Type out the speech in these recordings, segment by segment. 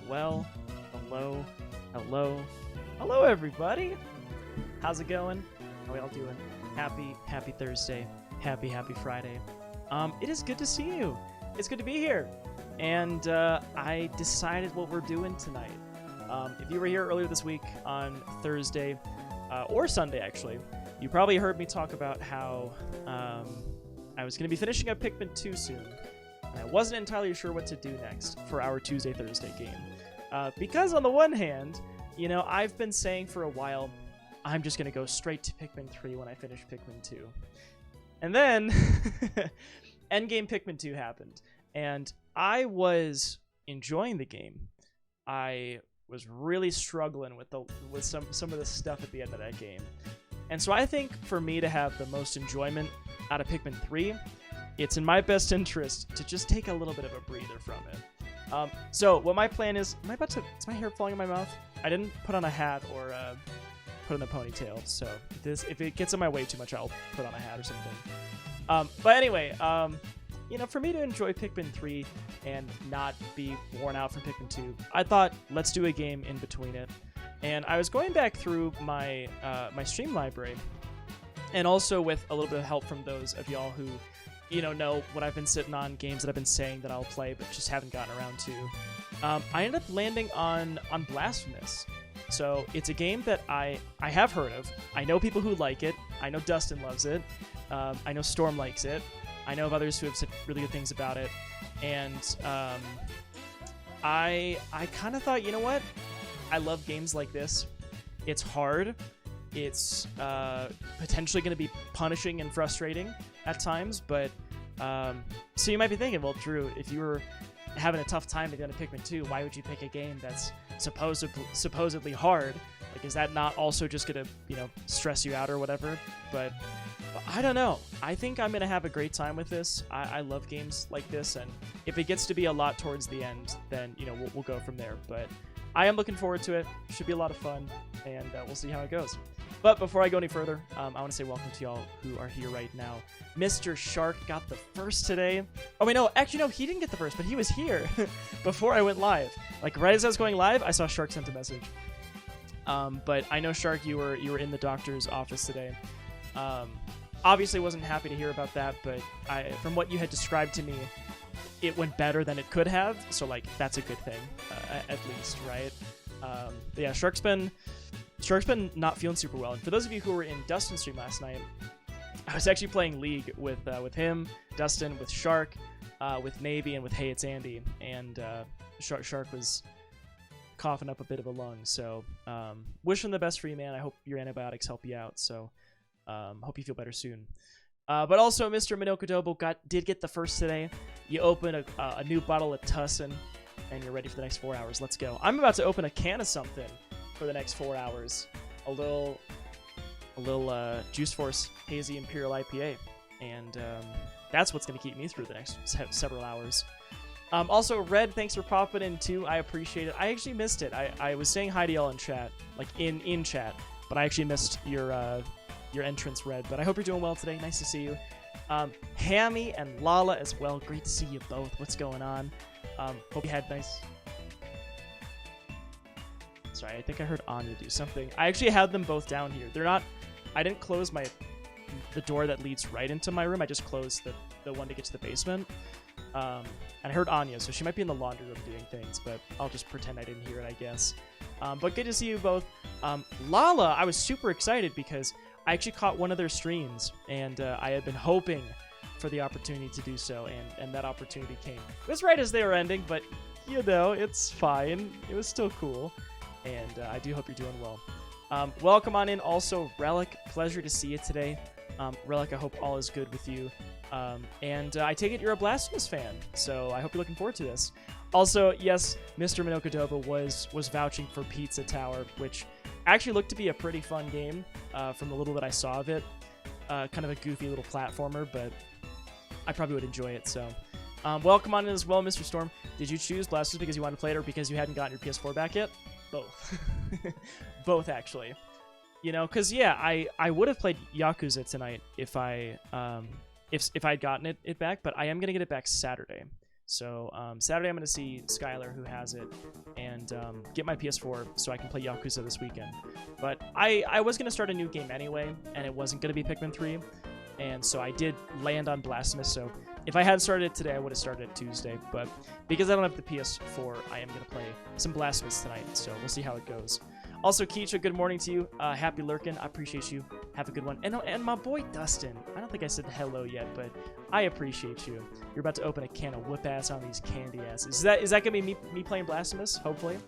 Well, hello everybody. How's it going? How are we all doing? Happy Thursday. Happy Friday. It is good to see you. It's good to be here. And I decided what we're doing tonight. If you were here earlier this week on Thursday, or Sunday actually, you probably heard me talk about how I was going to be finishing up Pikmin 2 soon. And I wasn't entirely sure what to do next for our Tuesday-Thursday game. Because on the one hand, you know, I've been saying for a while, I'm just going to go straight to Pikmin 3 when I finish Pikmin 2. And then Endgame Pikmin 2 happened, and I was enjoying the game. I was really struggling with some of the stuff at the end of that game. And so I think for me to have the most enjoyment out of Pikmin 3, it's in my best interest to just take a little bit of a breather from it. So what my plan is, is my hair falling in my mouth? I didn't put on a hat or put in a ponytail, so if it gets in my way too much, I'll put on a hat or something. But anyway, you know, for me to enjoy Pikmin 3 and not be worn out from Pikmin 2, I thought, let's do a game in between it. And I was going back through my my stream library, and also with a little bit of help from those of y'all who, you know what I've been sitting on, games that I've been saying that I'll play but just haven't gotten around to. I ended up landing on Blasphemous. So it's a game that I have heard of. I know people who like it. I know Dustin loves it. I know Storm likes it. I know of others who have said really good things about it. And I kind of thought, you know what? I love games like this. It's hard. It's potentially going to be punishing and frustrating at times. But so you might be thinking, well, Drew, if you were having a tough time at the end of Pikmin 2, why would you pick a game that's supposedly hard? Like, is that not also just gonna, you know, stress you out or whatever? But I don't know. I think I'm gonna have a great time with this. I love games like this, and if it gets to be a lot towards the end, then, you know, we'll go from there. But I am looking forward to it. Should be a lot of fun, and we'll see how it goes. But before I go any further, I want to say welcome to y'all who are here right now. Mr. Shark got the first today. Oh, wait, no. Actually, no, he didn't get the first, but he was here before I went live. Like, right as I was going live, I saw Shark sent a message. But I know, Shark, you were in the doctor's office today. Obviously, wasn't happy to hear about that, but from what you had described to me, it went better than it could have. So, like, that's a good thing, at least, right? But yeah, Shark's been not feeling super well. And for those of you who were in Dustin's stream last night, I was actually playing League with him, Dustin, with Shark, with Navy, and with Hey It's Andy. And Shark was coughing up a bit of a lung. So wish him the best for you, man. I hope your antibiotics help you out. So hope you feel better soon. But also, Mr. Minokodobo did get the first today. You open a new bottle of Tussin, and you're ready for the next 4 hours. Let's go. I'm about to open a can of something for the next 4 hours. A little Juice Force Hazy Imperial IPA. And that's what's going to keep me through the next several hours. Also, Red, thanks for popping in too. I appreciate it. I actually missed it. I was saying hi to y'all in chat, like in chat, but I actually missed your entrance, Red. But I hope you're doing well today. Nice to see you. Hammy and Lala as well. Great to see you both. What's going on? Hope you had nice... Sorry, I think I heard Anya do something. I actually had them both down here. They're not... I didn't close the door that leads right into my room. I just closed the one to get to the basement. And I heard Anya, so she might be in the laundry room doing things, but I'll just pretend I didn't hear it, I guess. But good to see you both. Lala, I was super excited because I actually caught one of their streams, and I had been hoping for the opportunity to do so, and that opportunity came. It was right as they were ending, but, you know, it's fine. It was still cool. And I do hope you're doing well. Welcome on in also, Relic. Pleasure to see you today. Relic, I hope all is good with you. And I take it you're a Blasphemous fan, so I hope you're looking forward to this. Also, yes, Mr. Minokodoba was vouching for Pizza Tower, which actually looked to be a pretty fun game from the little that I saw of it. Kind of a goofy little platformer, but I probably would enjoy it, so... welcome on in as well, Mr. Storm. Did you choose Blasphemous because you wanted to play it or because you hadn't gotten your PS4 back yet? Both. Both, actually. You know, because, yeah, I would have played Yakuza tonight if I had gotten it back, but I am going to get it back Saturday. So, Saturday I'm going to see Skylar, who has it, and get my PS4 so I can play Yakuza this weekend. But I was going to start a new game anyway, and it wasn't going to be Pikmin 3, and so I did land on Blasphemous, so... If I had started it today, I would have started it Tuesday, but because I don't have the PS4, I am going to play some Blasphemous tonight, so we'll see how it goes. Also, Keisha, good morning to you. Happy lurking. I appreciate you. Have a good one. And my boy Dustin. I don't think I said hello yet, but I appreciate you. You're about to open a can of whoop ass on these candy asses. Is that going to be me playing Blasphemous, hopefully?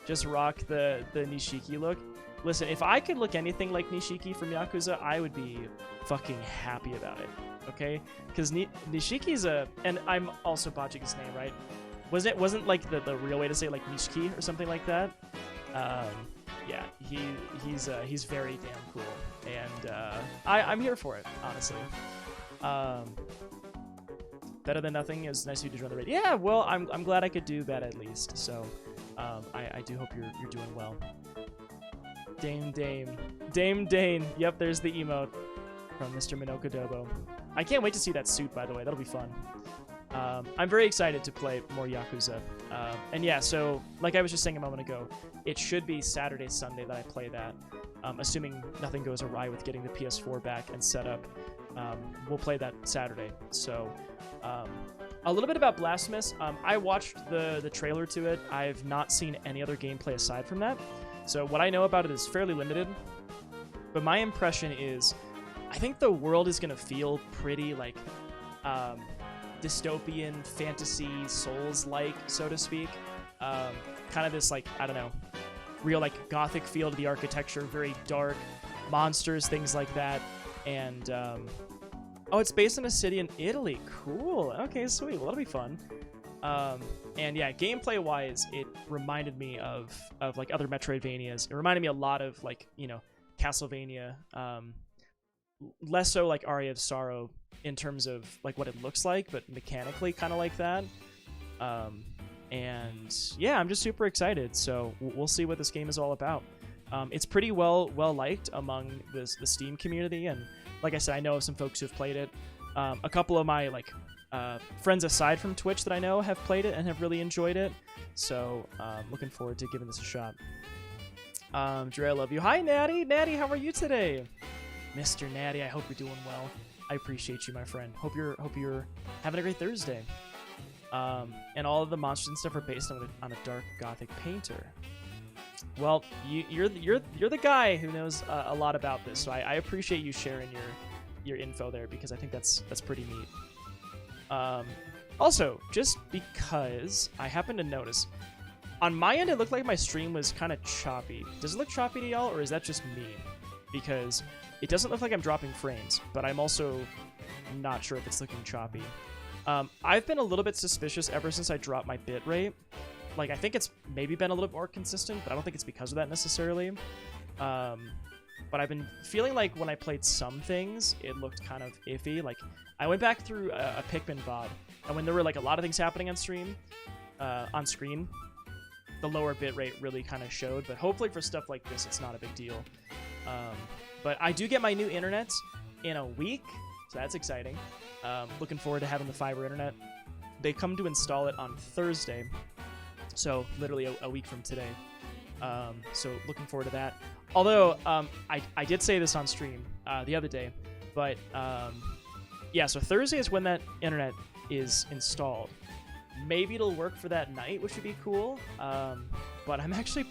just rock the Nishiki look. Listen, if I could look anything like Nishiki from Yakuza, I would be fucking happy about it. Okay, because Nishiki's and I'm also botching his name, right? Wasn't like the real way to say it, like Nishiki or something like that. Yeah, he's very damn cool, and I'm here for it, honestly. Better than nothing. Is nice of you to join the raid. Yeah, well, I'm glad I could do that at least. So I do hope you're doing well. Dame Dane. Yep, there's the emote from Mr. Minokodobo. I can't wait to see that suit, by the way. That'll be fun. I'm very excited to play more Yakuza. And yeah, so like I was just saying a moment ago, it should be Saturday, Sunday that I play that. Assuming nothing goes awry with getting the PS4 back and set up, we'll play that Saturday. So a little bit about Blasphemous. I watched the trailer to it. I've not seen any other gameplay aside from that. So what I know about it is fairly limited. But my impression is, I think the world is going to feel pretty like dystopian, fantasy, Souls-like, so to speak. Kind of this, like, I don't know, real, like, gothic feel to the architecture, very dark, monsters, things like that. And, oh, it's based in a city in Italy. Cool. Okay, sweet. Well, that'll be fun. And yeah, gameplay-wise, it reminded me of like, other Metroidvanias. It reminded me a lot of, like, you know, Castlevania. Less so like Aria of Sorrow in terms of like what it looks like, but mechanically kind of like that. And yeah, I'm just super excited. So we'll see what this game is all about. It's pretty well liked among the Steam community, and like I said, I know of some folks who've played it. A couple of my like friends aside from Twitch that I know have played it and have really enjoyed it. So looking forward to giving this a shot. Dre, I love you. Hi, Natty. Natty, how are you today? Mr. Natty, I hope you're doing well. I appreciate you, my friend. Hope you're having a great Thursday. And all of the monsters and stuff are based on a dark gothic painter. Well, you're the guy who knows a lot about this, so I appreciate you sharing your info there, because I think that's pretty neat. Also, just because I happen to notice on my end, it looked like my stream was kind of choppy. Does it look choppy to y'all, or is that just me? Because it doesn't look like I'm dropping frames, but I'm also not sure if it's looking choppy. I've been a little bit suspicious ever since I dropped my bitrate. Like, I think it's maybe been a little bit more consistent, but I don't think it's because of that necessarily. But I've been feeling like when I played some things, it looked kind of iffy. Like, I went back through a Pikmin VOD, and when there were like a lot of things happening on screen, the lower bitrate really kind of showed. But hopefully for stuff like this, it's not a big deal. But I do get my new internet in a week, so that's exciting. Looking forward to having the fiber internet. They come to install it on Thursday, so literally a week from today. So looking forward to that. Although I did say this on stream the other day, but yeah, so Thursday is when that internet is installed. Maybe it'll work for that night, which would be cool. But I'm actually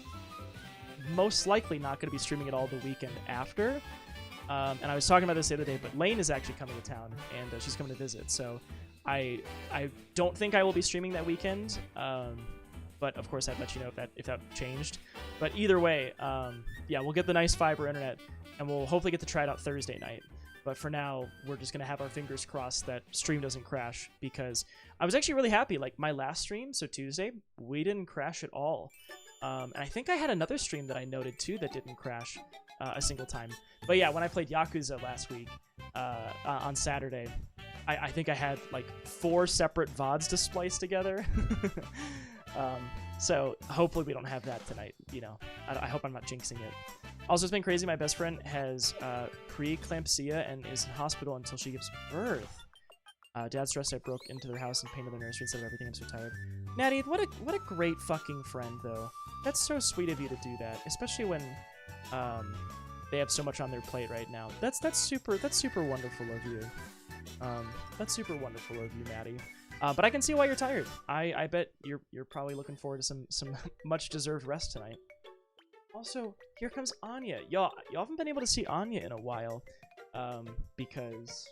most likely not going to be streaming it all the weekend after. And I was talking about this the other day, but Lane is actually coming to town, and she's coming to visit. So I don't think I will be streaming that weekend. But of course, I'd let you know if that changed. But either way, yeah, we'll get the nice fiber internet, and we'll hopefully get to try it out Thursday night. But for now, we're just going to have our fingers crossed that stream doesn't crash, because I was actually really happy. Like, my last stream, so Tuesday, we didn't crash at all. And I think I had another stream that I noted too that didn't crash a single time. But yeah, when I played Yakuza last week on Saturday, I think I had like 4 separate VODs to splice together. So hopefully we don't have that tonight. You know, I hope I'm not jinxing it. Also, it's been crazy. My best friend has preeclampsia and is in hospital until she gives birth. Dad's stressed I broke into their house and painted their nursery instead of everything. I'm so tired. Natty, what a great fucking friend, though. That's so sweet of you to do that, especially when they have so much on their plate right now. That's super wonderful of you. That's super wonderful of you, Natty. But I can see why you're tired. I bet you're probably looking forward to some much deserved rest tonight. Also, here comes Anya. Y'all haven't been able to see Anya in a while, because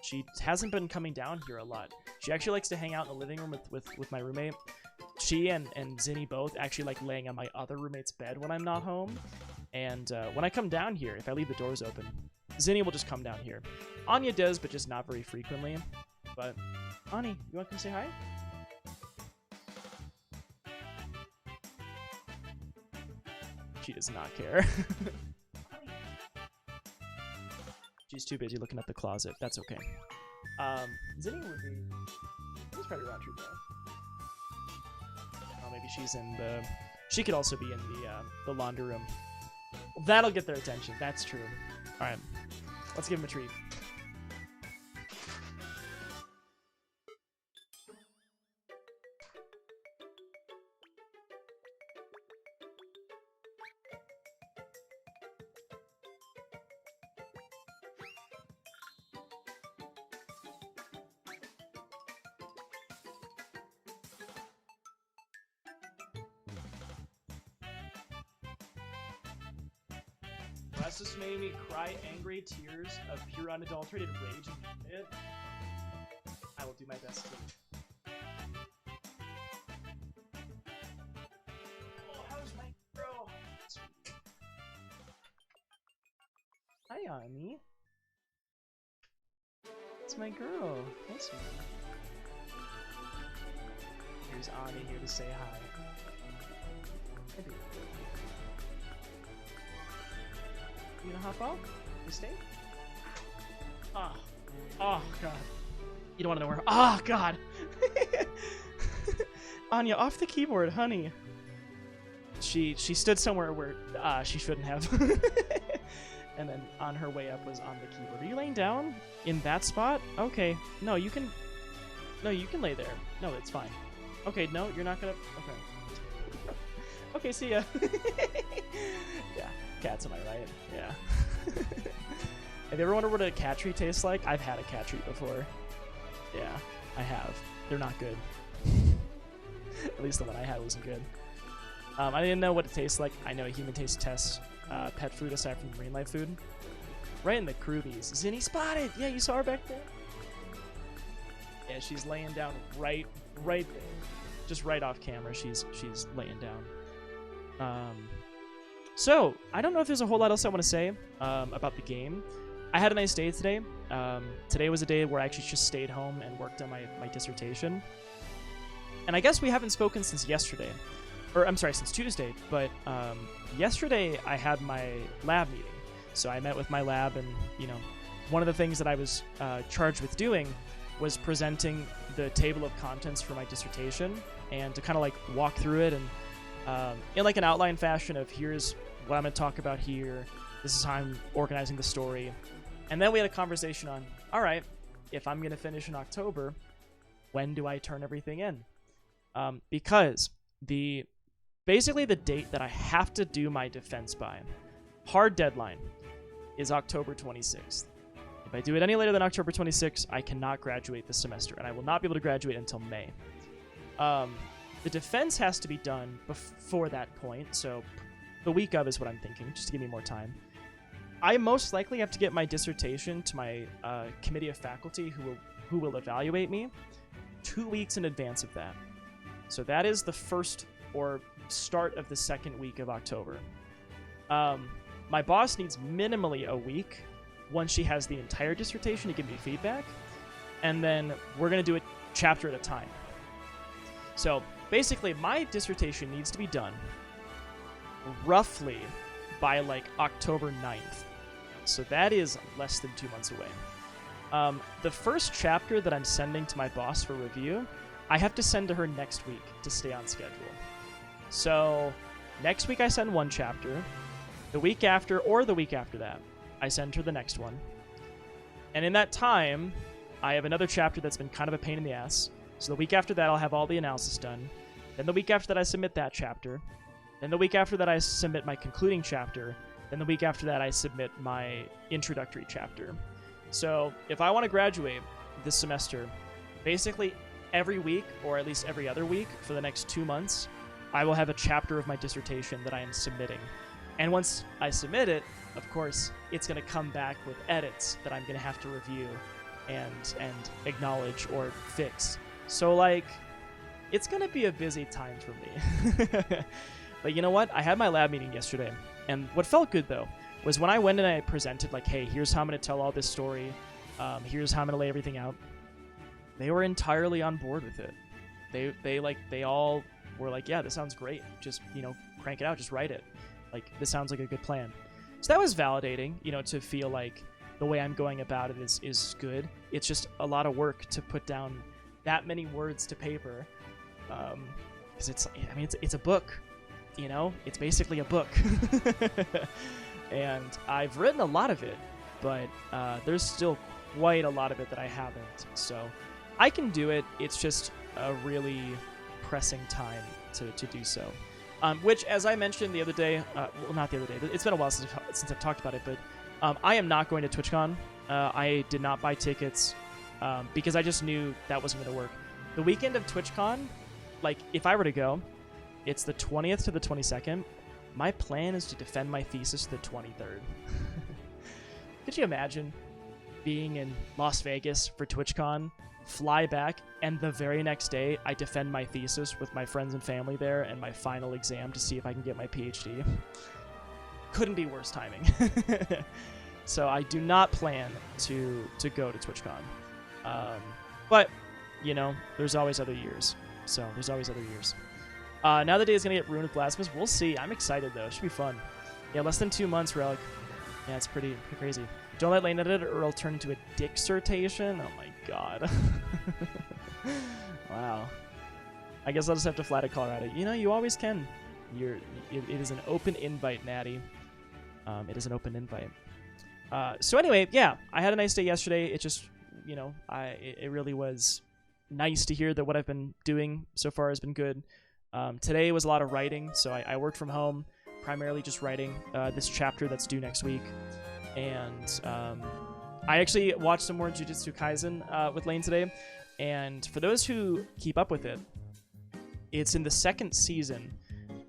she hasn't been coming down here a lot. She actually likes to hang out in the living room with my roommate. she and Zinni both actually like laying on my other roommate's bed when I'm not home. And when I come down here, if I leave the doors open, Zinni will just come down here. Anya does, but just not very frequently. But, Ani, you want to come say hi? She does not care. She's too busy looking at the closet. That's okay. Zinni would be... She's probably around here, though. Oh, maybe she's in the... She could also be in the laundry room. Well, that'll get their attention. That's true. Alright. Let's give him a treat. That's just made me cry angry tears of pure unadulterated rage and it. I will do my best to. Oh, how's my girl? Hi, Ani. It's my girl. Hey, sweetie. Here's Ani here to say hi. Hey, baby. You gonna hop off? You stay? Ah. Oh, God. You don't want to know where. Oh, God. Anya, off the keyboard, honey. She stood somewhere where she shouldn't have. And then on her way up was on the keyboard. Are you laying down in that spot? Okay. No, you can. No, you can lay there. No, it's fine. Okay, no, you're not gonna. Okay. Okay, see ya. Yeah. Cats, am I right? Yeah. Have you ever wondered what a cat treat tastes like? I've had a cat treat before. Yeah, I have. They're not good. At least the one I had wasn't good. I didn't know what it tastes like. I know a human taste tests pet food aside from marine life food. Right in the Krubies. Zinni spotted! Yeah, you saw her back there? Yeah, she's laying down right there. Just right off camera, she's laying down. So, I don't know if there's a whole lot else I want to say about the game. I had a nice day today. Today was a day where I actually just stayed home and worked on my dissertation. And I guess we haven't spoken since yesterday. Or, I'm sorry, since Tuesday. But yesterday I had my lab meeting. So I met with my lab and, you know, one of the things that I was charged with doing was presenting the table of contents for my dissertation and to kind of like walk through it and in like an outline fashion of here's what I'm going to talk about here. This is how I'm organizing the story. And then we had a conversation on, all right, if I'm going to finish in October, when do I turn everything in? Because basically the date that I have to do my defense by, hard deadline, is October 26th. If I do it any later than October 26th, I cannot graduate this semester, and I will not be able to graduate until May. The defense has to be done before that point, so the week of is what I'm thinking, just to give me more time. I most likely have to get my dissertation to my committee of faculty who will evaluate me 2 weeks in advance of that. So that is the first or start of the second week of October. My boss needs minimally a week once she has the entire dissertation to give me feedback, and then we're going to do it chapter at a time. So basically, my dissertation needs to be done roughly by like October 9th. So that is less than 2 months away. The first chapter that I'm sending to my boss for review, I have to send to her next week to stay on schedule. So next week I send one chapter. The week after or the week after that, I send her the next one. And in that time, I have another chapter that's been kind of a pain in the ass. So the week after that, I'll have all the analysis done. Then the week after that, I submit that chapter. Then the week after that, I submit my concluding chapter. Then the week after that, I submit my introductory chapter. So if I want to graduate this semester, basically every week, or at least every other week for the next 2 months, I will have a chapter of my dissertation that I am submitting. And once I submit it, of course, it's going to come back with edits that I'm going to have to review and acknowledge or fix. So, like, it's gonna be a busy time for me. But you know what? I had my lab meeting yesterday, and what felt good though was when I went and I presented like, hey, here's how I'm gonna tell all this story. Here's how I'm gonna lay everything out. They were entirely on board with it. They all were like, yeah, this sounds great. Just, crank it out. Just write it. Like, this sounds like a good plan. So that was validating, to feel like the way I'm going about it is good. It's just a lot of work to put down that many words to paper. Because it's a book, It's basically a book. And I've written a lot of it, but there's still quite a lot of it that I haven't. So I can do it. It's just a really pressing time to do so. Which, as I mentioned the other day, well, not the other day, but it's been a while since I've talked about it, but I am not going to TwitchCon. I did not buy tickets because I just knew that wasn't going to work. The weekend of TwitchCon, like, if I were to go, it's the 20th to the 22nd. My plan is to defend my thesis the 23rd. Could you imagine being in Las Vegas for TwitchCon, fly back, and the very next day I defend my thesis with my friends and family there and my final exam to see if I can get my PhD? Couldn't be worse timing. So I do not plan to go to TwitchCon. But, there's always other years. So there's always other years. Now the day is going to get ruined with Blasphemous. We'll see. I'm excited, though. It should be fun. Yeah, less than 2 months, Relic. Yeah, it's pretty crazy. Don't let Lane edit it or it'll turn into a dissertation. Oh my god. Wow. I guess I'll just have to fly to Colorado. You always can. It is an open invite, Natty. It is an open invite. So anyway, yeah, I had a nice day yesterday. It just, it really was nice to hear that what I've been doing so far has been good. Today was a lot of writing, so I worked from home, primarily just writing this chapter that's due next week. And I actually watched some more Jujutsu Kaisen with Lane today. And for those who keep up with it, it's in the 2nd season,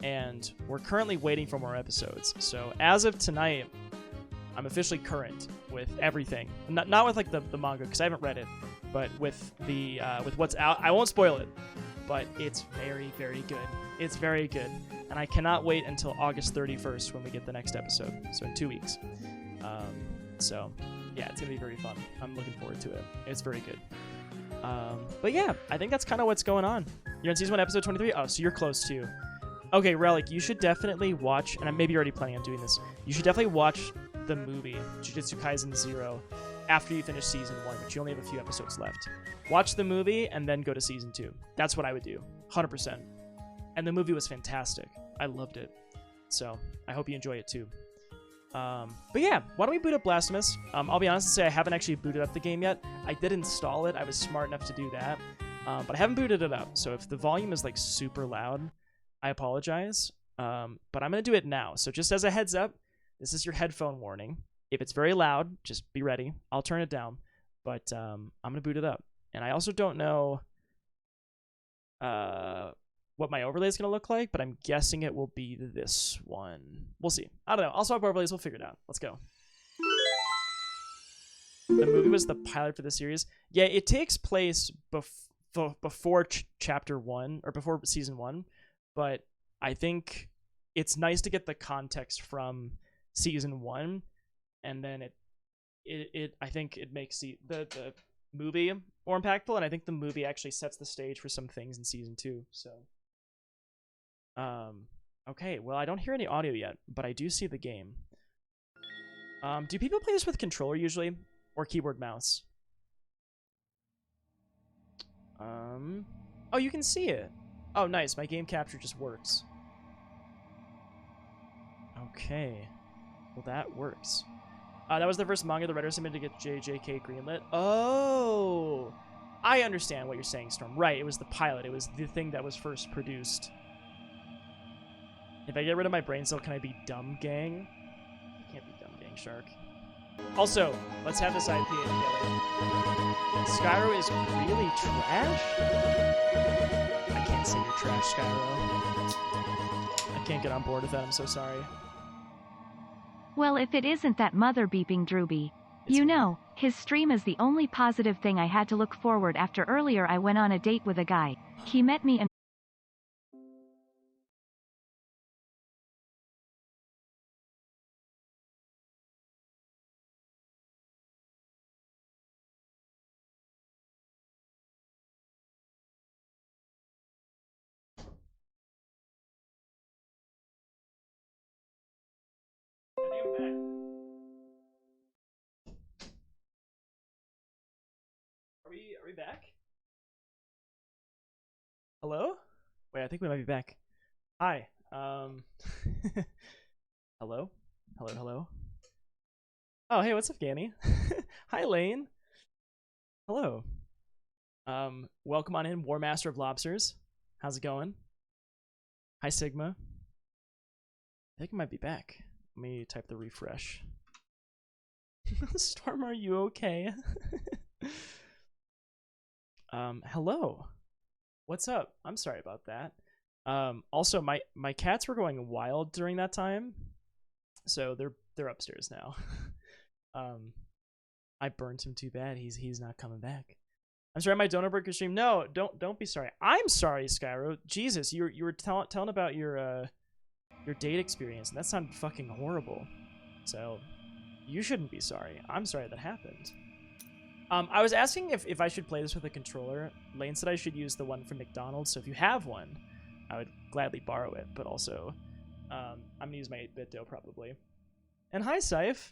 and we're currently waiting for more episodes. So as of tonight, I'm officially current with everything. Not with like the manga, because I haven't read it, but with what's out. I won't spoil it, but it's very, very good. It's very good, and I cannot wait until August 31st when we get the next episode. So in 2 weeks. So yeah, it's gonna be very fun. I'm looking forward to it. It's very good. But yeah, I think that's kind of what's going on. You're in season 1, episode 23. Oh, so you're close too. Okay, Relic, you should definitely watch, and maybe you're already planning on doing this. You should definitely watch the movie Jujutsu Kaisen 0 after you finish season 1, but you only have a few episodes left. Watch the movie and then go to season 2. That's what I would do, 100%. And the movie was fantastic. I loved it. So I hope you enjoy it too. But yeah, why don't we boot up Blasphemous? I'll be honest and say I haven't actually booted up the game yet. I did install it. I was smart enough to do that. But I haven't booted it up. So if the volume is like super loud, I apologize. But I'm going to do it now. So just as a heads up, this is your headphone warning. If it's very loud, just be ready. I'll turn it down. But I'm going to boot it up. And I also don't know what my overlay is going to look like, but I'm guessing it will be this one. We'll see. I don't know. I'll swap overlays. We'll figure it out. Let's go. The movie was the pilot for the series. Yeah, it takes place before chapter 1, or before season 1, but I think it's nice to get the context from season 1, and then I think it makes the movie more impactful, and I think the movie actually sets the stage for some things in season 2. So okay, well, I don't hear any audio yet, but I do see the game. Do people play this with controller usually, or keyboard mouse? Oh, you can see it. Oh, nice. My game capture just works. Okay. Well, that works. That was the first manga the writer submitted to get JJK greenlit. Oh! I understand what you're saying, Storm. Right, it was the pilot. It was the thing that was first produced. If I get rid of my brain cell, can I be Dumb Gang? I can't be Dumb Gang Shark. Also, let's have this IPA together. Skyro is really trash? I can't say you're trash, Skyro. I can't get on board with that. I'm so sorry. Well, if it isn't that mother beeping Drewby. You know, his stream is the only positive thing I had to look forward after earlier I went on a date with a guy. He met me and am back. Are we back? Hello? Wait, I think we might be back. Hi. Hello? Hello, hello. Oh, hey, what's up, Ganny? Hi, Lane. Hello. Welcome on in, War Master of Lobsters. How's it going? Hi, Sigma. I think I might be back. Let me type the refresh. Storm, are you okay? Hello. What's up? I'm sorry about that. Also, my cats were going wild during that time, so they're upstairs now. I burnt him too bad. He's not coming back. I'm sorry, my donor burger stream. No, don't be sorry. I'm sorry, Skyro. Jesus, you were telling about your date experience, and that sounded fucking horrible. So you shouldn't be sorry. I'm sorry that happened. I was asking if I should play this with a controller. Lane said I should use the one from McDonald's, so if you have one, I would gladly borrow it, but also I'm gonna use my 8-bit dough probably. And hi, Scythe.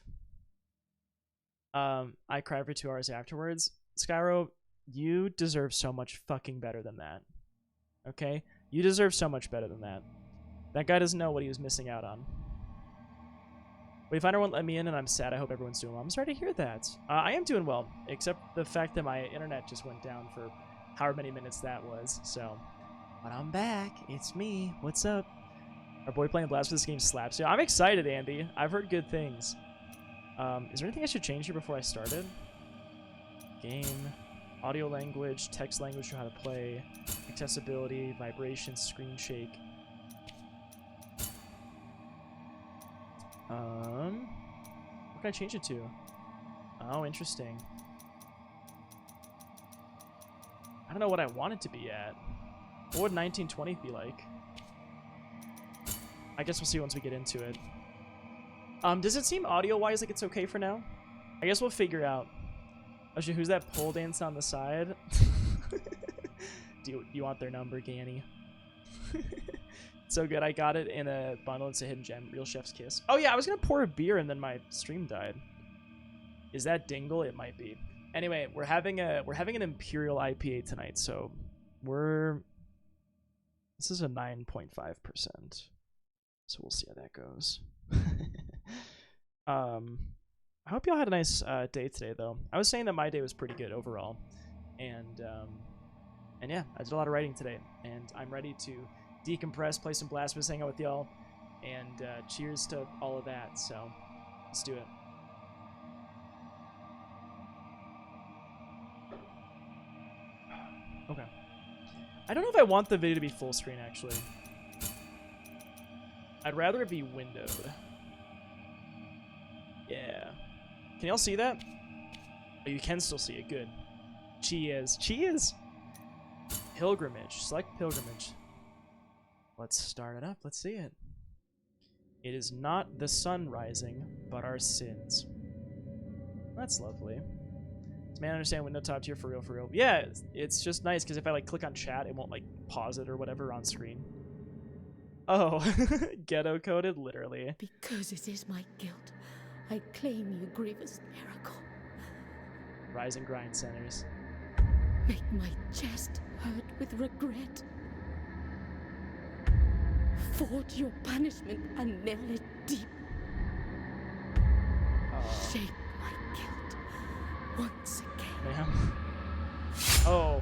I cried for 2 hours afterwards. Skyro, you deserve so much fucking better than that. Okay? You deserve so much better than that. That guy doesn't know what he was missing out on. Wayfinder won't let me in, and I'm sad. I hope everyone's doing well. I'm sorry to hear that. I am doing well, except the fact that my internet just went down for however many minutes that was, so. But I'm back. It's me. What's up? Our boy playing Blast for this game slaps. Yeah, I'm excited, Andy. I've heard good things. Is there anything I should change here before I started? Game, audio language, text language for how to play, accessibility, vibration, screen shake. What can I change it to? Oh, interesting. I don't know what I want it to be at. What would 1920 be like? I guess we'll see once we get into it. Does it seem audio-wise like it's okay for now? I guess we'll figure out. Oh shit, who's that pole dance on the side? Do you want their number, Ganny? So good, I got it in a bundle. It's a hidden gem, Real Chef's Kiss. Oh yeah, I was gonna pour a beer and then my stream died. Is that Dingle? It might be. Anyway, we're having an Imperial IPA tonight, so this is a 9.5%. So we'll see how that goes. I hope y'all had a nice day today, though. I was saying that my day was pretty good overall, and yeah, I did a lot of writing today, and I'm ready to decompress, play some Blasphemous, hang out with y'all, and cheers to all of that. So let's do it. Okay. I don't know if I want the video to be full screen, actually. I'd rather it be windowed. Yeah. Can y'all see that? Oh, you can still see it. Good. Cheers. Cheers! Pilgrimage. Select pilgrimage. Let's start it up. Let's see it. It is not the sun rising, but our sins. That's lovely. Does man understand window top tier for real, for real? Yeah, it's just nice because if I like click on chat, it won't like pause it or whatever on screen. Oh, ghetto coded, literally. Because it is my guilt, I claim you grievous miracle. Rise and grind centers. Make my chest hurt with regret. Forge your punishment and nail it deep. Shape my guilt once again. Ma'am. Oh.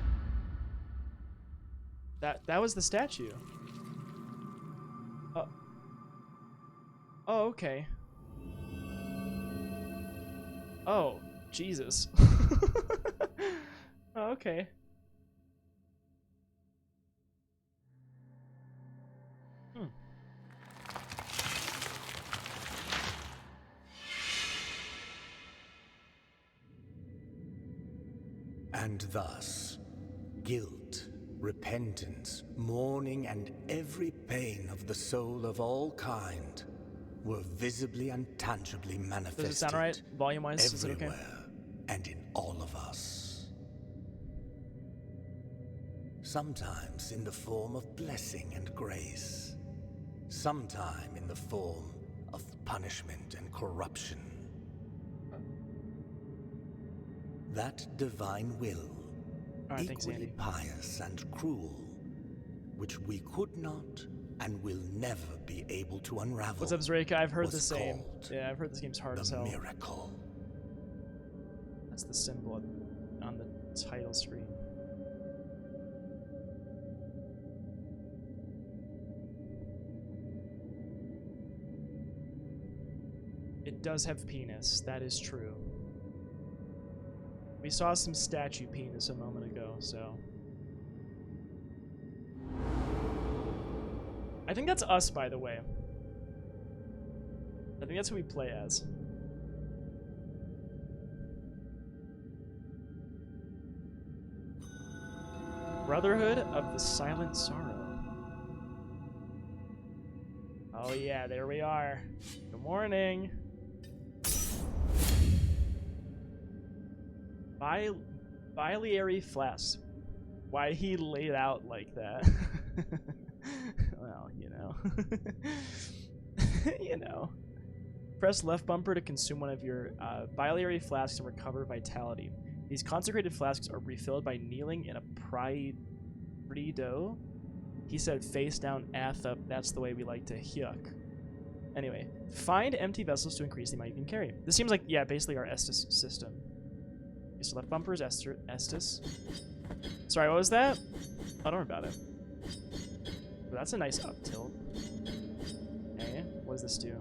That was the statue. Oh, okay. Oh, Jesus. Oh, okay. And thus, guilt, repentance, mourning, and every pain of the soul of all kind were visibly and tangibly manifested. Does it sound right, volume-wise? Is it okay? Everywhere and in all of us. Sometimes in the form of blessing and grace, sometime in the form of punishment and corruption. That divine will, Alright, thanks, equally Andy. pious and cruel, which we could not and will never be able to unravel. What's up, Zreka? I've heard was the same. called Yeah, I've heard this game's hard as the hell. miracle. That's the symbol on the title screen. It does have penis. That is true. We saw some statue penis a moment ago, so... I think that's us, by the way. I think that's who we play as. Brotherhood of the Silent Sorrow. Oh yeah, there we are. Good morning. Biliary flask. Why he laid out like that? Well, you know. You know. Press left bumper to consume one of your biliary flasks and recover vitality. These consecrated flasks are refilled by kneeling in a priedo. He said face down, ath up. That's the way we like to hyuk. Anyway, find empty vessels to increase the amount you can carry. This seems like, yeah, basically our Estus system. Okay, so left bumper is Estus. Sorry, what was that? I don't know about it. But that's a nice up tilt. Okay, what does this do?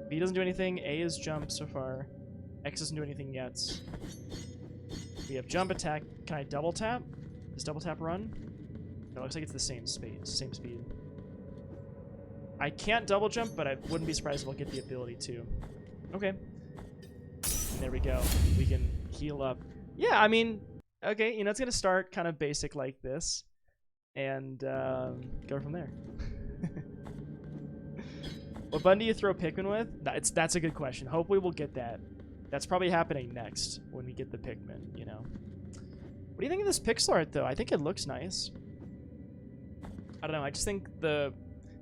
B doesn't do anything. A is jump so far. X doesn't do anything yet. We have jump attack. Can I double tap? Does double tap run? No, it looks like it's the same speed. I can't double jump, but I wouldn't be surprised if we'll get the ability to. Okay. And there we go. We can heal up. Yeah, I mean, okay, you know, it's going to start kind of basic like this. And go from there. What button do you throw Pikmin with? That's a good question. Hopefully we'll get that. That's probably happening next when we get the Pikmin, you know. What do you think of this pixel art, though? I think it looks nice. I don't know. I just think that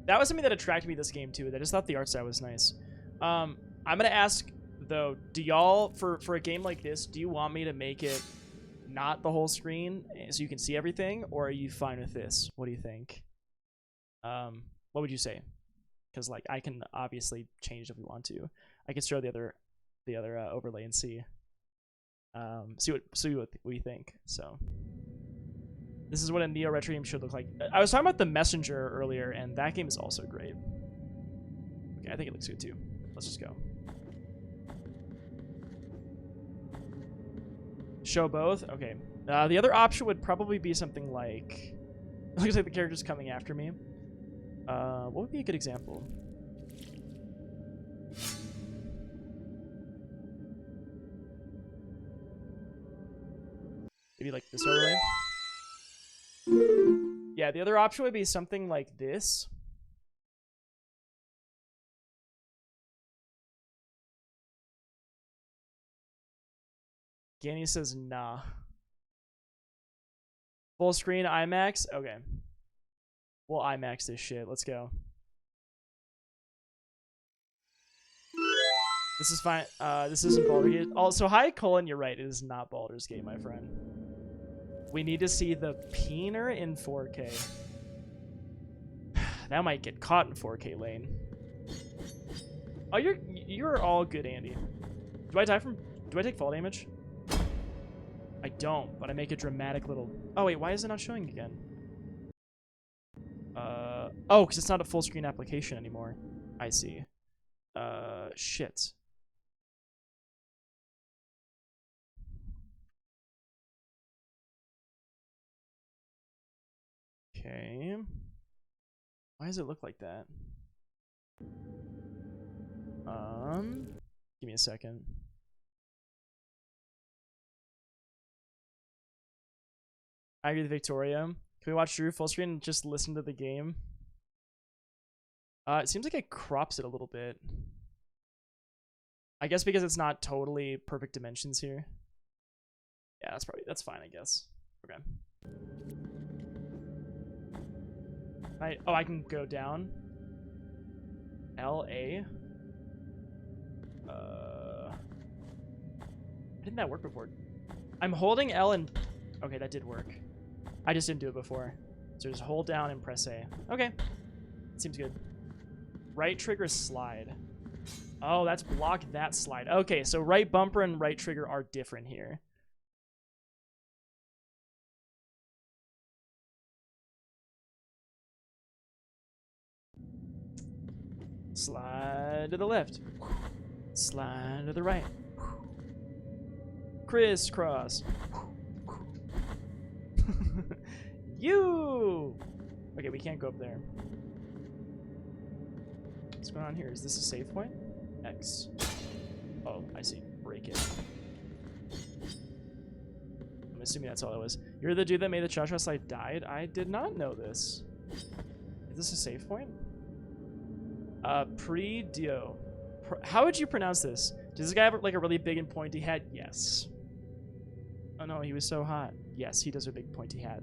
was something that attracted me to this game, too. I just thought the art style was nice. I'm going to ask, though, do y'all, for a game like this, do you want me to make it not the whole screen so you can see everything, or are you fine with this? What do you think? What would you say? Because, like, I can obviously change if we want to. I can show the other overlay and see what we think. So this is what a Neo Retro game should look like. I was talking about The Messenger earlier, and that game is also great. Okay, I think it looks good too. Let's just go. Show both? Okay. The other option would probably be something like... It looks like the character's coming after me. What would be a good example? Maybe like this overlay? Yeah, the other option would be something like this. Ganny says nah. Full screen IMAX? Okay. We'll IMAX this shit. Let's go. This is fine. This isn't Baldur's Gate. Also, hi, Colin. You're right. It is not Baldur's Gate, my friend. We need to see the peener in 4K. That might get caught in 4K lane. Oh, you're all good, Andy. Do I take fall damage? I don't, but I make a dramatic little... Oh, wait, why is it not showing again? Oh, because it's not a full screen application anymore. I see. Shit. Okay. Why does it look like that? Give me a second. I agree with Victoria. Can we watch Drew full screen and just listen to the game? It seems like it crops it a little bit. I guess because it's not totally perfect dimensions here. Yeah, that's fine, I guess. Okay. I can go down. LA. Didn't that work before? I'm holding L and... Okay, that did work. I just didn't do it before. So just hold down and press A. Okay. Seems good. Right trigger slide. Oh, that's block that slide. Okay, so right bumper and right trigger are different here. Slide to the left. Slide to the right. Crisscross. You! Okay, we can't go up there. What's going on here? Is this a save point? X. Oh, I see. Break it. I'm assuming that's all it was. You're the dude that made the Cha-Cha slide died? I did not know this. Is this a save point? Pre-dio. How would you pronounce this? Does this guy have like a really big and pointy head? Yes. Oh no, he was so hot. Yes, he does have a big pointy hat.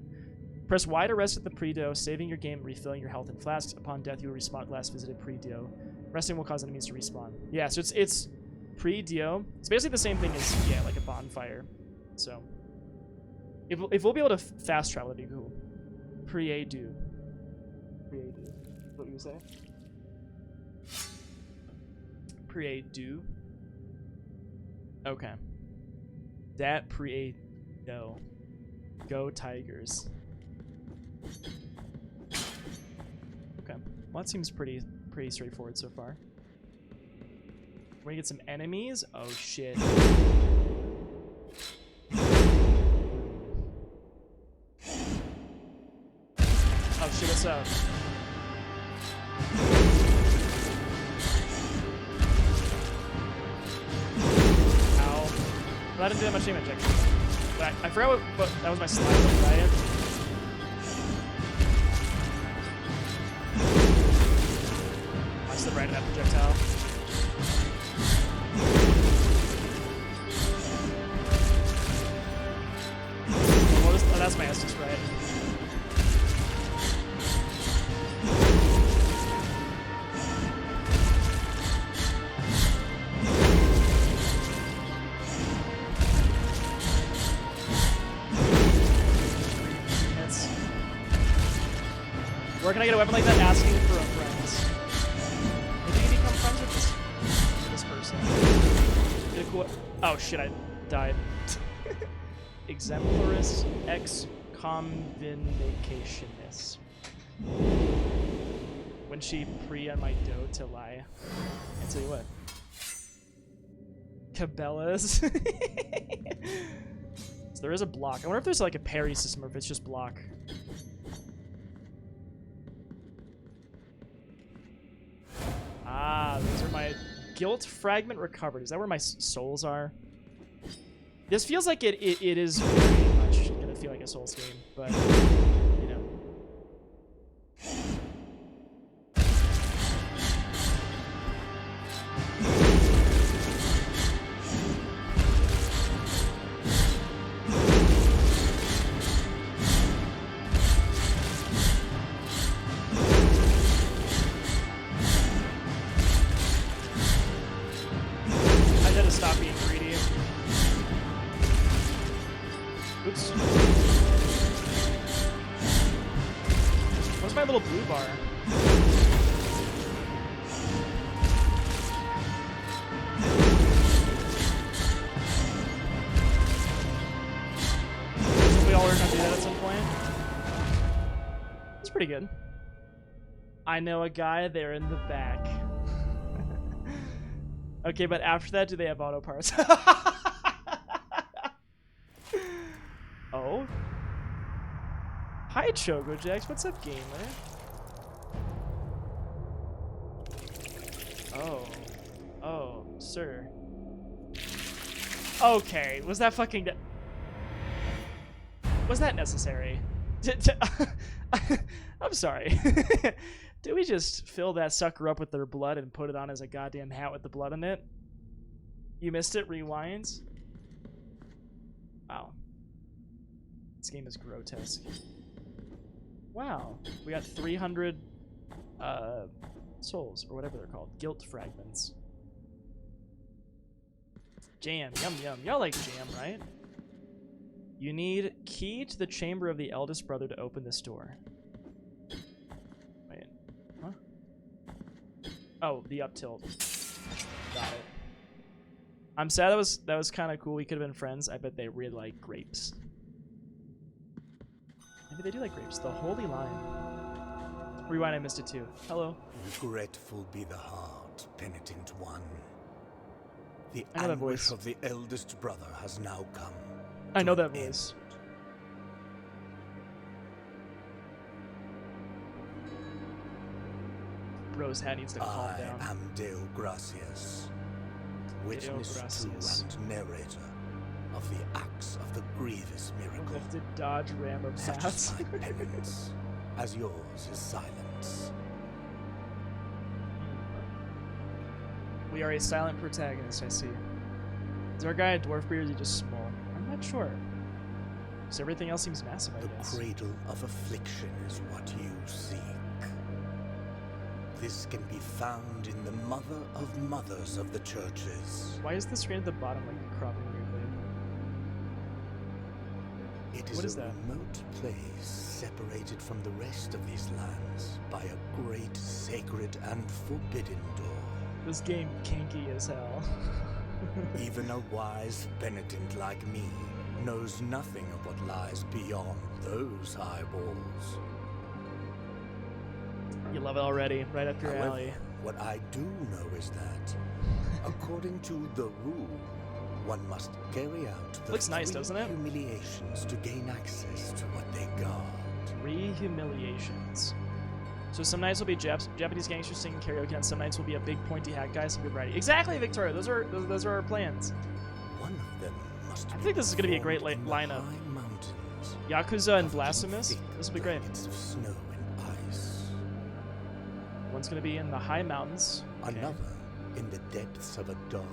Press Y to rest at the pre-dio, saving your game, refilling your health and flasks. Upon death, you will respawn at last visited pre-dio. Resting will cause enemies to respawn. Yeah, so it's pre-dio. It's basically the same thing as, yeah, like a bonfire. So, if we'll be able to fast travel, that'd be cool. Pre-ado. Pre-ado. Is what you would say? Pre-ado. Okay. That pre-ado. Go Tigers. Okay. Well, that seems pretty straightforward so far. We're gonna get some enemies. Oh shit. Oh shit, what's up? Ow. Well, I didn't do that much damage actually. But I forgot what that was my slide, right? I slid right in that projectile. Oh, that's my Estus, right? Where can I get a weapon like that? Asking for a friend. Maybe you become friends with this person. Get a cool. Oh shit! I died. Exemplaris ex convinicationis. When she pre on my dough to lie. I tell you what. Cabela's. So there is a block. I wonder if there's like a parry system or if it's just block. Ah, these are my guilt fragment recovered. Is that where my souls are? This feels like it is very much gonna feel like a Souls game, but you know. Pretty good. I know a guy there in the back. Okay, but after that, do they have auto parts? Oh. Hi, ChogoJax. What's up, gamer? Oh. Oh, sir. Okay, was that fucking... Was that necessary? I'm sorry. Did we just fill that sucker up with their blood and put it on as a goddamn hat with the blood in it? You missed it? Rewind? Wow. This game is grotesque. Wow. We got 300 souls, or whatever they're called. Guilt fragments. Jam. Yum, yum. Y'all like jam, right? You need key to the chamber of the eldest brother to open this door. Wait. Huh? Oh, the up tilt. Got it. I'm sad that was kind of cool. We could have been friends. I bet they really like grapes. Maybe they do like grapes. The Holy Line. Rewind, I missed it too. Hello. Regretful be the heart, penitent one. The I know that anguish voice. of the eldest brother has now come. I know to that an voice. Bro's hat needs to calm I down. am Dale Gracias, witness Gracias. to and narrator of the acts of the grievous miracle. Lifted Dodge Ram of Such hats. is my penance, as yours is silence. We are a silent protagonist, I see. Is our guy a dwarf beard or is he just small? I'm not sure. So everything else seems massive, I The guess. cradle of affliction is what you seek. This can be found in the mother of mothers of the churches. Why is the screen at the bottom like cropping weirdly? It What is is a that? remote place separated from the rest of these lands by a great sacred and forbidden door. This game kinky as hell. Even a wise penitent like me knows nothing of what lies beyond those high walls. You love it already, right up your However, alley. what I do know is that, according to the rule, one must carry out the Looks nice, 3 doesn't it? humiliations to gain access to what they guard. 3 humiliations. So some nights will be Japanese gangsters singing karaoke, and some nights will be a big pointy hat guy singing variety. Exactly, Victoria. Those are our plans. One of them must I think this is gonna be a great performed in the lineup. high mountains, Yakuza and covered in Blasphemous. thick This will be great. blankets of snow and ice. One's gonna be in the high mountains. Okay. Another in the depths of a dark,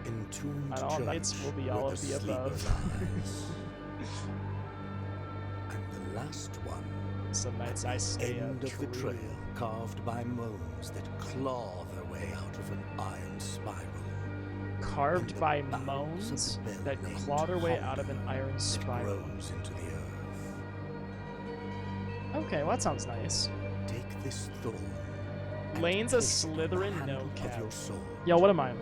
entombed And all church nights will be all where of the the sleeper above. lies. And the last one, Some nights I at the stay end up of the true. trail, carved by moans that claw their way out of an iron spiral. Carved and the by bowels of moans the that bell-named claw their way out of an Honda iron that spiral. grows into the earth. Okay, well that sounds nice. Take this thorn. and Lane's a place it on the Slytherin? handle No of cap. your sword. Yo, what am I?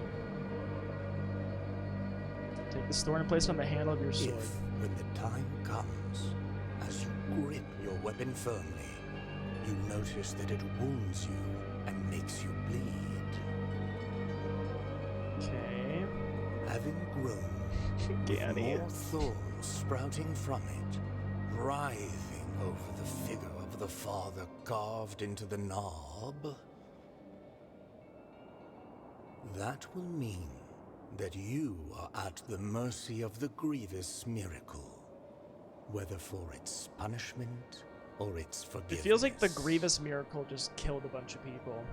Take this thorn and place it on the handle of your sword. If, when the time comes, as you grip your weapon firmly, you notice that it wounds you and makes you bleed, Okay. having grown with Danny. more thorns sprouting from it, writhing over the figure of the father carved into the knob, that will mean that you are at the mercy of the grievous miracle, whether for its punishment or its forgiveness. It feels like the Grievous Miracle just killed a bunch of people.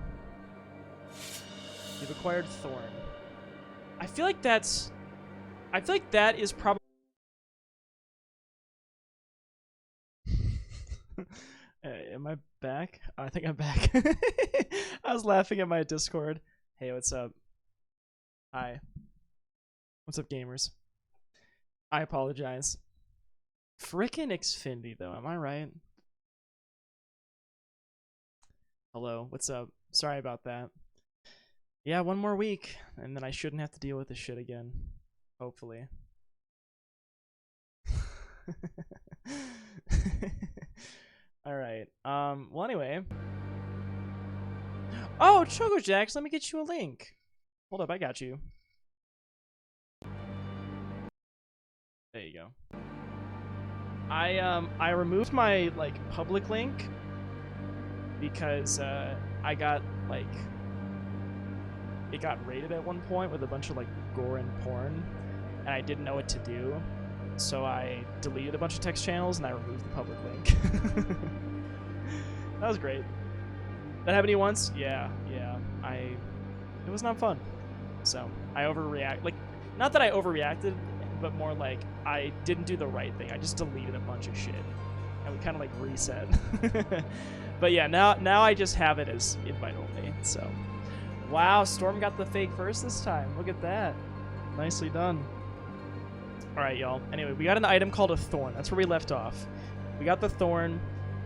You've acquired Thorn. I feel like that is probably am I back? I think I'm back. I was laughing at my Discord. Hey, what's up? Hi. What's up, gamers? I apologize. Frickin' Xfinity, though, am I right? Hello, what's up? Sorry about that. Yeah, one more week, and then I shouldn't have to deal with this shit again. Hopefully. Alright, well anyway. Oh, Choco Jacks, let me get you a link. Hold up, I got you. There you go. I removed my like public link because I got like it got raided at one point with a bunch of like gore and porn, and I didn't know what to do, so I deleted a bunch of text channels and I removed the public link. That was great. That happened to you once? Yeah. It was not fun. So I overreact. Like, not that I overreacted, but more like I didn't do the right thing. I just deleted a bunch of shit, and we kind of like reset. But yeah, now I just have it as invite only. So, wow, Storm got the fake first this time. Look at that. Nicely done. Alright, y'all. Anyway, we got an item called a thorn. That's where we left off. We got the thorn,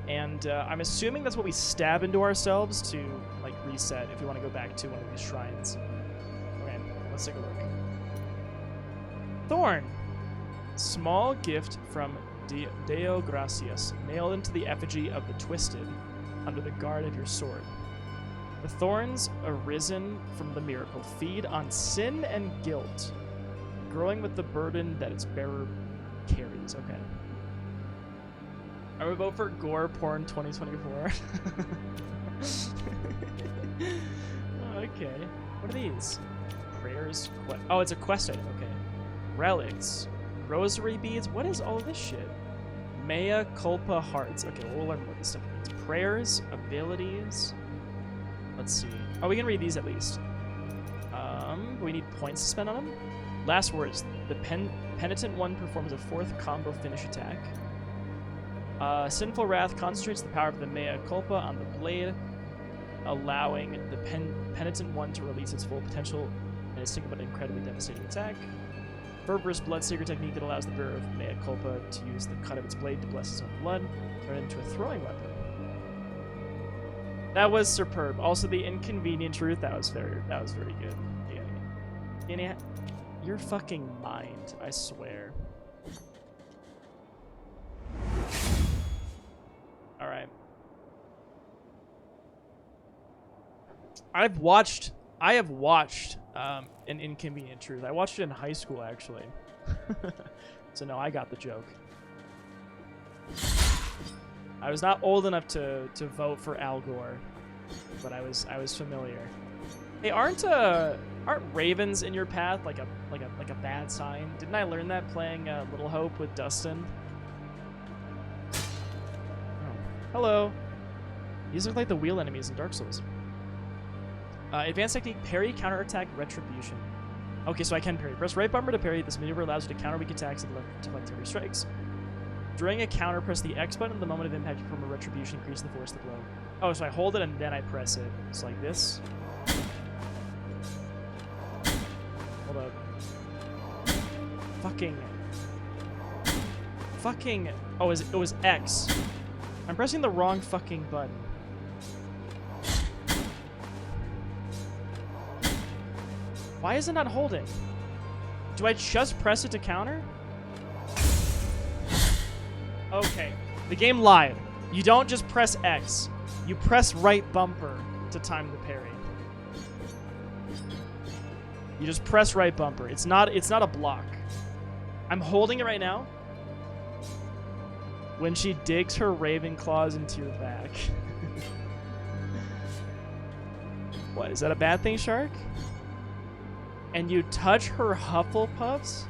and I'm assuming that's what we stab into ourselves to, like, reset if we want to go back to one of these shrines. Okay, let's take a look. Thorn. Small gift from Deo Gracias, nailed into the effigy of the Twisted, under the guard of your sword. The thorns arisen from the miracle feed on sin and guilt, growing with the burden that its bearer carries. Okay. I would vote for Gore Porn 2024. Okay. What are these? Prayers? Oh, it's a quest item. Okay. Relics. Rosary beads. What is all this shit? Mea culpa hearts. Okay, we'll learn what this stuff means. Prayers. Abilities. Let's see. Oh, we can read these at least. We need points to spend on them. Last words. The penitent one performs a 4th combo finish attack. Sinful Wrath concentrates the power of the Mea Culpa on the blade, allowing the penitent one to release its full potential in a single but incredibly devastating attack. Fervorous Bloodseeker technique that allows the bearer of Mea Culpa to use the cut of its blade to bless his own blood, turn it into a throwing weapon. That was superb. Also, the inconvenient truth, that was very good. Yeah. Your fucking mind, I swear. Alright. I have watched an Inconvenient Truth. I watched it in high school, actually. So no, I got the joke. I was not old enough to vote for Al Gore, but I was familiar. Hey, aren't ravens in your path like a bad sign? Didn't I learn that playing Little Hope with Dustin? Oh. Hello. These are like the wheel enemies in Dark Souls. Advanced technique, parry, counterattack, retribution. Okay, so I can parry. Press right bumper to parry. This maneuver allows you to counter weak attacks and deflect heavy strikes. During a counter, press the X button at the moment of impact to perform a retribution, increase the force of the blow. Oh, so I hold it and then I press it. It's like this. Hold up. Fucking. Oh, it was X. I'm pressing the wrong fucking button. Why is it not holding? Do I just press it to counter? Okay. The game lied. You don't just press X. You press right bumper to time the parry. You just press right bumper. It's not a block. I'm holding it right now. When she digs her raven claws into your back. What, is that a bad thing, Shark? And you touch her Hufflepuffs?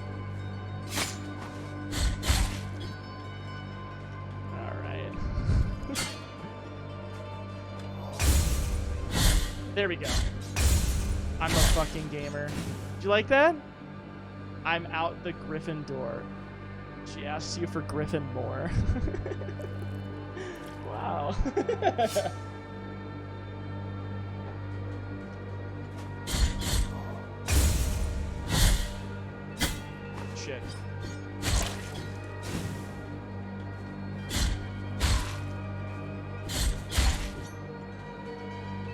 Alright. There we go. I'm a fucking gamer. Did you like that? I'm out the Griffin door. She asks you for Griffin more. Wow. Shit.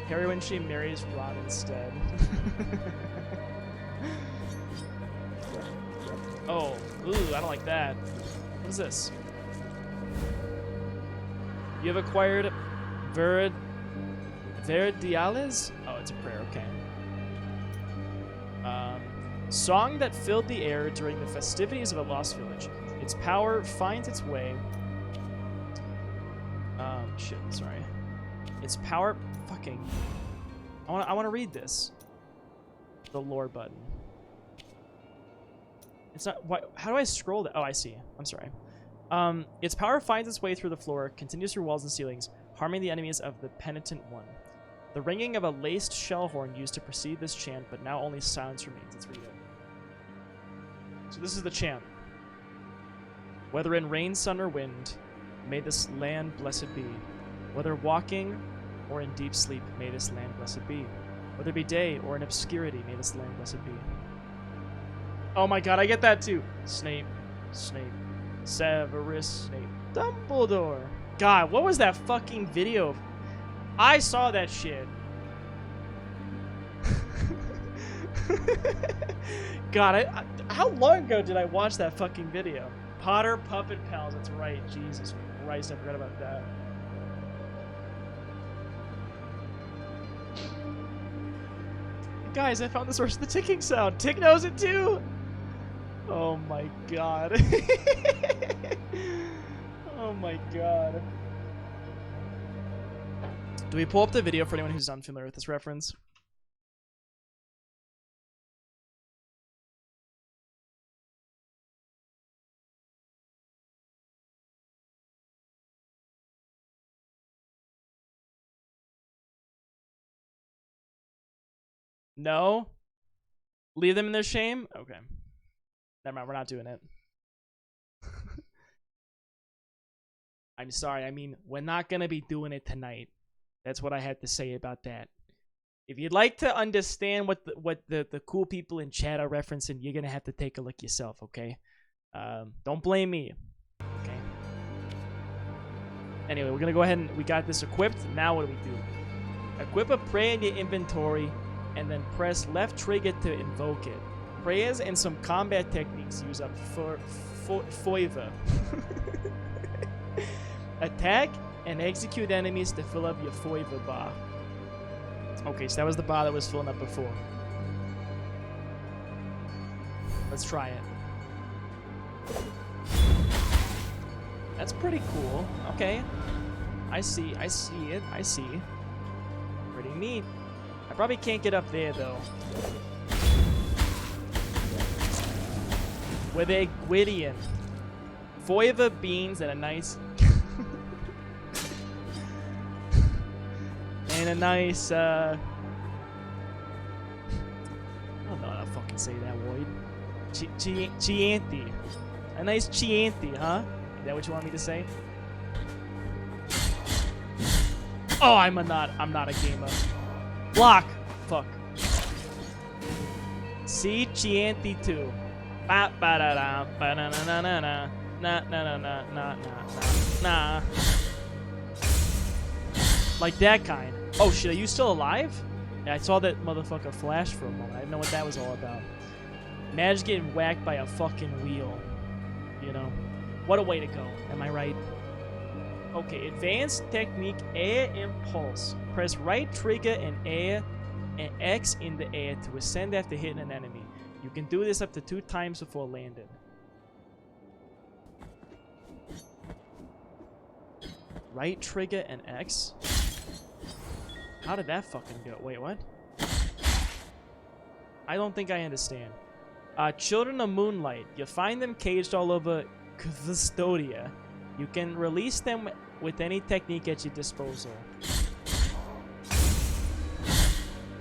Harry when she marries Ron instead. Oh, ooh, I don't like that. What is this? You have acquired Verdiales? Oh, it's a prayer, okay. Song that filled the air during the festivities of a lost village. Its power finds its way. Shit, sorry. Its power, fucking. I want to read this. The lore button. It's not. Why? How do I scroll that? Oh, I see. I'm sorry. Its power finds its way through the floor, continues through walls and ceilings, harming the enemies of the penitent one. The ringing of a laced shell horn used to precede this chant, but now only silence remains. Let's read it. So this is the chant. Whether in rain, sun, or wind, may this land blessed be. Whether walking or in deep sleep, may this land blessed be. Whether it be day or in obscurity, may this land blessed be. Oh my god, I get that too. Snape. Snape. Severus Snape. Dumbledore. God, what was that fucking video? I saw that shit. God, how long ago did I watch that fucking video? Potter Puppet Pals, that's right. Jesus Christ, I forgot about that. Guys, I found the source of the ticking sound. Tick knows it too! Oh my god. Oh my god. Do we pull up the video for anyone who's unfamiliar with this reference? No? Leave them in their shame? Okay. Never mind, we're not doing it. I'm sorry, I mean, we're not gonna be doing it tonight. That's what I had to say about that. If you'd like to understand what the cool people in chat are referencing, you're gonna have to take a look yourself, okay? Don't blame me. Okay. Anyway, we're gonna go ahead and we got this equipped. Now what do we do? Equip a prayer in your inventory and then press left trigger to invoke it. Prayers and some combat techniques use up foiva. Attack and execute enemies to fill up your foiva bar. Okay, so that was the bar that was filling up before. Let's try it. That's pretty cool. Okay. I see it. I see. Pretty neat. I probably can't get up there, though. With a Gwydion. Foiva beans and a nice... and a nice, I don't know how to fucking say that word. Chianti. A nice Chianti, huh? Is that what you want me to say? Oh, I'm not a gamer. Block! Fuck. See? Chianti 2. Ba ba da da ba na na na na na na na na na na. Like that kind. Oh shit, are you still alive? Yeah, I saw that motherfucker flash for a moment. I didn't know what that was all about. Imagine getting whacked by a fucking wheel. You know? What a way to go. Am I right? Okay, advanced technique air impulse. Press right trigger and air and X in the air to ascend after hitting an enemy. You can do this up to 2 times before landing. Right trigger and X? How did that fucking go? Wait, what? I don't think I understand. Children of Moonlight. You find them caged all over Custodia. You can release them with any technique at your disposal.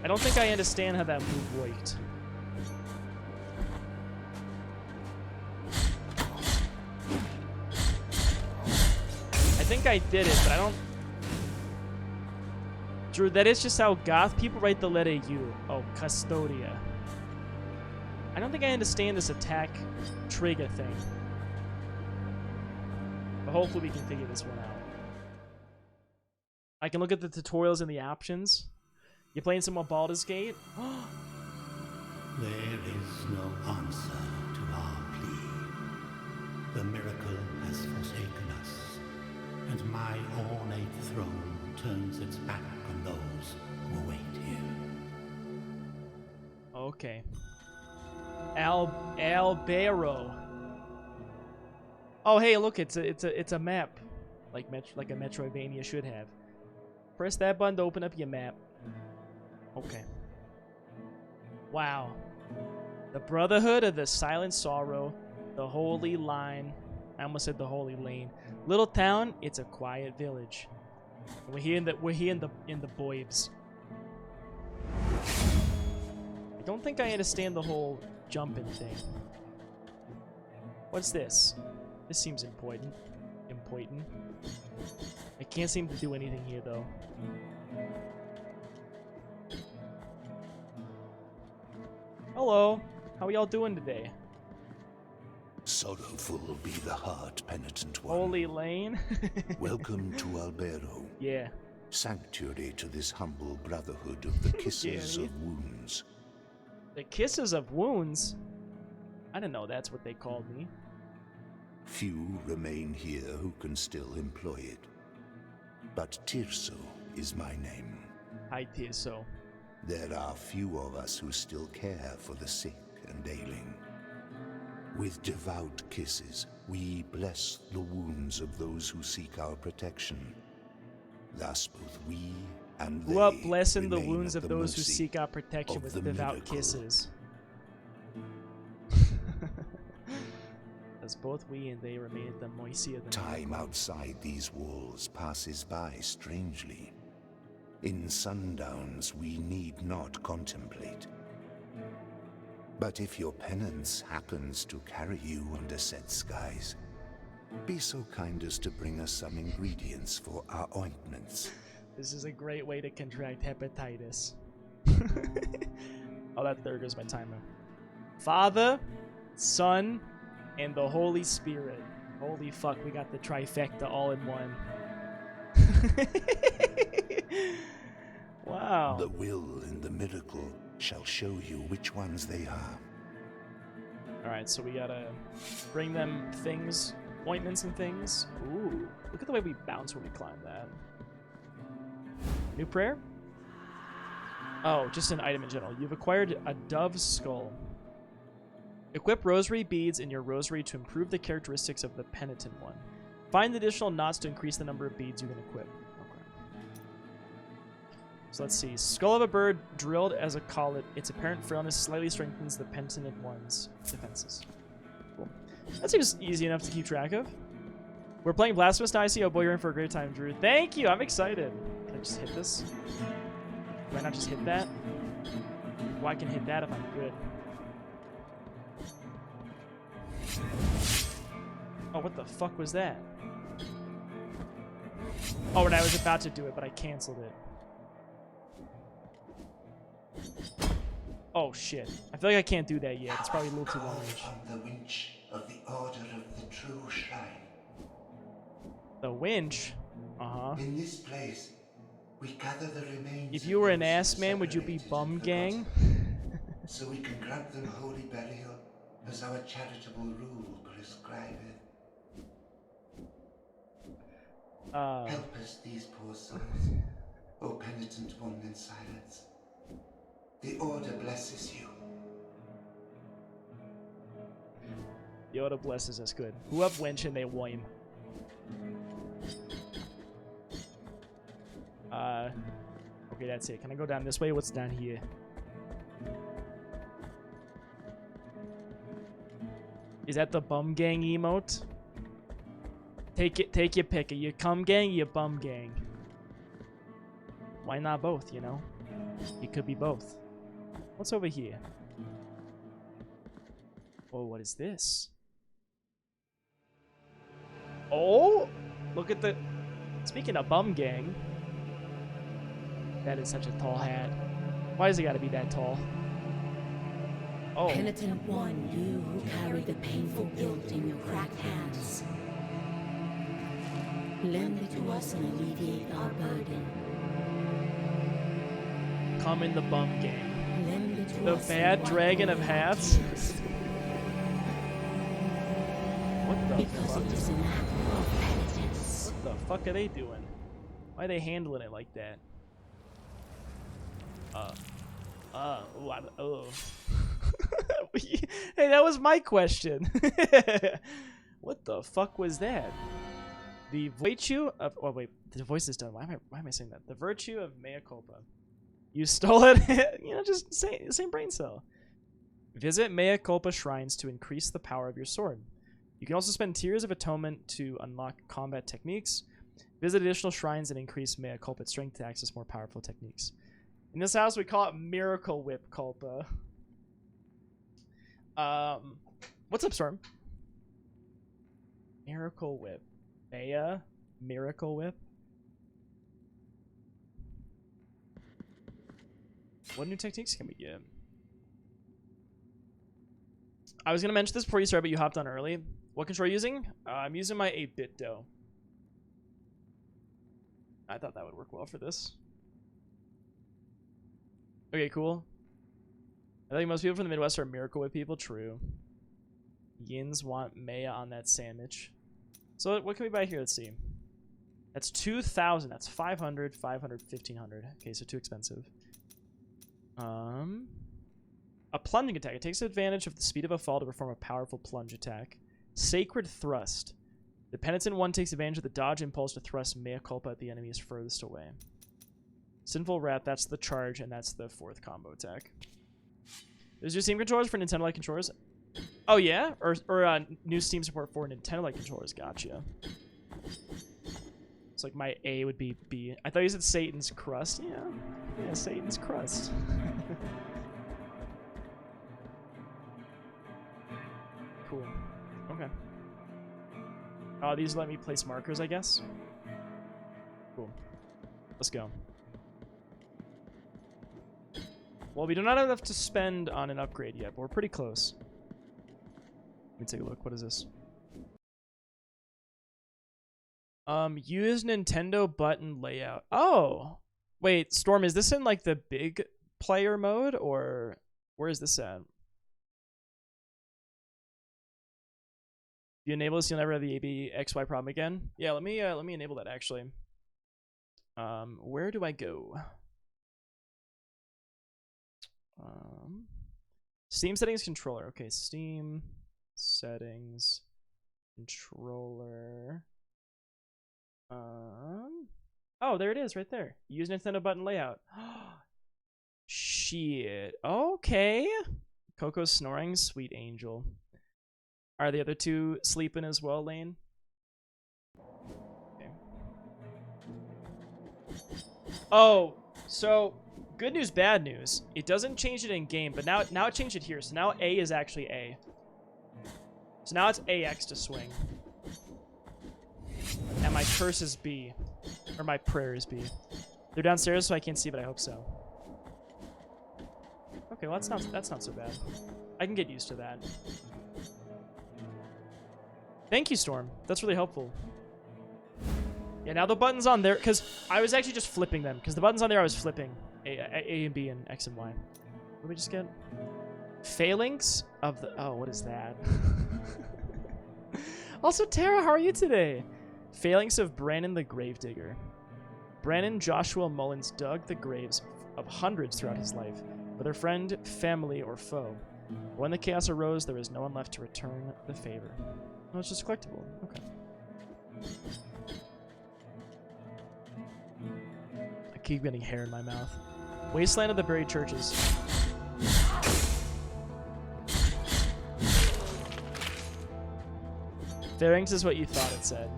I don't think I understand how that move worked. I think I did it, but I don't... Drew, that is just how goth people write the letter U. Oh, Custodia. I don't think I understand this attack trigger thing. But hopefully we can figure this one out. I can look at the tutorials and the options. You playing some more Baldur's Gate? There is no answer to our plea. The miracle has forsaken us, and my ornate throne turns its back on those who await here. Okay. Albero. Oh, hey, look, it's a map, like a Metroidvania should have. Press that button to open up your map. Okay. Wow. The Brotherhood of the Silent Sorrow, the Holy Line. I almost said the Holy Lane. Little town. It's a quiet village. And we're here in the Boibs. I don't think I understand the whole jumping thing. What's this? This seems important. I can't seem to do anything here, though. Hello. How are y'all doing today? Sorrowful be the heart, penitent one. Holy Lane. Welcome to Albero, Yeah. sanctuary to this humble brotherhood of the Kisses Yeah. of Wounds. The Kisses of Wounds? I didn't know that's what they called me. Few remain here who can still employ it. But Tirso is my name. Hi, Tirso. There are few of us who still care for the sick and ailing. With devout kisses, we bless the wounds of those who seek our protection. Thus both we and they Who up blessing the remain wounds at of the those who mercy seek our protection of with the devout miracle. kisses. As both we and they remain at the mercy of the Time outside these walls passes by strangely. In sundowns we need not contemplate. But if your penance happens to carry you under set skies, be so kind as to bring us some ingredients for our ointments. This is a great way to contract hepatitis. Oh, there goes my timer. Father, Son, and the Holy Spirit. Holy fuck, we got the trifecta all in one. Wow. The will and the miracle shall show you which ones they are. Alright, so we gotta bring them things, ointments and things. Ooh, look at the way we bounce when we climb that. New prayer? Oh, just an item in general. You've acquired a dove's skull. Equip rosary beads in your rosary to improve the characteristics of the penitent one. Find additional knots to increase the number of beads you can equip. Okay. So let's see. Skull of a bird drilled as a collet. Its apparent frailness slightly strengthens the penitent one's defenses. Cool. That seems easy enough to keep track of. We're playing Blasphemous now. I see. Oh boy, you're in for a great time, Drew. Thank you. I'm excited. Can I just hit this? Why not just hit that? Well, I can hit that if I'm good. Oh, what the fuck was that? Oh, and I was about to do it, but I canceled it. Oh, shit. I feel like I can't do that yet. It's probably a little too long range. From the winch of the Order of the True Shrine. The winch? Uh-huh. In this place, we gather the remains. If you were an of ass those man, would you be separated bum and gang? forgotten, so we can grant them holy burial as our charitable rule prescribeth. Help us, these poor souls, O penitent one in silence. The Order blesses you. Yoda blesses us good. Who up winch and they whine. Okay, that's it. Can I go down this way? What's down here? Is that the bum gang emote? Take your pick. Are you cum gang or you bum gang? Why not both, you know? You could be both. What's over here? Oh, what is this? Oh! Look at the... Speaking of bum gang... That is such a tall hat. Why does it gotta be that tall? Oh. Penitent one, you who carry the painful guilt in your cracked hands. Lend it to us and alleviate our burden. Come in the bum gang. Lend it to The us bad and wipe dragon away of our hats? tears. What the Because fuck? it is an act of penitence. What the fuck are they doing? Why are they handling it like that? Hey, that was my question. What the fuck was that? The virtue of... Oh, wait. The voice is done. Why am I saying that? The virtue of mea culpa. You stole it? You know, just same brain cell. Visit mea culpa shrines to increase the power of your sword. You can also spend Tears of Atonement to unlock combat techniques. Visit additional shrines and increase mea culpa strength to access more powerful techniques. In this house, we call it Miracle Whip Culpa. What's up, Storm? Miracle Whip. Mea? Miracle Whip? What new techniques can we get? I was gonna mention this before you started, but you hopped on early. What controller are you using? I'm using my 8-bit dough. I thought that would work well for this. Okay, cool. I think most people from the Midwest are Miracle Whip people. True. Yins want Maya on that sandwich. So what can we buy here? Let's see. That's 2,000. That's 500, 500, 1,500. Okay, so too expensive. A plunging attack. It takes advantage of the speed of a fall to perform a powerful plunge attack. Sacred Thrust. The Penitent one takes advantage of the dodge impulse to thrust Mea Culpa at the enemy's furthest away. Sinful Wrath, that's the charge, and that's the 4th combo attack. There's new Steam controllers for Nintendo-like controllers. Oh, yeah? Or new Steam support for Nintendo-like controllers. Gotcha. It's like my A would be B. I thought you said Satan's Crust. Yeah. Yeah, Satan's Crust. Cool. Okay. Oh, these let me place markers, I guess. Cool. Let's go. Well, we do not have enough to spend on an upgrade yet, but we're pretty close. Let me take a look. What is this? Use Nintendo button layout. Oh! Wait, Storm, is this in, like, the big player mode, or where is this at? If you enable this, you'll never have the ABXY problem again. Yeah, let me enable that, actually. Where do I go? Steam settings controller. Okay, Steam settings controller. Oh, there it is, right there. Use Nintendo button layout. Shit. Okay. Coco's snoring, sweet angel. Are the other two sleeping as well, Lane? Okay. Oh, so good news, bad news. It doesn't change it in game, but now it changed it here. So now A is actually A. So now it's AX to swing. And my curse is B. Or my prayer is B. They're downstairs, so I can't see, but I hope so. Okay, well that's not so bad. I can get used to that. Thank you, Storm. That's really helpful. Yeah, now the buttons on there, because I was actually just flipping them, because the buttons on there I was flipping. A and B and X and Y. What did we just get? Phalanx of the... Oh, what is that? Also, Tara, how are you today? Phalanx of Brannon the Gravedigger. Brannon Joshua Mullins dug the graves of hundreds throughout his life, whether friend, family, or foe. When the chaos arose, there was no one left to return the favor. Oh, it's just collectible. Okay. I keep getting hair in my mouth. Wasteland of the Buried Churches. Phalanx is what you thought it said.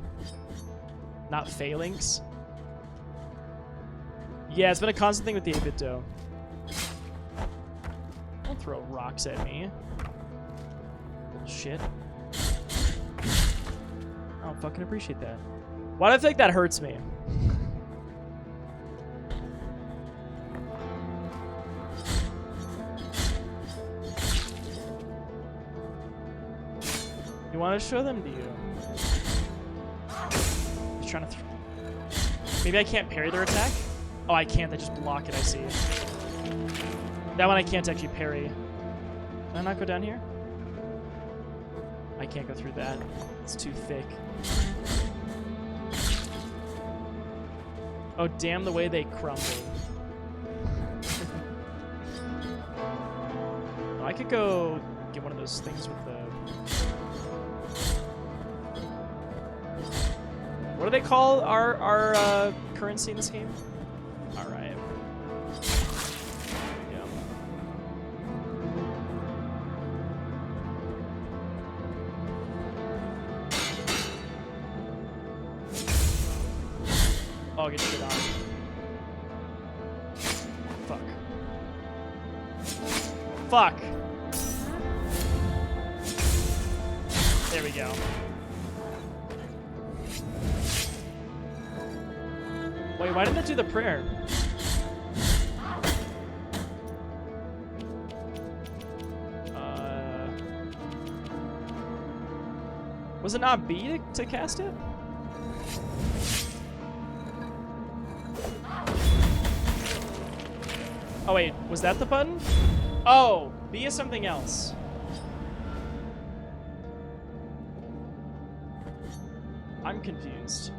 Not phalanx. Yeah, it's been a constant thing with the 8-bit dough. Don't throw rocks at me. Shit. I don't fucking appreciate that. Why do I feel like that hurts me? You want to show them, do you? Just trying to maybe I can't parry their attack? Oh, I can't. I just block it, I see. That one I can't actually parry. Can I not go down here? I can't go through that. It's too thick. Oh, damn the way they crumble. Oh, I could go get one of those things with the... What do they call our currency in this game? All right. Yeah. Oh, get shit on. Fuck. Fuck. There we go. Wait, why didn't it do the prayer? Was it not B to cast it? Oh wait, was that the button? Oh, B is something else. I'm confused.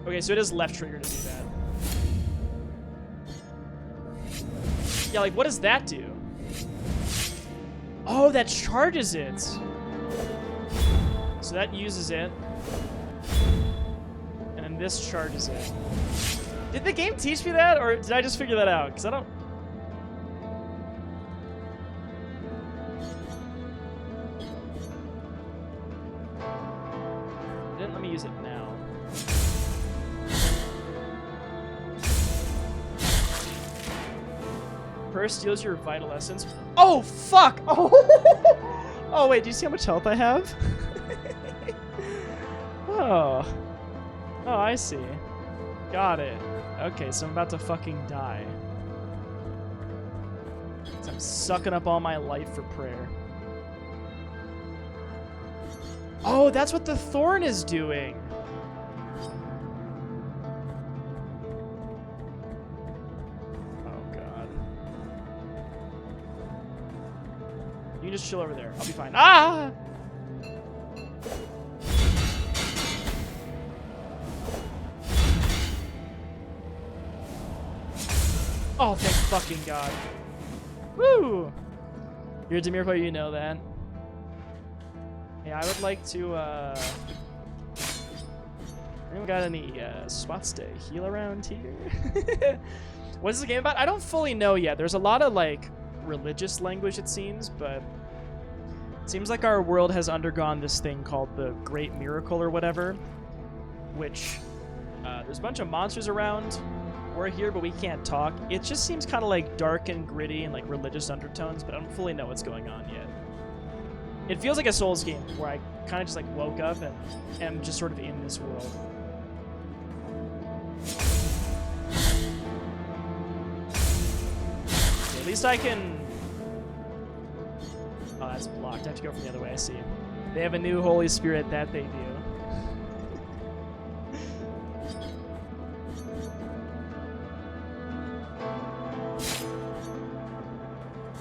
Okay, so it is left trigger to do that. Yeah, like what does that do? Oh, that charges it. So that uses it. And then this charges it. Did the game teach me that, or did I just figure that out? Because I don't... It didn't let me use it now. First steals your vital essence. Oh, fuck! Oh, oh wait, do you see how much health I have? Oh. Oh, I see. Got it. Okay, so I'm about to fucking die. So I'm sucking up all my life for prayer. Oh, that's what the thorn is doing. Oh, God. You can just chill over there. I'll be fine. Ah! Oh, thank fucking God. Woo! You're a Demir, you know that. Hey, I would like to, anyone got any, spots to heal around here? What is the game about? I don't fully know yet. There's a lot of, like, religious language, it seems, but it seems like our world has undergone this thing called the Great Miracle or whatever, which, there's a bunch of monsters around. We're here, but we can't talk. It just seems kind of like dark and gritty and like religious undertones, but I don't fully know what's going on yet. It feels like a Souls game where I kind of just like woke up and am just sort of in this world. Okay, at least I can... Oh, that's blocked. I have to go from the other way, I see. They have a new Holy Spirit, that they do.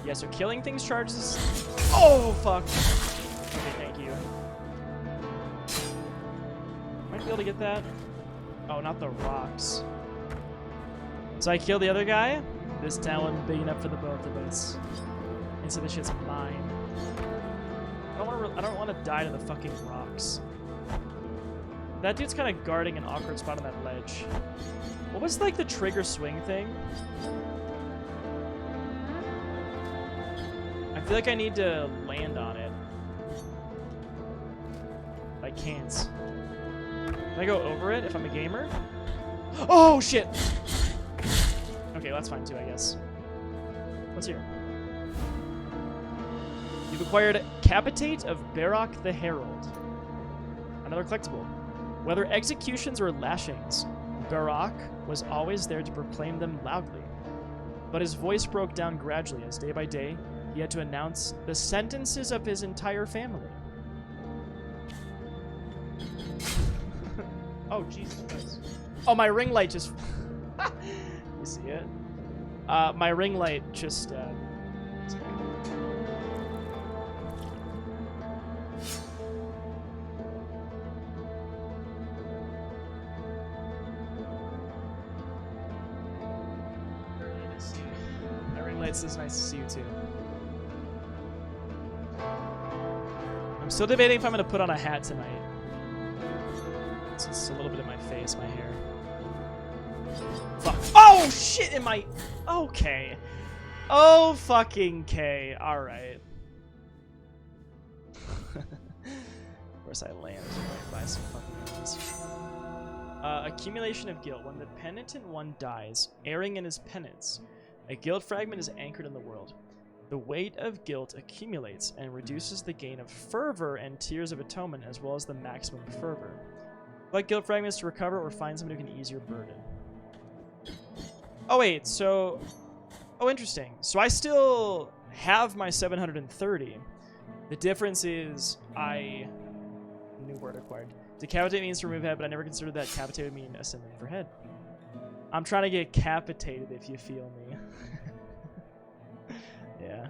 Yeah, so killing things charges... Oh, fuck. Okay, thank you. Might be able to get that. Oh, not the rocks. So I kill the other guy. This town big enough for the both of us. And so this shit's mine. I don't want to die to the fucking rocks. That dude's kind of guarding an awkward spot on that ledge. What was like the trigger swing thing? I feel like I need to land on it. But I can't. Can I go over it if I'm a gamer? Oh, shit! Okay, well, that's fine too, I guess. What's here? You've acquired Capitate of Barak the Herald. Another collectible. Whether executions or lashings, Barak was always there to proclaim them loudly. But his voice broke down gradually as day by day he had to announce the sentences of his entire family. Oh, Jesus Christ. Oh, my ring light just... You see it? My ring light just... My ring light's just nice to see you too. I'm still debating if I'm gonna put on a hat tonight. It's just a little bit of my face, my hair. Fuck. Oh shit! In my. Okay. Oh fucking K. All right. Of course I land right by some fucking ones. Accumulation of guilt. When the penitent one dies, erring in his penance, a guilt fragment is anchored in the world. The weight of guilt accumulates and reduces the gain of fervor and tears of atonement, as well as the maximum fervor. Collect guilt fragments to recover or find someone who can ease your burden. Oh wait, so... Oh, interesting. So I still have my 730. The difference is I New word acquired. Decapitate means to remove head, but I never considered that capitate would mean a synonym for head. I'm trying to get capitated, if you feel me. Yeah.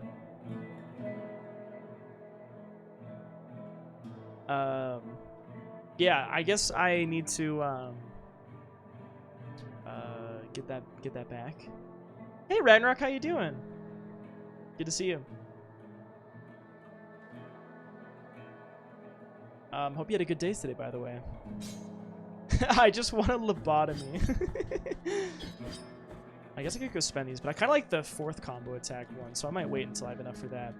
Yeah, I guess I need to get that back. Hey Ragnarok, how you doing? Good to see you. Hope you had a good day today, by the way. I just want a lobotomy. I guess I could go spend these, but I kind of like the 4th combo attack one, so I might wait until I have enough for that.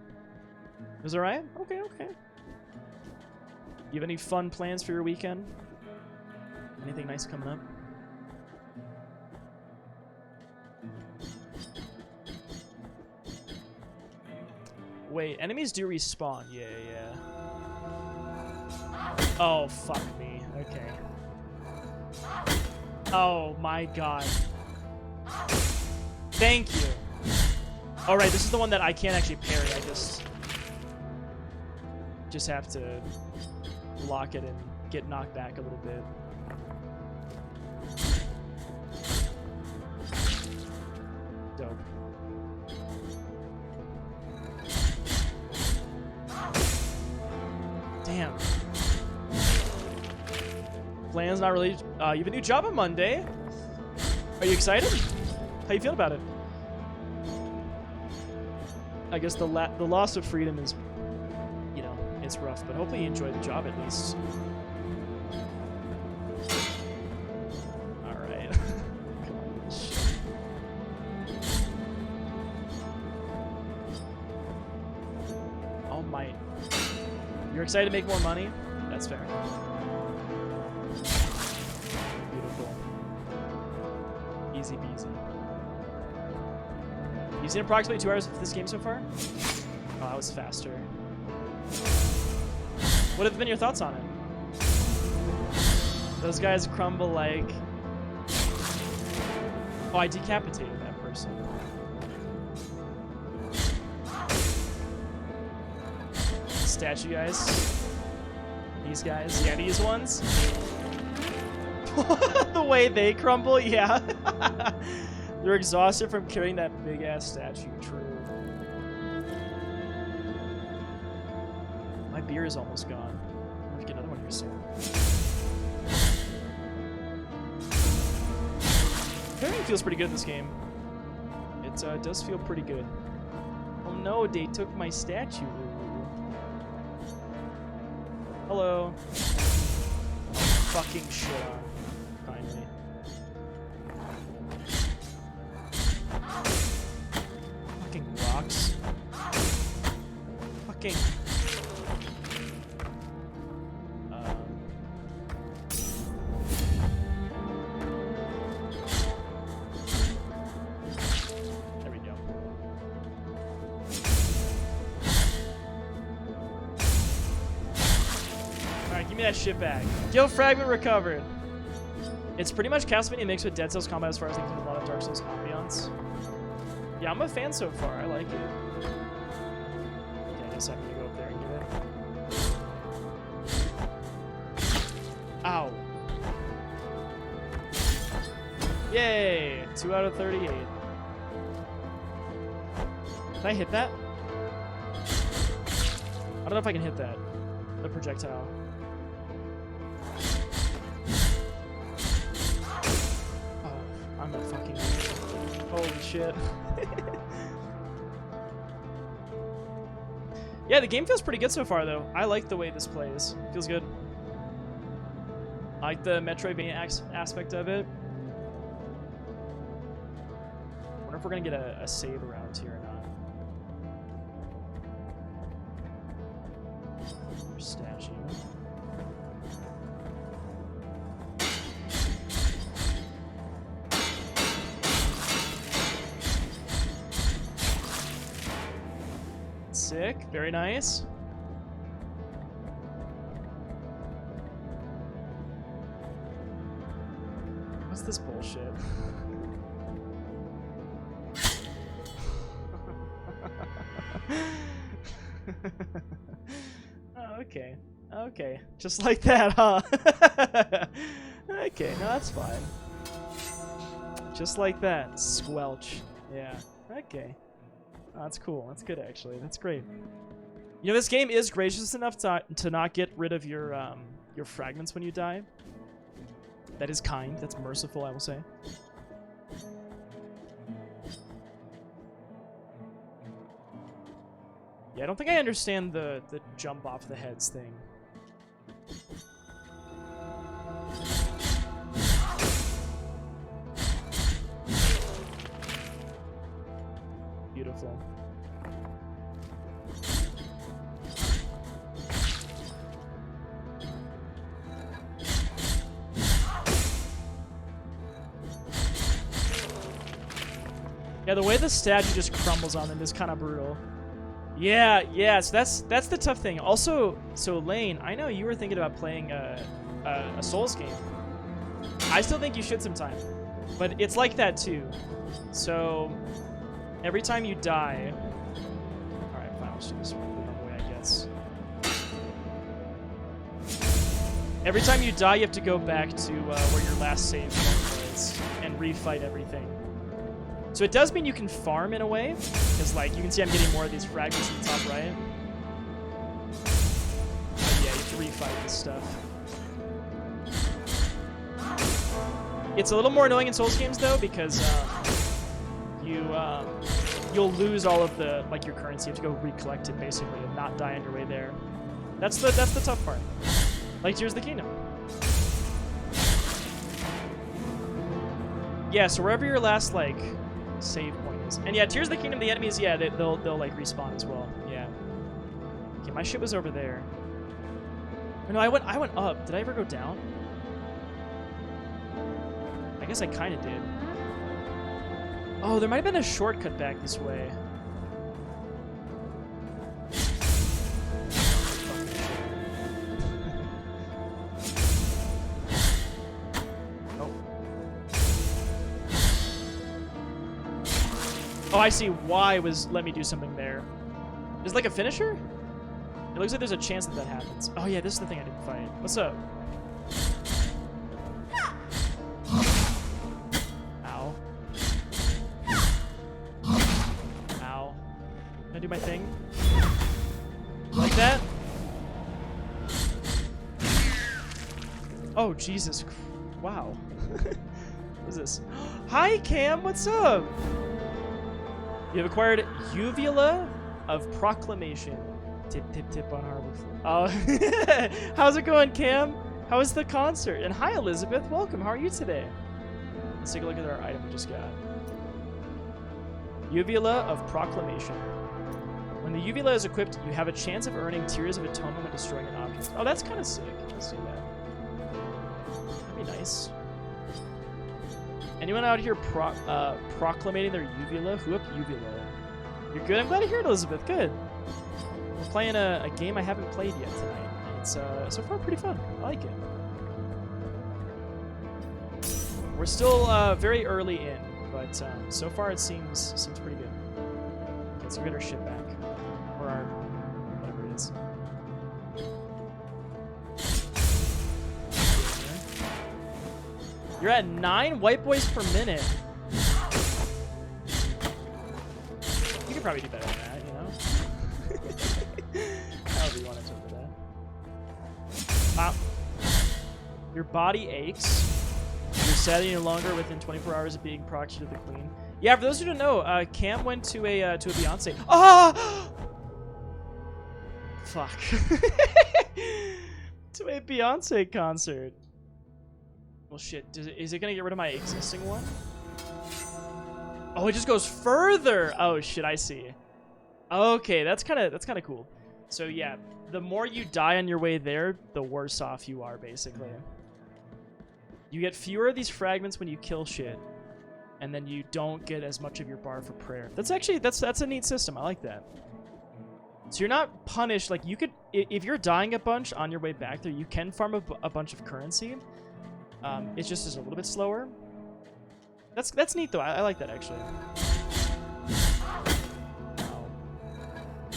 Is it alright? Okay, okay. You have any fun plans for your weekend? Anything nice coming up? Wait, enemies do respawn. Yeah, yeah. Oh, fuck me. Okay. Oh my god. Thank you. Alright, this is the one that I can't actually parry. I just have to lock it and get knocked back a little bit. Dope. Damn. Plan's not really. You have a new job on Monday. Are you excited? How you feel about it? I guess the loss of freedom is, you know, it's rough, but hopefully you enjoy the job at least. All right. Come on, shit. Oh my! You're excited to make more money? That's fair. Beautiful. Easy peasy. You've seen approximately 2 hours of this game so far? Oh, that was faster. What have been your thoughts on it? Those guys crumble like... Oh, I decapitated that person. Statue guys. These guys. Yeah, these ones. The way they crumble, yeah. They're exhausted from carrying that big-ass statue. True. My beer is almost gone. I'm gonna get another one here soon. Carrying feels pretty good in this game. It does feel pretty good. Oh no, they took my statue. Hello. Fucking shit on. Finally. Fucking rocks. Fucking. There we go. Alright, give me that shit back. Yo, fragment recovered. It's pretty much Castlevania mixed with Dead Cells combat as far as things with a lot of Dark Souls ambiance. Yeah, I'm a fan so far. I like it. Okay, I guess I'm gonna go up there and get it. Ow. Yay! 2 out of 38. Can I hit that? I don't know if I can hit that. The projectile. I'm a fucking... Holy shit. Yeah, the game feels pretty good so far, though. I like the way this plays. Feels good. I like the Metroidvania aspect of it. I wonder if we're gonna get a save around here or not. Statue. Sick. Very nice. What's this bullshit? Oh, okay. Okay, just like that, huh? Okay, no, that's fine. Just like that, squelch. Yeah, okay. Oh, that's cool. That's good, actually. That's great. You know, this game is gracious enough to not get rid of your fragments when you die. That is kind. That's merciful, I will say. Yeah, I don't think I understand the jump off the heads thing. Beautiful. Yeah, the way the statue just crumbles on them is kind of brutal. Yeah, so that's the tough thing. Also, so Lane, I know you were thinking about playing a Souls game. I still think you should sometime, but it's like that too. So every time you die, all right, fine, I'll just do this the normal way, I guess. Every time you die, you have to go back to where your last save point is and refight everything. So it does mean you can farm in a way, because like you can see I'm getting more of these fragments in the top right. But yeah, you have to refight this stuff. It's a little more annoying in Souls games though, because you'll lose all of the your currency. You have to go recollect it basically and not die on your way there. That's the tough part. Like Tears of the Kingdom. Yeah, so wherever your last save point is. And yeah, Tears of the Kingdom, the enemies, yeah, they'll respawn as well. Yeah. Okay, my shit was over there. Oh, no, I went up. Did I ever go down? I guess I kind of did. Oh, there might have been a shortcut back this way. Oh, I see. Y was let me do something there. Is it like a finisher? It looks like there's a chance that happens. Oh yeah, this is the thing I didn't fight. What's up? Ow. Ow. Can I do my thing? Like that? Oh, Jesus. Wow. What is this? Hi, Cam. What's up? You have acquired Uvula of Proclamation. Tip, tip, tip on Harbor. Oh, how's it going, Cam? How was the concert? And hi, Elizabeth. Welcome. How are you today? Let's take a look at our item we just got. Uvula of Proclamation. When the Uvula is equipped, you have a chance of earning Tears of Atonement when destroying an object. Oh, that's kind of sick. Let's do that. That'd be nice. Anyone out here proclamating their Uvula? Who up Uvula? You're good? I'm glad to hear it, Elizabeth. Good. We're playing a game I haven't played yet tonight. It's so far pretty fun. I like it. We're still very early in, but so far it seems pretty good. Okay, so we get our shit back. Or our whatever it is. You're at 9 white boys per minute. You could probably do better than that, you know? However you want to interpret that. Your body aches. You're sad that you're no longer within 24 hours of being proxy to the queen. Yeah, for those who don't know, Cam went to a Beyonce. Ah! Fuck. To a Beyonce concert. Well, shit. Is it gonna get rid of my existing one? Oh, it just goes further. Oh shit, I see. Okay, that's kind of cool. So yeah, the more you die on your way there, the worse off you are, basically. You get fewer of these fragments when you kill shit, and then you don't get as much of your bar for prayer. That's actually that's a neat system. I like that. So you're not punished. Like you could, if you're dying a bunch on your way back there, you can farm a bunch of currency. It just is a little bit slower. That's neat though. I like that actually. Ow.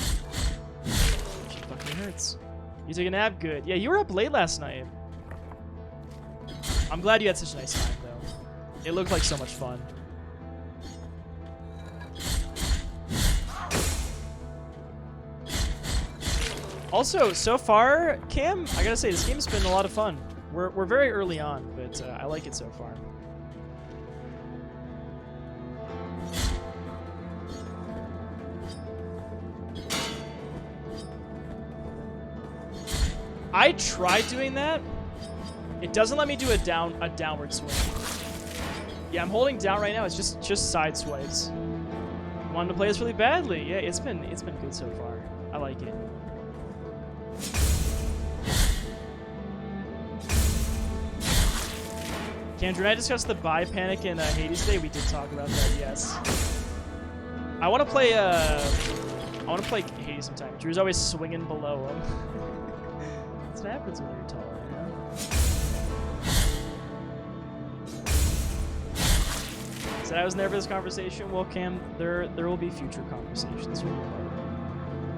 She fucking hurts. You took a nap? Good. Yeah, you were up late last night. I'm glad you had such a nice time, though. It looked like so much fun. Also, so far, Cam, I gotta say, this game's been a lot of fun. We're very early on, but I like it so far. I tried doing that. It doesn't let me do a downward swing. Yeah, I'm holding down right now. It's just side swipes. Wanted to play this really badly. Yeah, it's been good so far. I like it. Kendra and I discussed the buy panic in Hades today. We did talk about that. Yes. I want to play Hades sometime. Drew's always swinging below him. That's what happens when you're taller, you know? Said I was never this conversation. Well, Cam, there will be future conversations.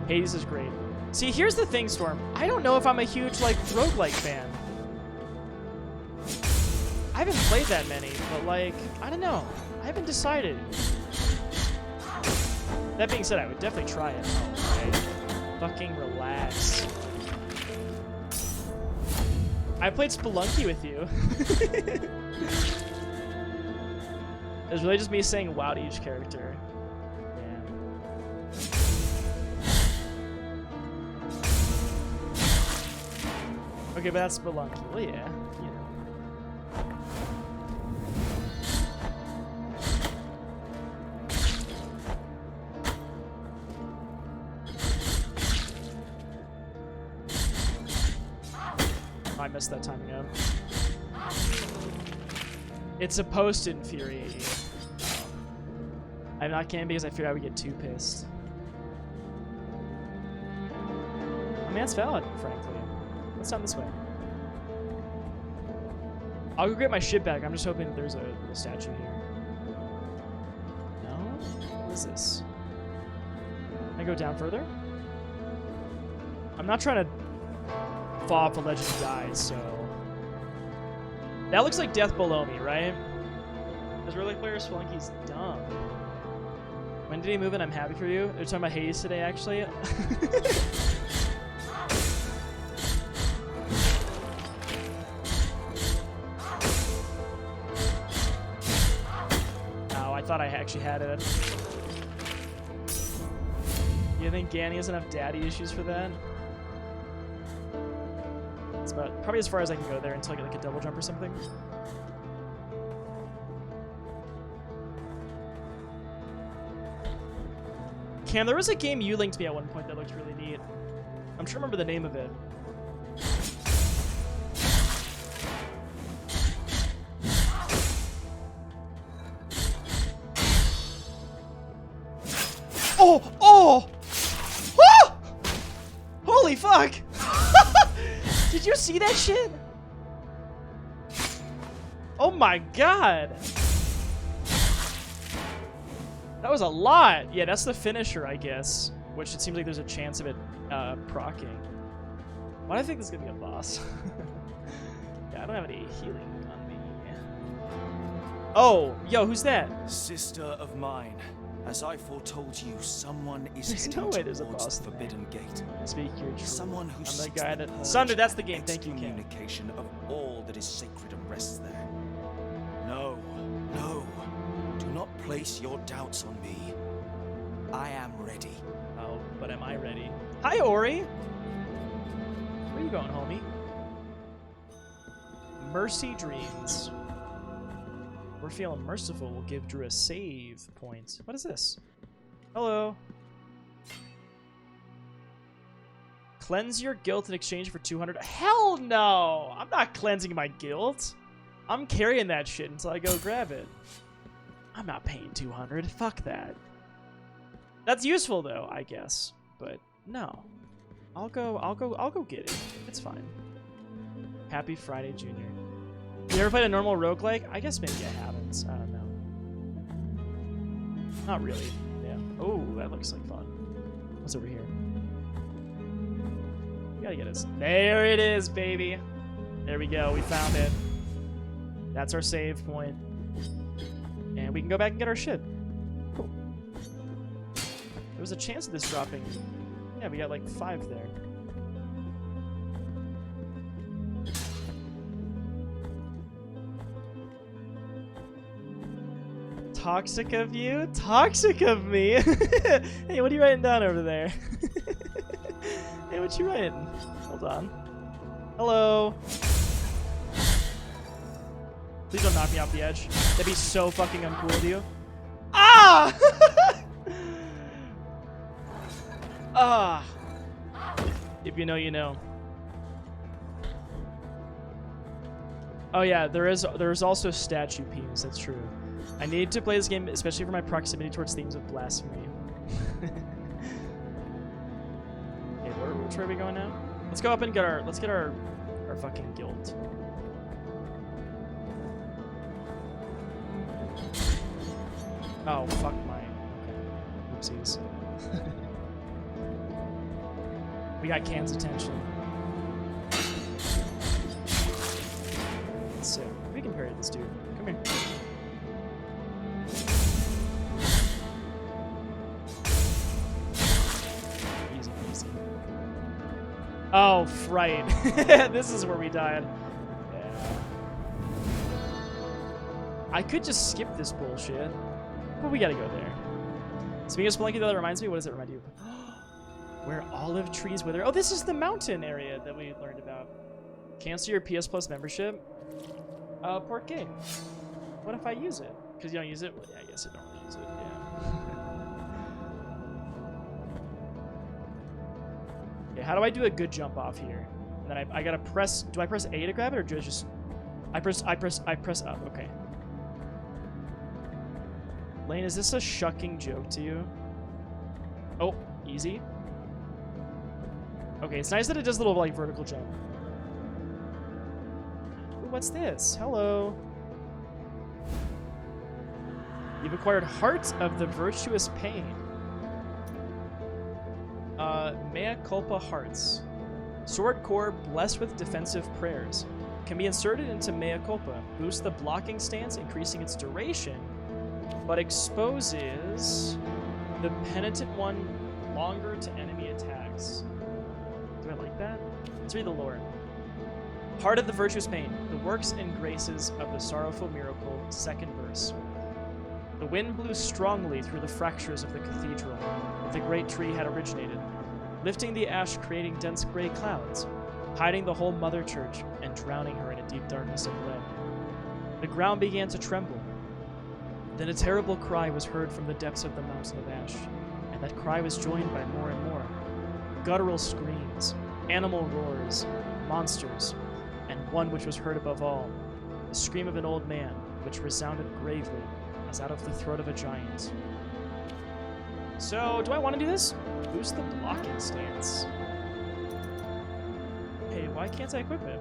Hades is great. See, here's the thing, Storm. I don't know if I'm a huge like roguelike fan. I haven't played that many, but like, I don't know. I haven't decided. That being said, I would definitely try it. Oh, okay. Fucking relax. I played Spelunky with you. It was really just me saying wow to each character. Yeah. Okay, but that's Spelunky. Well, yeah, you know. I messed that timing up. It's supposed to infuriate you. I'm not camping because I figured I would get too pissed. I mean, that's valid, frankly. Let's down this way. I'll go get my shit back. I'm just hoping there's a statue here. No? What is this? Can I go down further? I'm not trying to fall off a ledge and die, so... That looks like death below me, right? Because really player Spelunky's dumb. When did he move in? I'm happy for you. They're talking about Hades today, actually. Oh, I thought I actually had it. You think Ganny has enough daddy issues for that? That's about probably as far as I can go there until I get like a double jump or something. Cam, there was a game you linked me at one point that looked really neat. I'm trying to remember the name of it. Oh! Oh! Ah! Holy fuck! Did you see that shit? Oh my god! That was a lot! Yeah, that's the finisher, I guess. Which it seems like there's a chance of it proccing. Why do I think this is gonna be a boss? Yeah, I don't have any healing on me. Oh, yo, who's that? Sister of mine, as I foretold you, someone is There's heading no way there's a towards boss the Forbidden Gate. Speak your truth. Someone who I'm the seeks guy the that... purge Sunder, that's the and game. Thank you, Cam. excommunication of all that is sacred and rests there. No, no, do not place your doubts on me. I am ready. Oh, but am I ready? Hi, Ori! Where you going, homie? Mercy Dreams. We're feeling merciful. We'll give Drew a save point. What is this? Hello. Cleanse your guilt in exchange for 200. Hell no! I'm not cleansing my guilt. I'm carrying that shit until I go grab it. I'm not paying 200. Fuck that. That's useful though, I guess. But no. I'll go get it. It's fine. Happy Friday, Junior. You ever played a normal roguelike? I guess maybe I haven't. I don't know. Not really. Yeah. Oh, that looks like fun. What's over here? You Gotta get us. There it is, baby. There we go. We found it. That's our save point. And we can go back and get our shit. Cool. There was a chance of this dropping. Yeah, we got like 5 there. Toxic of you? Toxic of me? Hey, what are you writing down over there? Hey, what you writing? Hold on. Hello? Please don't knock me off the edge. That'd be so fucking uncool of you. Ah! Ah! If you know, you know. Oh yeah, there's also statue penis, that's true. I need to play this game, especially for my proximity towards themes of blasphemy. Okay, which way are we going now? Let's go up and get our fucking guild. Oh, fuck my... Okay. Oopsies. We got Can's attention. So, we can parry this dude. Come here. Easy peasy. Oh, right. This is where we died. Yeah. I could just skip this bullshit. But we gotta go there. Speaking of Spelunky, though, that reminds me, what does it remind you of? Where olive trees wither. Oh, this is the mountain area that we learned about. Cancel your PS Plus membership. Port game. What if I use it? Because you don't use it? Well, yeah, I guess I don't really use it, yeah. Okay, how do I do a good jump off here? And then I gotta press, do I press A to grab it, or do I just, I press up, okay. Lane, is this a shucking joke to you? Oh, easy. Okay, it's nice that it does a little, like, vertical jump. Ooh, what's this? Hello. You've acquired Heart of the Virtuous Pain. Mea Culpa Hearts. Sword Core blessed with defensive prayers. Can be inserted into Mea Culpa. Boost the blocking stance, increasing its duration, but exposes the penitent one longer to enemy attacks. Do I like that? Let's read the lore. Heart of the Virtuous Pain, the works and graces of the Sorrowful Miracle, 2nd verse. The wind blew strongly through the fractures of the cathedral where the great tree had originated, lifting the ash, creating dense gray clouds, hiding the whole mother church and drowning her in a deep darkness of lead. The ground began to tremble. Then a terrible cry was heard from the depths of the mountain of ash, and that cry was joined by more and more. Guttural screams, animal roars, monsters, and one which was heard above all, the scream of an old man, which resounded gravely as out of the throat of a giant. So, do I want to do this? Boost the blocking stance. Hey, why can't I equip it?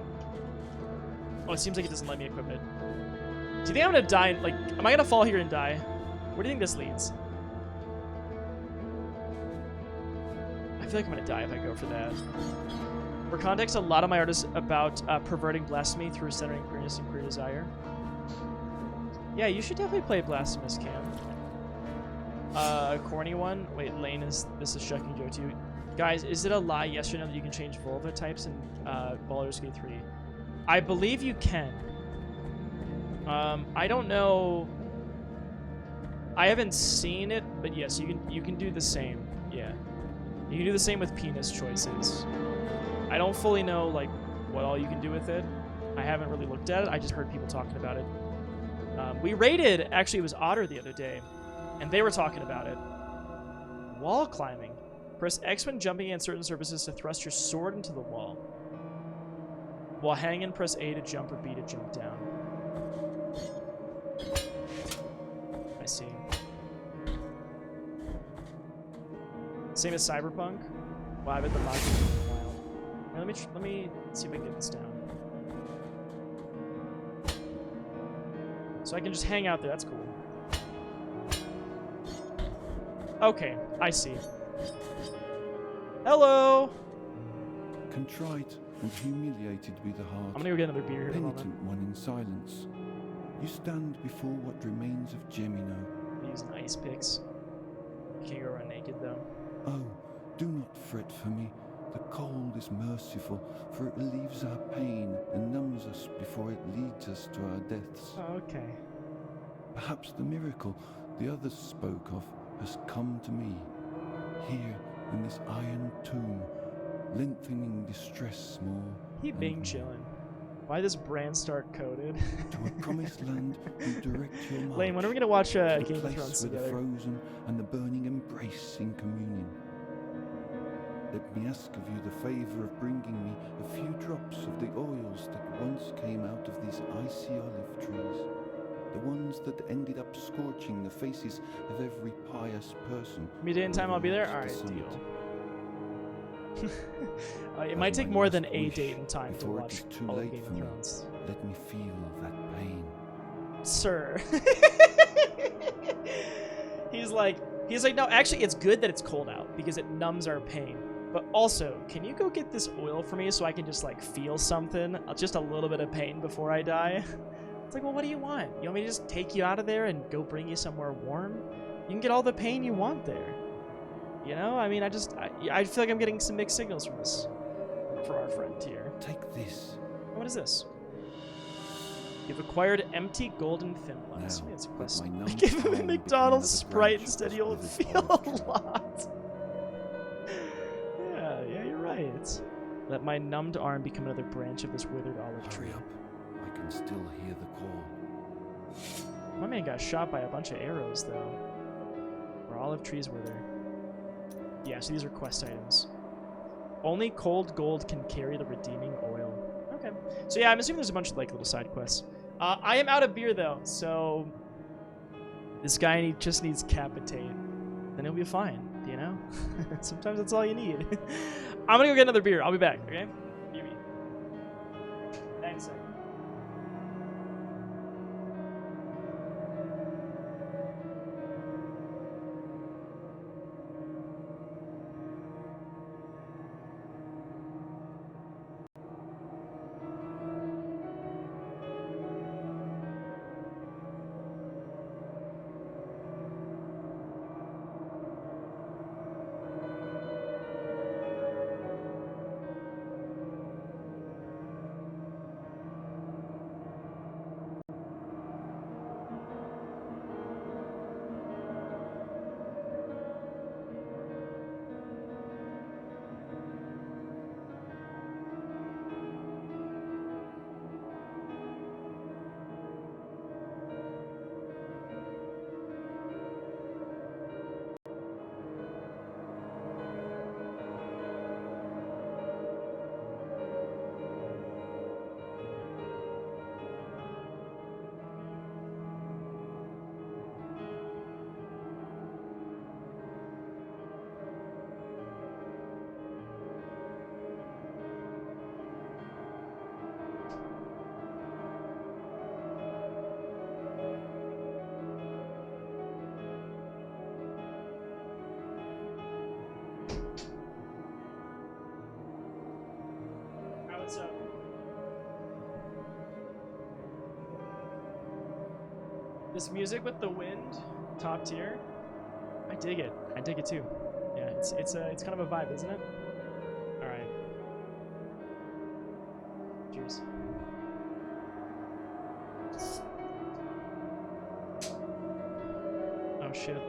Oh, it seems like it doesn't let me equip it. Do you think I'm gonna die? Like, am I gonna fall here and die? Where do you think this leads? I feel like I'm gonna die if I go for that. For context, a lot of my art is about perverting blasphemy through centering queerness and queer desire. Yeah, you should definitely play Blasphemous, Cam. A corny one. Wait, Lane, is this a shucking joke to you? Guys, is it a lie, yes or no, that you can change vulva types in Baldur's Gate 3? I believe you can. I don't know. I haven't seen it, but yes, you can do the same. Yeah, you can do the same with penis choices. I don't fully know like what all you can do with it. I haven't really looked at it. I just heard people talking about it. We raided, actually it was Otter the other day, and they were talking about it. Wall climbing. Press X when jumping against certain surfaces to thrust your sword into the wall. While hanging, press A to jump or B to jump down. I see. Same as Cyberpunk. Wow, I bet the mods are wild. Now, let me see if I can get this down. So I can just hang out there. That's cool. Okay, I see. Hello. contrite and humiliated with the heart, I'm gonna go get another beer here in a moment. penitent one in silence. You stand before what remains of Gemino. Using ice picks. You can't go around naked though. Oh, do not fret for me. The cold is merciful, for it relieves our pain and numbs us before it leads us to our deaths. Oh, okay. Perhaps the miracle the others spoke of has come to me, here in this iron tomb, lengthening distress more. He and being more. chillin'. Why this brand start coded? To a promised land you direct your march. Lane, when are we gonna watch to a Game of place Thrones where the together? frozen and the burning embrace in communion. Let me ask of you the favor of bringing me a few drops of the oils that once came out of these icy olive trees, the ones that ended up scorching the faces of every pious person. Midday in time, I'll be there. All right, summit. deal. It As might take my more than last a wish, date and time to before it watch is too all of late Game for of me. Thrones. Let me feel that pain. Sir. He's like, no, actually, it's good that it's cold out because it numbs our pain. But also, can you go get this oil for me so I can just like feel something, just a little bit of pain before I die? It's like, well, what do you want? You want me to just take you out of there and go bring you somewhere warm? You can get all the pain you want there. You know, I mean, I feel like I'm getting some mixed signals from this, from our friend here. Take this. What is this? You've acquired empty golden thimblets. Now, Maybe it's a let quest. my numb Give him a palm McDonald's become another Sprite branch of instead, this you'll withered feel olive a tree. lot. Yeah, you're right. Let my numbed arm become another branch of this withered olive Hurry tree. up. I can still hear the call. My man got shot by a bunch of arrows, though. Where olive trees wither. Yeah, so these are quest items. Only cold gold can carry the redeeming oil. Okay. So yeah, I'm assuming there's a bunch of like little side quests. I am out of beer though, so this guy just needs capitate. Then he'll be fine, you know? Sometimes that's all you need. I'm gonna go get another beer. I'll be back, okay? Give me. Thanks, sir. What's up? This music with the wind, top tier. I dig it. I dig it too. Yeah, it's kind of a vibe, isn't it? All right. Cheers. Oh shit.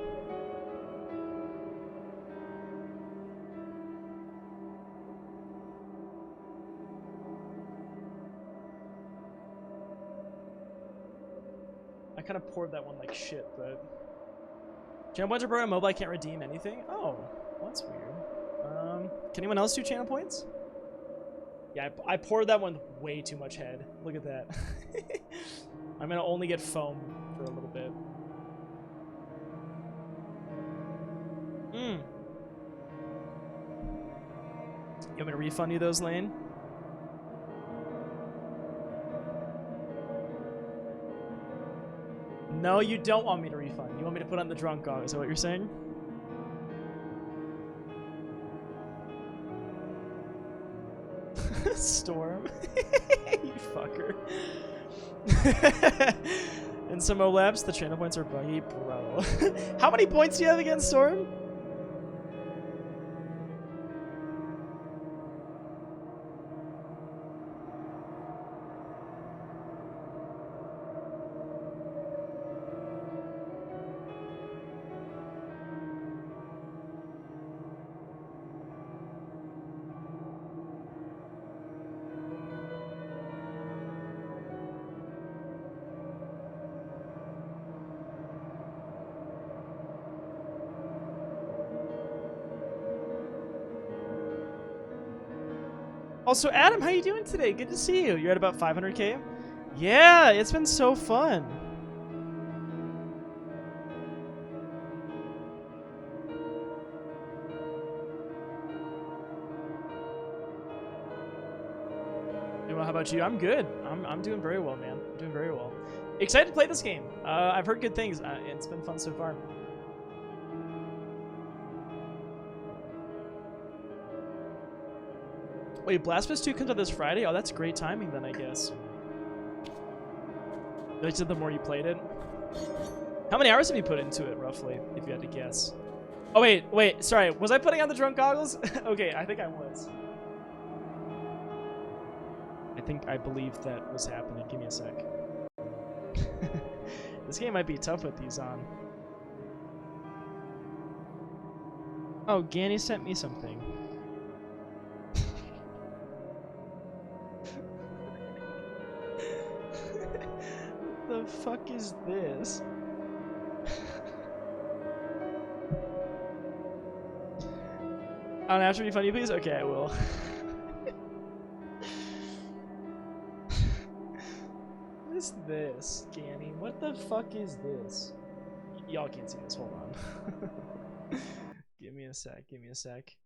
I kind of poured that one like shit, but... Channel points are broken on mobile, I can't redeem anything? Oh, well, that's weird. Can anyone else do channel points? Yeah, I poured that one with way too much head. Look at that. I'm gonna only get foam for a little bit. You want me to refund you those, Lane? No, you don't want me to refund. You want me to put on the drunk dog, is that what you're saying? Storm. You fucker. In some OLAPs, the channel points are buggy, bro. How many points do you have against Storm? Also, Adam, how you doing today? Good to see you. You're at about 500k? Yeah, it's been so fun. Well, how about you? I'm good. I'm doing very well, man. I'm doing very well. Excited to play this game. I've heard good things. It's been fun so far. Wait, Blasphemous 2 comes out this Friday? Oh, that's great timing then, I guess. Like, the more you played it. How many hours have you put into it, roughly, if you had to guess? Oh, wait, sorry. Was I putting on the drunk goggles? Okay, I think I was. I believe that was happening. Give me a sec. This game might be tough with these on. Oh, Ganny sent me something. What the fuck is this? I don't have to be funny, please? Okay, I will. What is this, Ganny? What the fuck is this? Y'all can't see this. Hold on. Give me a sec. Give me a sec.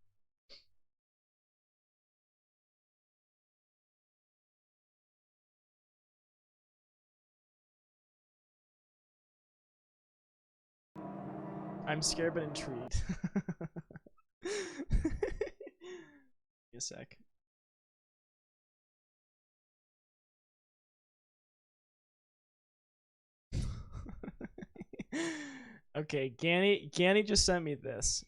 I'm scared but intrigued. Give me a sec. Okay, Ganny just sent me this.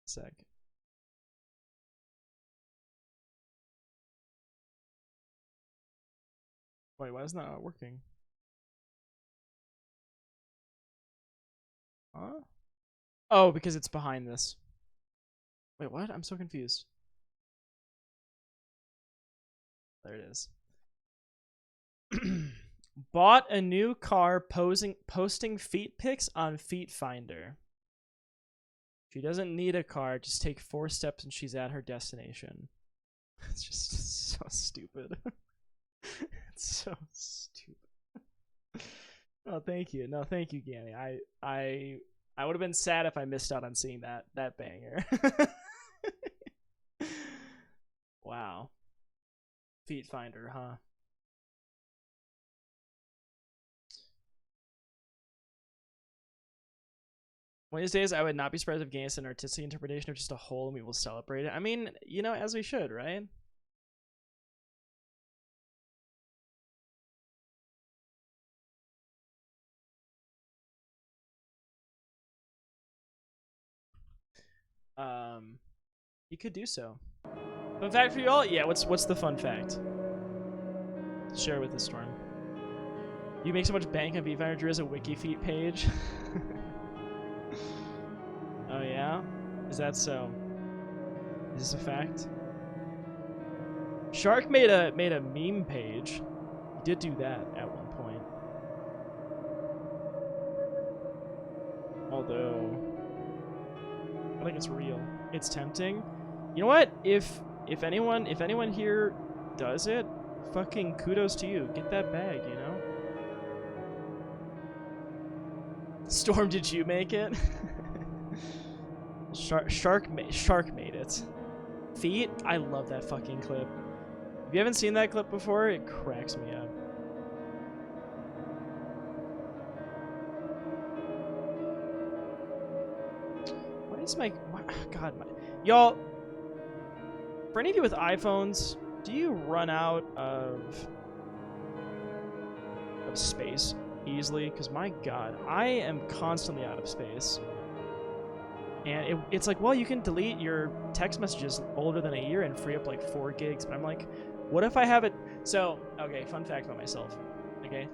Sec. Wait, why is that not working? Huh? Oh, because it's behind this. Wait, what? I'm so confused. There it is. Bought a new car posting feet pics on Feet Finder. She doesn't need a car, just take 4 steps and she's at her destination. It's just so stupid. It's so stupid. Oh, thank you. No, thank you, Ganny. I would have been sad if I missed out on seeing that banger. Wow. Feet Finder, huh? Wednesdays, I would not be surprised if Ganny an artistic interpretation of just a whole and we will celebrate it. I mean, you know, as we should, right? You could do so. Fun fact for you all? Yeah, what's the fun fact? Share with the Storm. You make so much bank on Beefinder Drew as a WikiFeet page. Oh yeah? Is that so? Is this a fact? Shark made a meme page. He did do that at one point. Although I think it's real. It's tempting. You know what? If anyone here does it, fucking kudos to you. Get that bag, you know? Storm, did you make it? Shark made it. Feet? I love that fucking clip. If you haven't seen that clip before, it cracks me up. Why is my... God, my... Y'all, for any of you with iPhones, do you run out of space easily? Because my God, I am constantly out of space. And it's like, well, you can delete your text messages older than a year and free up like 4 gigs. But I'm like, what if I have it? So, okay, fun fact about myself. Okay.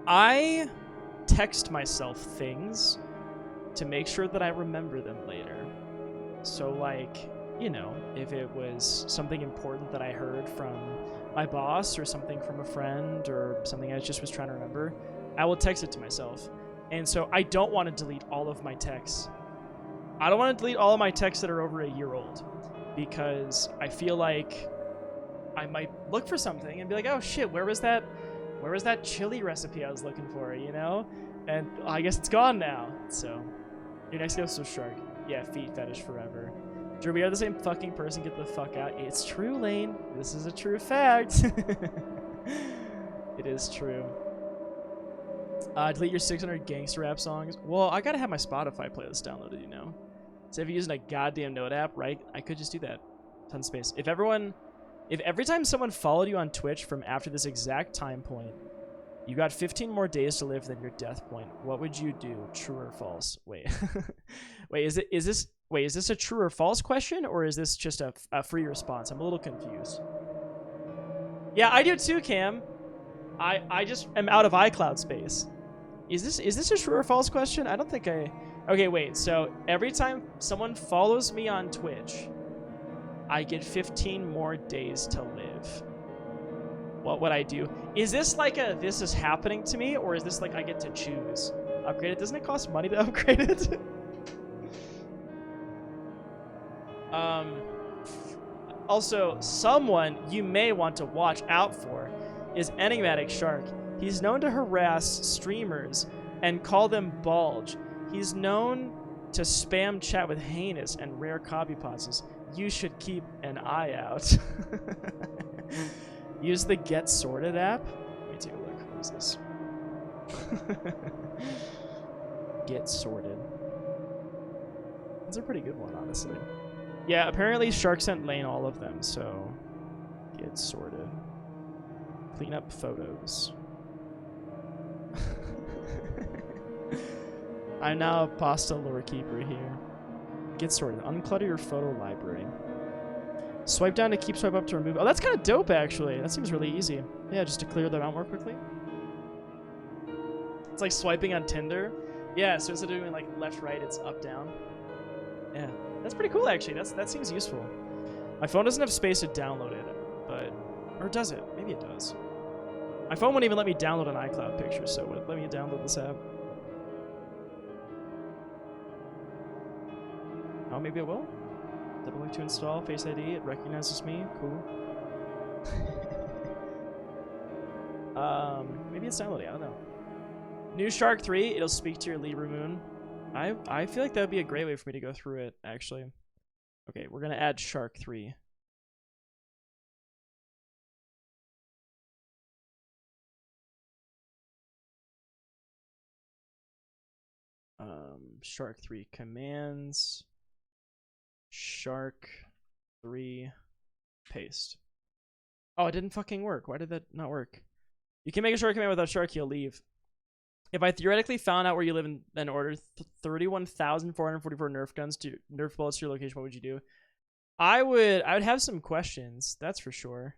I text myself things to make sure that I remember them later. So like, you know, if it was something important that I heard from my boss or something from a friend or something I just was trying to remember, I will text it to myself. And so I don't want to delete all of my texts. I don't want to delete all of my texts that are over a year old because I feel like I might look for something and be like, oh shit, where was that chili recipe I was looking for, you know? And I guess it's gone now. So your next guest was Shark. Yeah, feet fetish forever. Drew, we are the same fucking person. Get the fuck out. It's true, Lane. This is a true fact. It is true. Delete your 600 gangster rap songs. Well, I gotta have my Spotify playlist downloaded, you know. So if you're using a goddamn Note app, right? I could just do that. Ton of space. If every time someone followed you on Twitch from after this exact time point, you got 15 more days to live than your death point, what would you do? True or false? Wait. Wait, is this a true or false question, or is this just a free response? I'm a little confused. Yeah, I do too, Cam. I just am out of iCloud space. Is this a true or false question? I don't think I... Okay, wait. So every time someone follows me on Twitch, I get 15 more days to live. What would I do? Is this like a this is happening to me, or is this like I get to choose? Upgrade it? Doesn't it cost money to upgrade it? Also, someone you may want to watch out for is Enigmatic Shark. He's known to harass streamers and call them bulge. He's known to spam chat with heinous and rare copy pauses. You should keep an eye out. Use the Get Sorted app. Let me take a look. What is this? Get Sorted. That's a pretty good one, honestly. Yeah, apparently Shark sent Lane all of them, so Get Sorted. Clean up photos. I'm now a pasta lore keeper here. Get Sorted. Unclutter your photo library. Swipe down to keep, swipe up to remove. Oh, that's kind of dope, actually. That seems really easy. Yeah, just to clear them out more quickly. It's like swiping on Tinder. Yeah, so instead of doing like left, right, it's up, down. Yeah, that's pretty cool, actually. That seems useful. My phone doesn't have space to download it, but... Or does it? Maybe it does. My phone wouldn't even let me download an iCloud picture, so would it let me download this app? Oh, maybe it will? Double click to install, Face ID, it recognizes me, cool. Maybe it's downloading, I don't know. New Shark 3, it'll speak to your Libra Moon. I feel like that would be a great way for me to go through it, actually. Okay, we're gonna add Shark 3. Shark 3 commands. Shark 3 paste. Oh, it didn't fucking work. Why did that not work? You can make a Shark command without Shark, he'll leave. If I theoretically found out where you live and then ordered 31,444 Nerf guns to Nerf bullets to your location, what would you do? I would have some questions, that's for sure.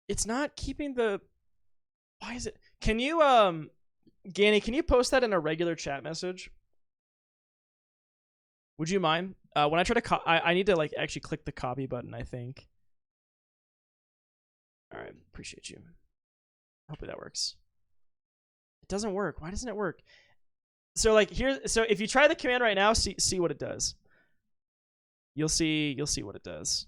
It's not keeping the... Why is it... Can you, Ganny, can you post that in a regular chat message? Would you mind? When I try to I need to like actually click the copy button, I think. All right, appreciate you. Hopefully that works. It doesn't work. Why doesn't it work? So like here, so if you try the command right now, see what it does. You'll see what it does.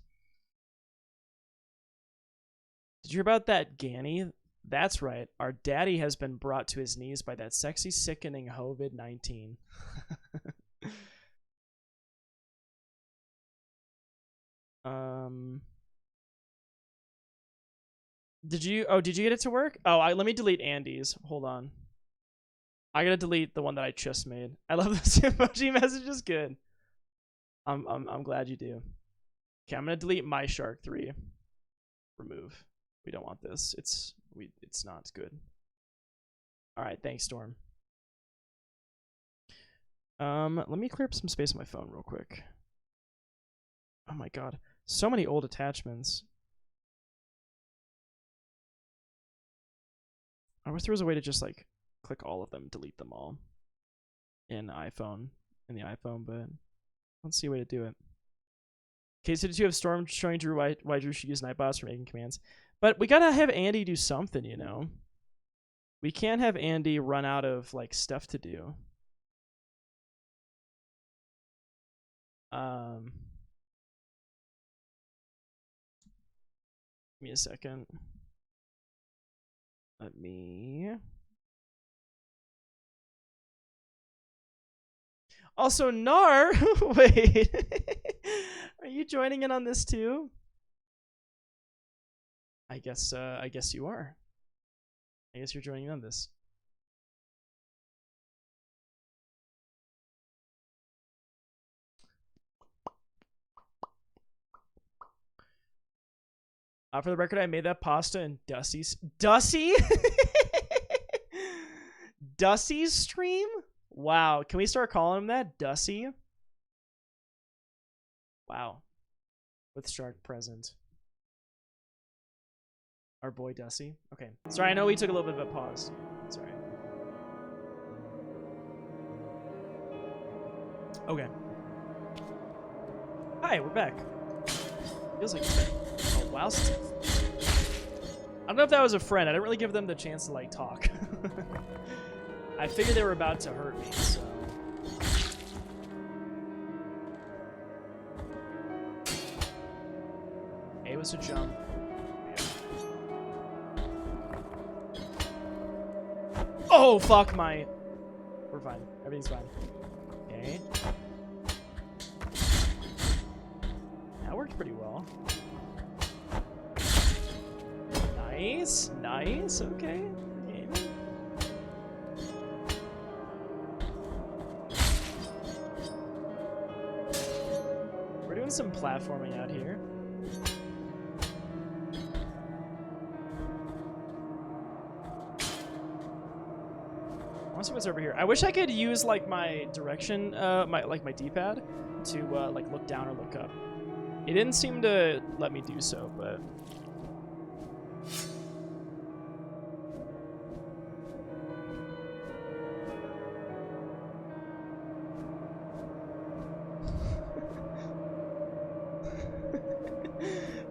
Did you hear about that, Ganny? That's right. Our daddy has been brought to his knees by that sexy, sickening COVID-19. Did you get it to work? Oh, let me delete Andy's. Hold on. I gotta delete the one that I just made. I love this emoji message is good. I'm glad you do. Okay, I'm gonna delete my Shark 3. Remove. We don't want this. It's not good. Alright, thanks, Storm. Let me clear up some space on my phone real quick. Oh my god. So many old attachments. I wish there was a way to just like click all of them, delete them all in the iPhone, but I don't see a way to do it. Case 2 of Storm showing Drew why Drew should use Nightbots for making commands. But we gotta have Andy do something, you know? We can't have Andy run out of like stuff to do. Give me a second. Let me... Also, Nar! Wait. Are you joining in on this too? I guess you are. I guess you're joining in on this. For the record, I made that pasta in Dusty's Dusty's stream? Wow. Can we start calling him that? Dusty? Wow. With Shark present. Our boy Dusty. Okay. Sorry, I know we took a little bit of a pause. Sorry. Okay. Hi, we're back. Feels like it's been a while since I don't know if that was a friend. I didn't really give them the chance to like talk. I figured they were about to hurt me, so. A was to jump. Oh, fuck my. We're fine. Everything's fine. Okay. That worked pretty well. Nice. Nice. Okay. Game. We're doing some platforming out here. I want to see what's over here. I wish I could use like my direction, my D-pad to like look down or look up. It didn't seem to let me do so, but.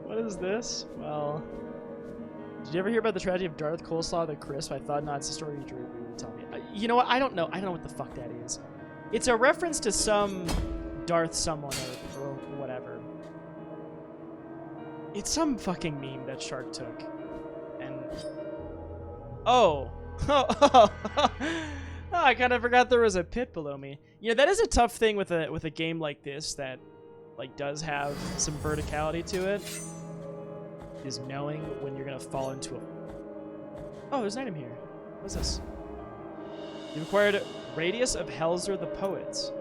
What is this? Well, did you ever hear about the tragedy of Darth Coleslaw the Crisp? I thought not. It's a story you drew. Tell me. You know what? I don't know. I don't know what the fuck that is. It's a reference to some Darth someone or whatever. It's some fucking meme that Shark took. And oh, I kind of forgot there was a pit below me. You know, that is a tough thing with a game like this that like does have some verticality to it. Is knowing when you're gonna fall into a. Oh, there's an item here. What's this? You've acquired Radius of Helzer the Poet.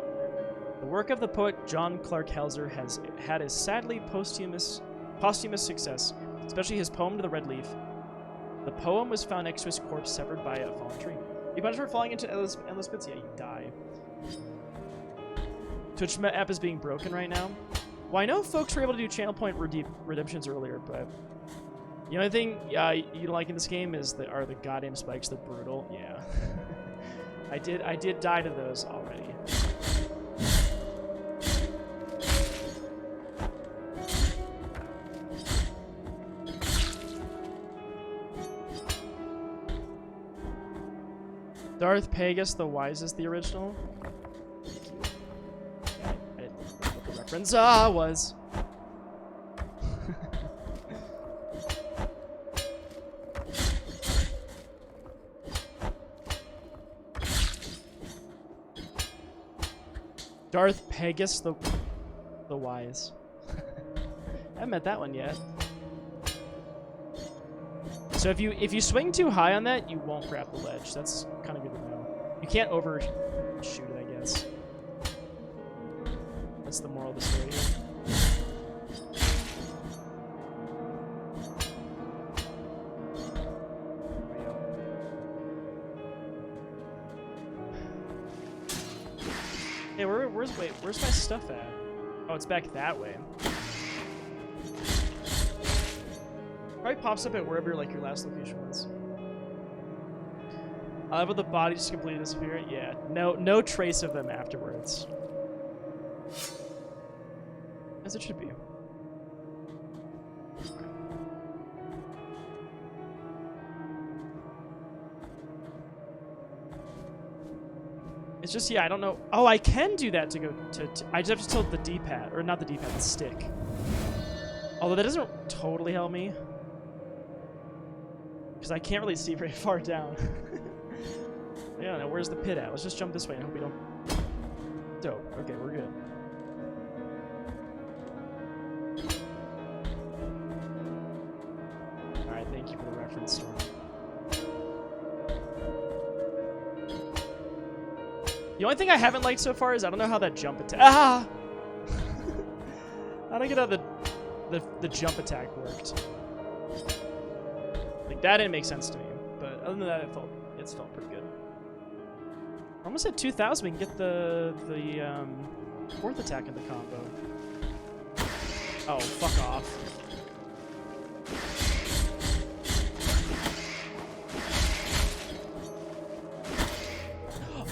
The work of the poet John Clark Helzer has had a sadly posthumous success, especially his poem to the Red Leaf. The poem was found next to his corpse severed by a fallen tree. You punished for falling into endless pits? Yeah, you die. Twitch app is being broken right now. Well, I know folks were able to do channel point redemptions earlier, but the only thing you don't like in this game is are the goddamn spikes. They're brutal. Yeah. I did die to those already. Darth Pegasus the Wise is the original. Yeah, I didn't know what the reference was. Darth Pegasus the Wise. haven't met that one yet. So if you swing too high on that, you won't grab the ledge. That's kind of good to know. You can't overshoot it, I guess. That's the moral of the story here. Hey, where's my stuff at? Oh, it's back that way. Probably pops up at wherever like your last location was. I love how the body just completely disappeared. Yeah, no trace of them afterwards. As it should be. It's just, yeah, I don't know. Oh, I can do that to go to I just have to tilt the D-pad, or not the D-pad, the stick. Although that doesn't totally help me. Because I can't really see very far down. I don't know, where's the pit at? Let's just jump this way and hope we don't... Dope. Okay, we're good. Alright, thank you for the reference, Storm. The only thing I haven't liked so far is I don't know how that jump attack... Ah! I don't get how the jump attack worked. Like, that didn't make sense to me. But other than that, it's felt pretty good. We're almost at 2,000. We can get the fourth attack in the combo. Oh, fuck off.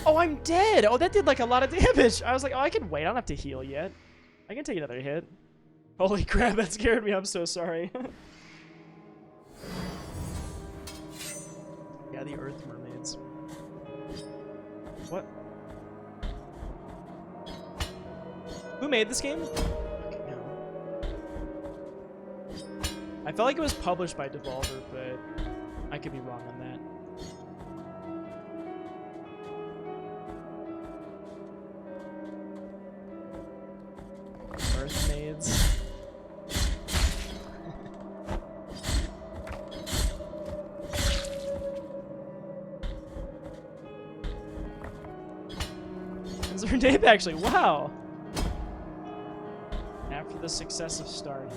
Oh, I'm dead! Oh, that did like a lot of damage! I was like, oh, I can wait. I don't have to heal yet. I can take another hit. Holy crap, that scared me. I'm so sorry. Yeah, the Earth Mermaids. What? Who made this game? No. I felt like it was published by Devolver, but I could be wrong on that. Earth Maids. Is her name actually? Wow. After the success of Stardew,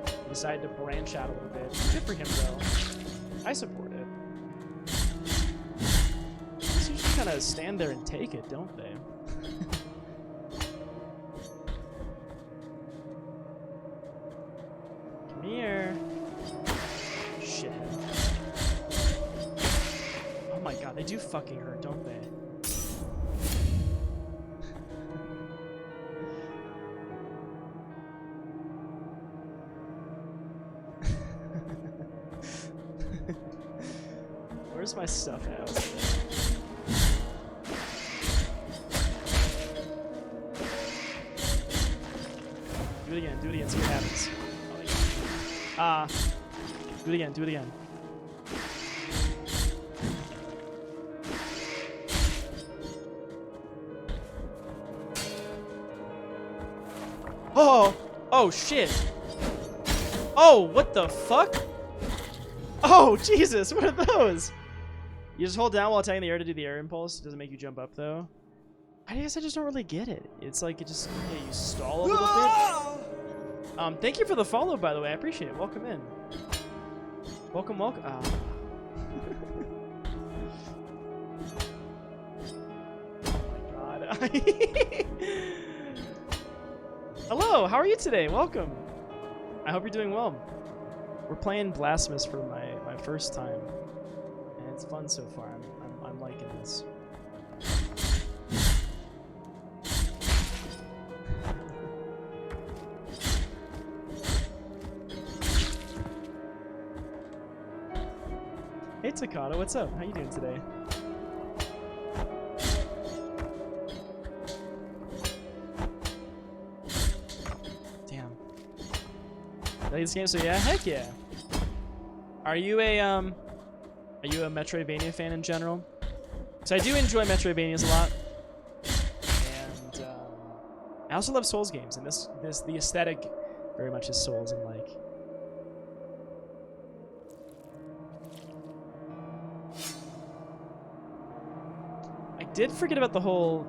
he decided to branch out a little bit. Good for him, though. I support it. They usually kind of stand there and take it, don't they? Come here. Shithead. Oh my god, they do fucking hurt, don't they? Where's my stuff at? Do it again, see what happens. Do it again. Oh shit. Oh, what the fuck? Oh, Jesus, what are those? You just hold down while attacking the air to do the air impulse. It doesn't make you jump up, though. I guess I just don't really get it. It's like it just, yeah, you stall a little bit. Thank you for the follow, by the way. I appreciate it. Welcome in. Welcome. Oh my god. Hello, how are you today? Welcome. I hope you're doing well. We're playing Blasphemous for my first time. And it's fun so far. I'm liking this. Hey Takata, what's up? How you doing today? Damn. Play this game, so yeah, heck yeah. Are you a Metroidvania fan in general? So I do enjoy Metroidvanias a lot, and I also love Souls games. And the aesthetic very much his soul isn't like. I did forget about the whole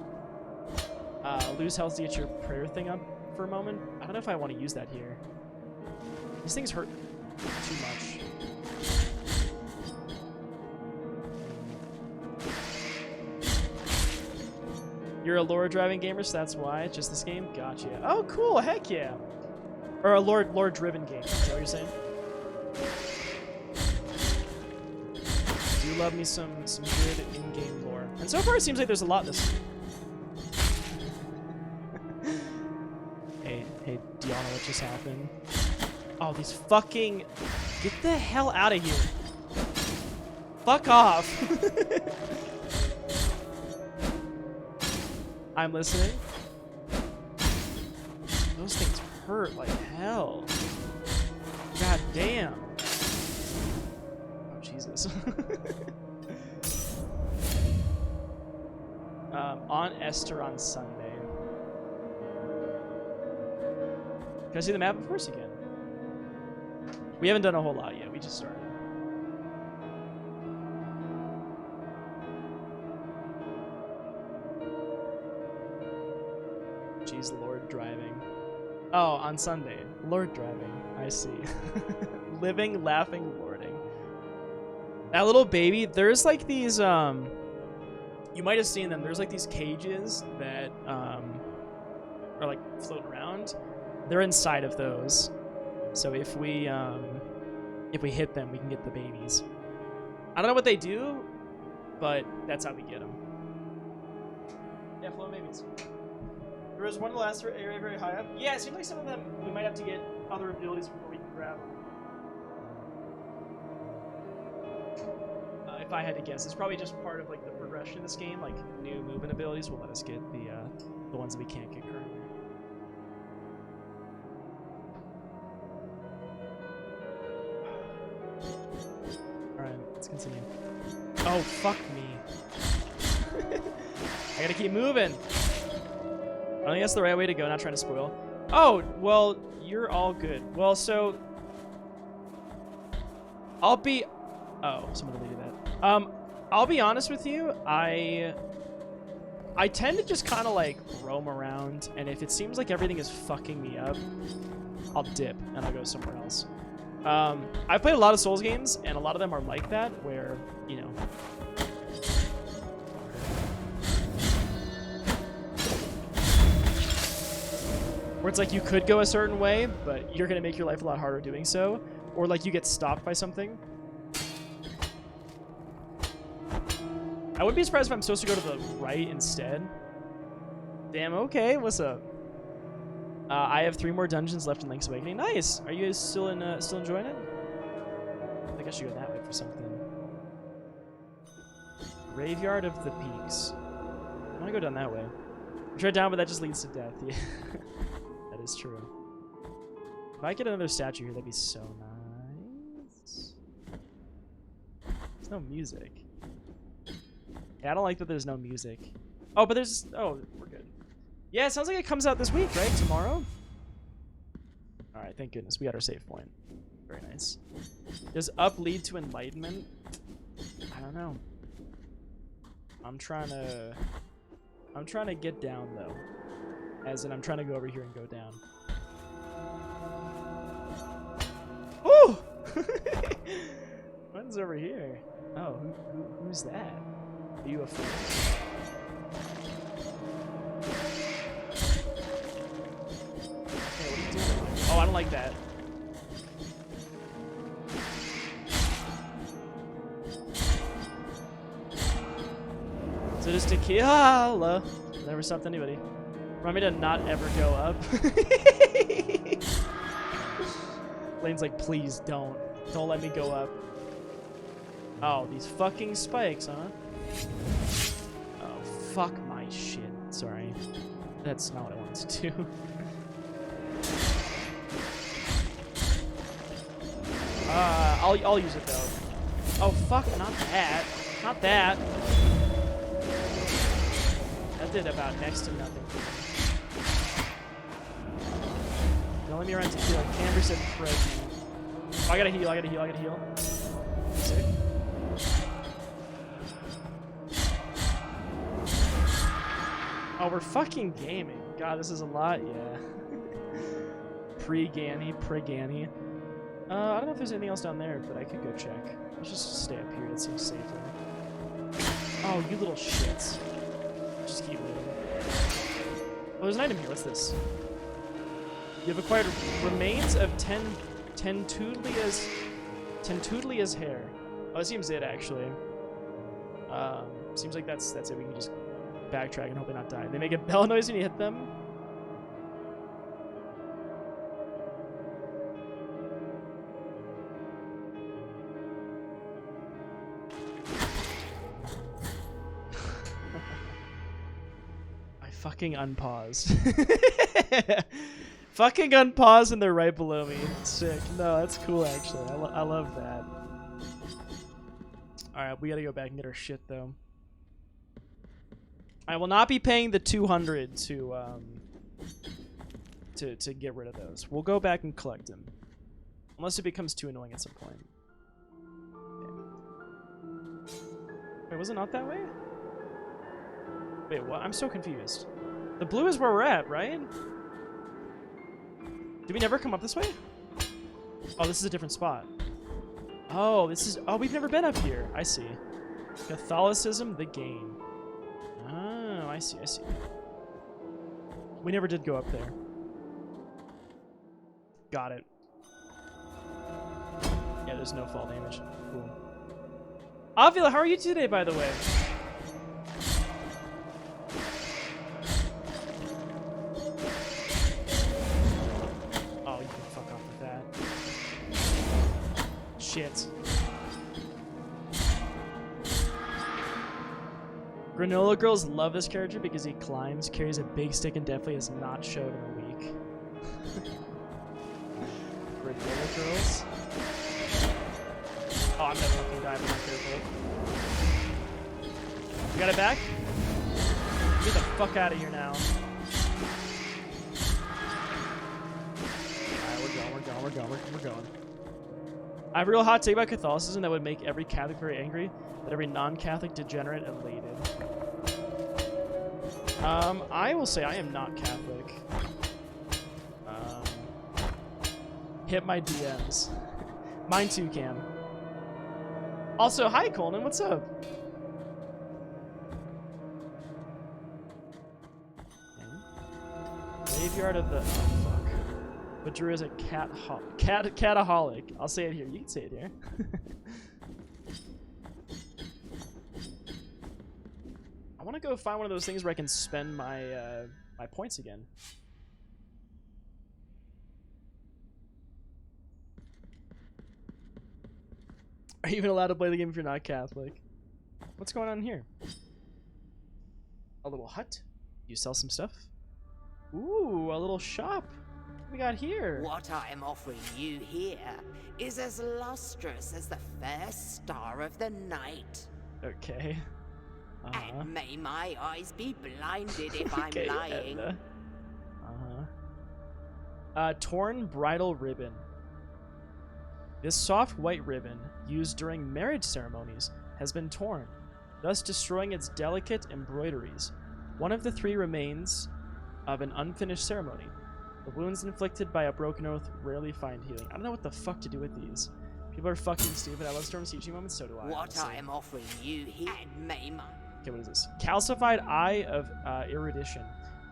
lose health to get your prayer thing up for a moment. I don't know if I want to use that here. These things hurt too much. You're a lore driving gamer, so that's why. It's just this game? Gotcha. Oh, cool. Heck yeah. Or a lore driven game. Is that what you're saying? Do love me some good in-game lore. And so far it seems like there's a lot this. Hey, do y'all know what just happened? Oh, these fucking... Get the hell out of here. Fuck off. I'm listening. Those things hurt like hell. God damn. Oh, Jesus. On Esther on Sunday. Can I see the map? Of course you can. We haven't done a whole lot yet. We just started. Jeez, Lord driving. Oh, on Sunday. Lord driving. I see. Living, laughing, lording. That little baby, there's like these, you might have seen them. There's like these cages that, are like floating around. They're inside of those. So if we hit them, we can get the babies. I don't know what they do, but that's how we get them. Yeah, floating babies. There was one in the last area very high up. Yeah, it seems like some of them, we might have to get other abilities before we can grab them. If I had to guess, it's probably just part of like the progression of this game. Like new movement abilities will let us get the ones that we can't get currently. All right, let's continue. Oh, fuck me. I gotta keep moving. I think that's the right way to go, not trying to spoil. Oh, well, you're all good. Well, so... I'll be... Oh, someone deleted that. I'll be honest with you, I tend to just kind of, like, roam around, and if it seems like everything is fucking me up, I'll dip, and I'll go somewhere else. I've played a lot of Souls games, and a lot of them are like that, where, you know... Where it's like you could go a certain way, but you're going to make your life a lot harder doing so. Or like you get stopped by something. I wouldn't be surprised if I'm supposed to go to the right instead. Damn, okay, what's up? I have 3 more dungeons left in Link's Awakening. Nice! Are you guys still enjoying it? I think I should go that way for something. Graveyard of the Peaks. I want to go down that way. I tried down, but that just leads to death. Yeah. That is true. If I get another statue here, that'd be so nice. There's no music. Yeah, I don't like that there's no music. Oh, but there's... Oh, we're good. Yeah, it sounds like it comes out this week, right? Tomorrow? Alright, thank goodness. We got our save point. Very nice. Does up lead to enlightenment? I don't know. I'm trying to get down, though. As in, I'm trying to go over here and go down. Ooh! What's over here? Oh, who's that? Are you a friend? Hey, what are you doing? Oh, I don't like that. So just to kill. Never stopped anybody. Want me to not ever go up? Lane's like, please don't. Don't let me go up. Oh, these fucking spikes, huh? Oh, fuck my shit. Sorry. That's not what I wanted to do. I'll use it though. Oh, fuck, not that. Not that. That did about next to nothing. Don't Let me around tequila. Camber said Fred. Oh, I gotta heal, I gotta heal, I gotta heal. Sick. Oh, we're fucking gaming. God, this is a lot, yeah. Pre-Ganny, pre-Ganny. I don't know if there's anything else down there, but I could go check. Let's just stay up here, that seems safer. Oh, you little shits. Just keep moving. Oh, there's an item here. What's this? You have acquired remains of Tentudlia's hair. Oh, that seems it, actually. Seems like that's it. We can just backtrack and hope they not die. They make a bell noise when you hit them. Fucking unpaused. Fucking unpaused and they're right below me. Sick. No, that's cool actually. I love that. Alright, we gotta go back and get our shit though. I will not be paying the 200 to get rid of those. We'll go back and collect them. Unless it becomes too annoying at some point. Okay. Wait, was it not that way? Wait, what? I'm so confused. The blue is where we're at, right? Did we never come up this way? Oh, this is a different spot. Oh, this is... Oh, we've never been up here. I see. Catholicism, the game. Oh, I see, I see. We never did go up there. Got it. Yeah, there's no fall damage. Cool. Avila, how are you today, by the way? Shit. Granola girls love this character because he climbs, carries a big stick, and definitely has not showed in a week. Granola girls? Oh, I'm gonna fucking die if I'm not careful. You got it back? Get the fuck out of here now. Alright, we're going. I have a real hot take about Catholicism that would make every Catholic very angry, but every non-Catholic degenerate elated. I will say I am not Catholic. Hit my DMs. Mine too, Cam. Also, hi Conan, what's up? Graveyard of the... Oh, fuck. But Drew is a cataholic. I'll say it here. You can say it here. I want to go find one of those things where I can spend my my points again. Are you even allowed to play the game if you're not Catholic? What's going on here? A little hut? You sell some stuff? Ooh, a little shop. What we got here? What I am offering you here is as lustrous as the first star of the night. Okay. And may my eyes be blinded if Okay, I'm lying. Torn bridal ribbon. This soft white ribbon, used during marriage ceremonies, has been torn, thus destroying its delicate embroideries. One of the three remains of an unfinished ceremony. The wounds inflicted by a broken oath rarely find healing. I don't know what the fuck to do with these. People are fucking stupid. I love Storm's teaching moments, so do I. What I am offering you here, and may my... Okay, what is this? Calcified Eye of Erudition.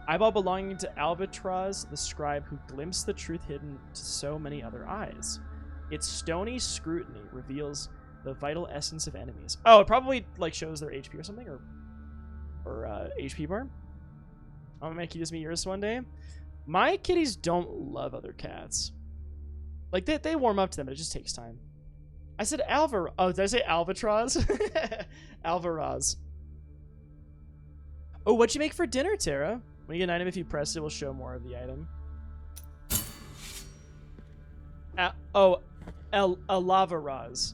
Eyeball belonging to Albatroz, the scribe who glimpsed the truth hidden to so many other eyes. Its stony scrutiny reveals the vital essence of enemies. Oh, it probably like shows their HP or something, or HP bar. I'm gonna make you just meet yours one day. My kitties don't love other cats. Like they warm up to them, but it just takes time. I said Oh, did I say Albatroz? Alvaraz. Oh, what'd you make for dinner, Tara? When you get an item, if you press it, will show more of the item. Alavaraz.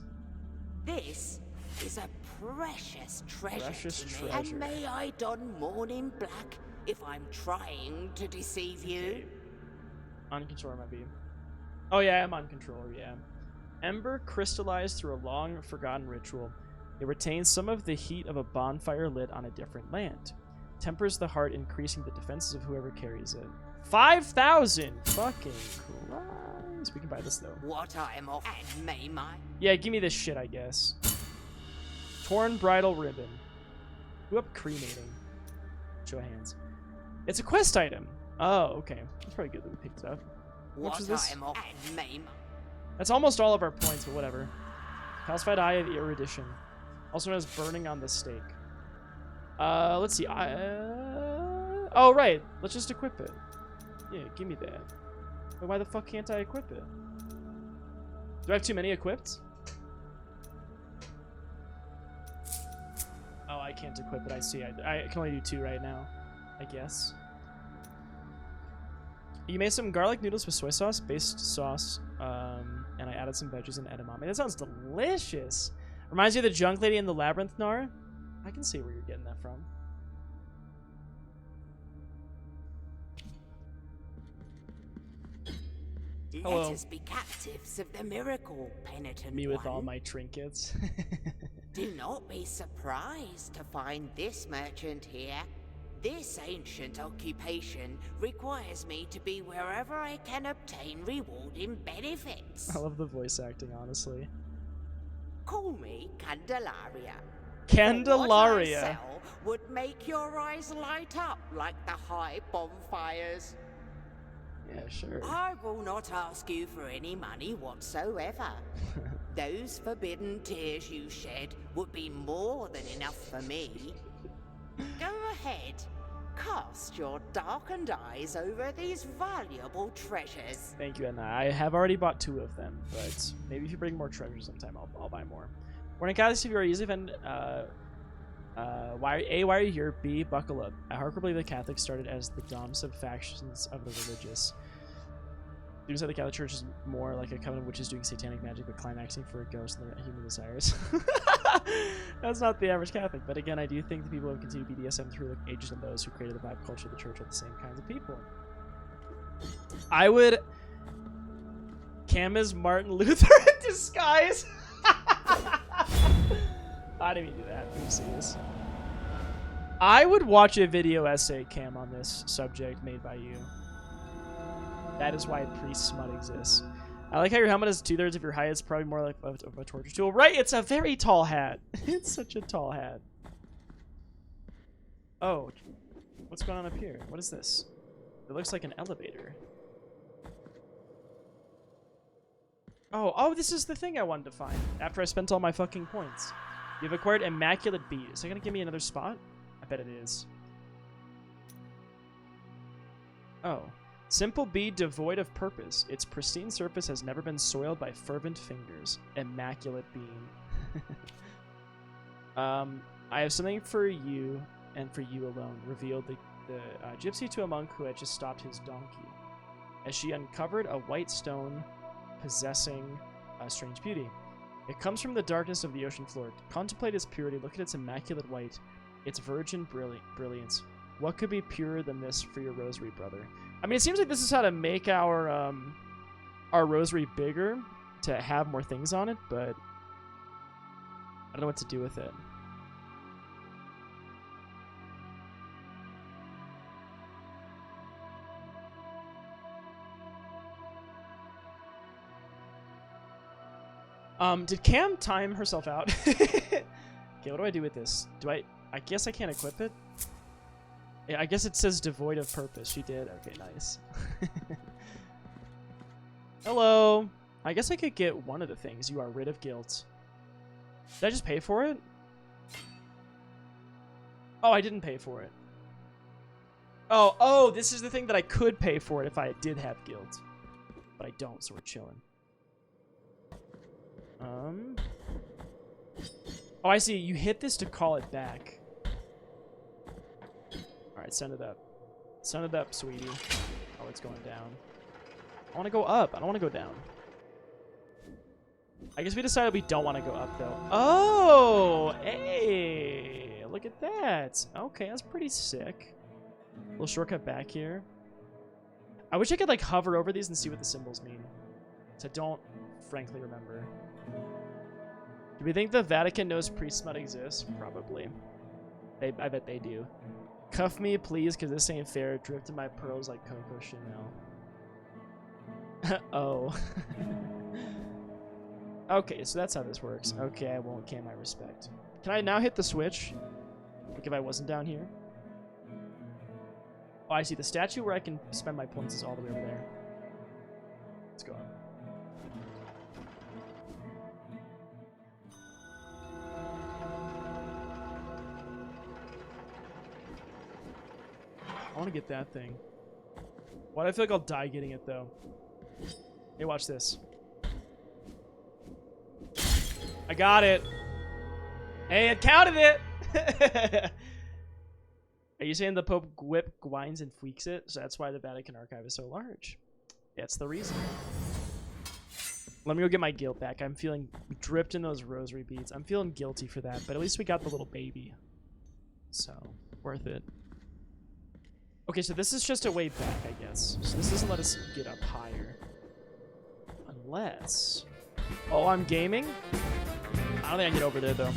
This is a precious treasure Precious to me, treasure. and may I don mourning black if I'm trying to deceive you. On controller might be. Oh yeah, I'm on controller, yeah. Ember crystallized through a long forgotten ritual. It retains some of the heat of a bonfire lit on a different land. Tempers the heart, increasing the defenses of whoever carries it. 5,000! Fucking Christ. We can buy this, though. What I am off and may my... Yeah, give me this shit, I guess. Torn bridal ribbon. Who up cremating? Show of hands. It's a quest item. Oh, okay. It's probably good that we picked it up. How much is this? I am off and may my... That's almost all of our points, but whatever. Calcified Eye of Erudition. Also known as Burning on the Stake. Let's see. Oh, right. Let's just equip it. Yeah, give me that. But why the fuck can't I equip it? Do I have too many equipped? Oh, I can't equip it. I see. I can only do 2 right now, I guess. You made some garlic noodles with soy sauce, based sauce, and I added some veggies and edamame. That sounds delicious. Reminds you of the junk lady in the labyrinth, Nar? I can see where you're getting that from. Hello. Let us be captives of the miracle, penitent Me with one. all my trinkets. Do not be surprised to find this merchant here. This ancient occupation requires me to be wherever I can obtain rewarding benefits. I love the voice acting, honestly. Call me Candelaria. Candelaria. What I sell would make your eyes light up like the high bonfires. Yeah, sure. I will not ask you for any money whatsoever. Those forbidden tears you shed would be more than enough for me. Go ahead, cast your darkened eyes over these valuable treasures. Thank you, Edna. I have already bought 2 of them, but maybe if you bring more treasures sometime, I'll buy more. Warning, guys, if you are easily offended, why are you here? B, buckle up. I hardcore believe the Catholics started as the dumb subfactions of the religious. Students of the Catholic Church is more like a coven of witches doing satanic magic but climaxing for a ghost and their human desires. That's not the average Catholic, but again, I do think the people who continue BDSM through the ages and those who created the vibe culture of the church are the same kinds of people. I would... Cam is Martin Luther in disguise. I didn't even do that. Let me see this. I would watch a video essay, Cam, on this subject made by you. That is why priest smut exists. I like how your helmet is 2/3 of your height. It's probably more like of a torture tool. Right, it's a very tall hat. It's such a tall hat. Oh, what's going on up here? What is this? It looks like an elevator. Oh, this is the thing I wanted to find after I spent all my fucking points. You've acquired Immaculate Bead. Is it going to give me another spot? I bet it is. Oh. Simple bead devoid of purpose. Its pristine surface has never been soiled by fervent fingers. Immaculate beam. I have something for you and for you alone. Revealed the gypsy to a monk who had just stopped his donkey. As she uncovered a white stone possessing a strange beauty. It comes from the darkness of the ocean floor. Contemplate its purity. Look at its immaculate white. Its virgin brilliance. What could be purer than this for your rosary, brother? I mean, it seems like this is how to make our rosary bigger to have more things on it, but I don't know what to do with it. Did Cam time herself out? Okay, what do I do with this? I guess I can't equip it? Yeah, I guess it says devoid of purpose. She did. Okay, nice. Hello. I guess I could get one of the things. You are rid of guilt. Did I just pay for it? Oh, I didn't pay for it. Oh, this is the thing that I could pay for it if I did have guilt. But I don't, so we're chilling. Oh, I see. You hit this to call it back. Alright, send it up. Send it up, sweetie. Oh, it's going down. I want to go up. I don't want to go down. I guess we decided we don't want to go up, though. Oh! Hey! Look at that. Okay, that's pretty sick. Little shortcut back here. I wish I could like hover over these and see what the symbols mean. So I don't frankly remember. Do we think the Vatican knows priest smut exists? Probably. I bet they do. Cuff me, please, because this ain't fair. Drift in my pearls like Coco Chanel. Oh. Okay, so that's how this works. Okay, I won't gain my respect. Can I now hit the switch? Like if I wasn't down here? Oh, I see. The statue where I can spend my points is all the way over there. Let's go on. I want to get that thing. Why do I feel like I'll die getting it, though? Hey, watch this. I got it. Hey, it counted it. Are you saying the Pope gwines and tweaks it? So that's why the Vatican archive is so large. That's the reason. Let me go get my guilt back. I'm feeling dripped in those rosary beads. I'm feeling guilty for that, but at least we got the little baby. So, worth it. Okay, so this is just a way back, I guess. So this doesn't let us get up higher. Unless... Oh, I'm gaming? I don't think I can get over there, though.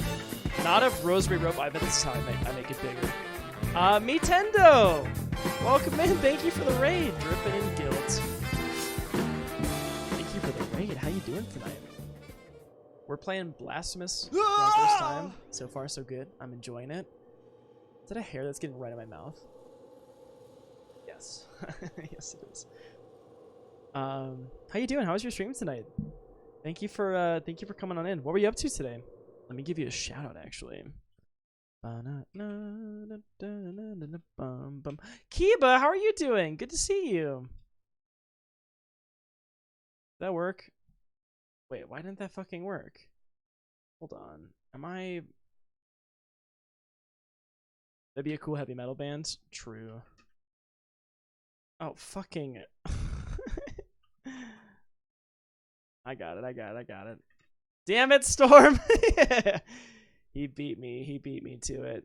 Not if rosary rope. I bet this is how I make it bigger. Nintendo! Welcome in. Thank you for the raid. Dripping in guilt. Thank you for the raid. How you doing tonight? We're playing Blasphemous for our first time. So far, so good. I'm enjoying it. Is that a hair that's getting right in my mouth? Yes. Yes, it is. How you doing? How was your stream tonight? Thank you for coming on in. What were you up to today? Let me give you a shout out, actually. Kiba, how are you doing? Good to see you. Did that work? Wait, why didn't that fucking work? Hold on. Am I... That'd be a cool heavy metal band. True. Oh, fucking... I got it. Damn it, Storm! He beat me to it.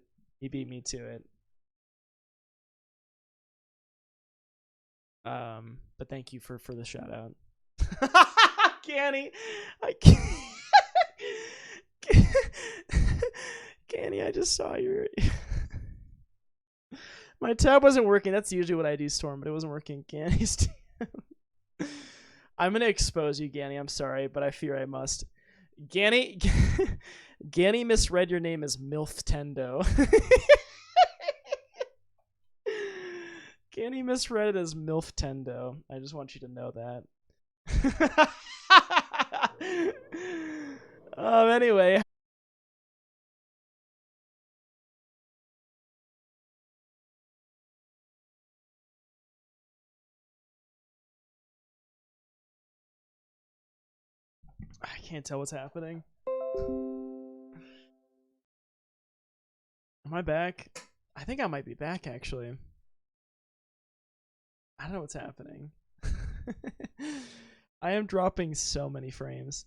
But thank you for the shout out. Canny, I can't. Canny, I just saw your... My tab wasn't working. That's usually what I do, Storm, but it wasn't working. Canny's tab. I'm gonna expose you, Ganny. I'm sorry, but I fear I must. Ganny misread your name as MILF Tendo. Ganny misread it as MILF Tendo. I just want you to know that. Anyway. I can't tell what's happening. Am I back? I think I might be back, actually. I don't know what's happening. I am dropping so many frames.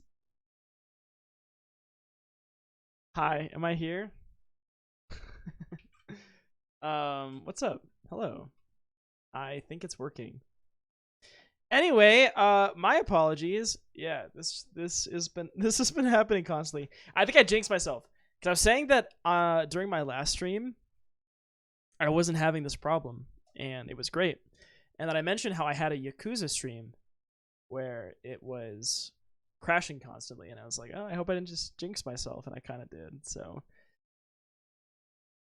Hi, am I here? What's up? Hello. I think it's working. Anyway, my apologies. Yeah, this has been happening constantly. I think I jinxed myself because I was saying that during my last stream, I wasn't having this problem, and it was great. And then I mentioned how I had a Yakuza stream where it was crashing constantly, and I was like, oh, I hope I didn't just jinx myself, and I kind of did. So,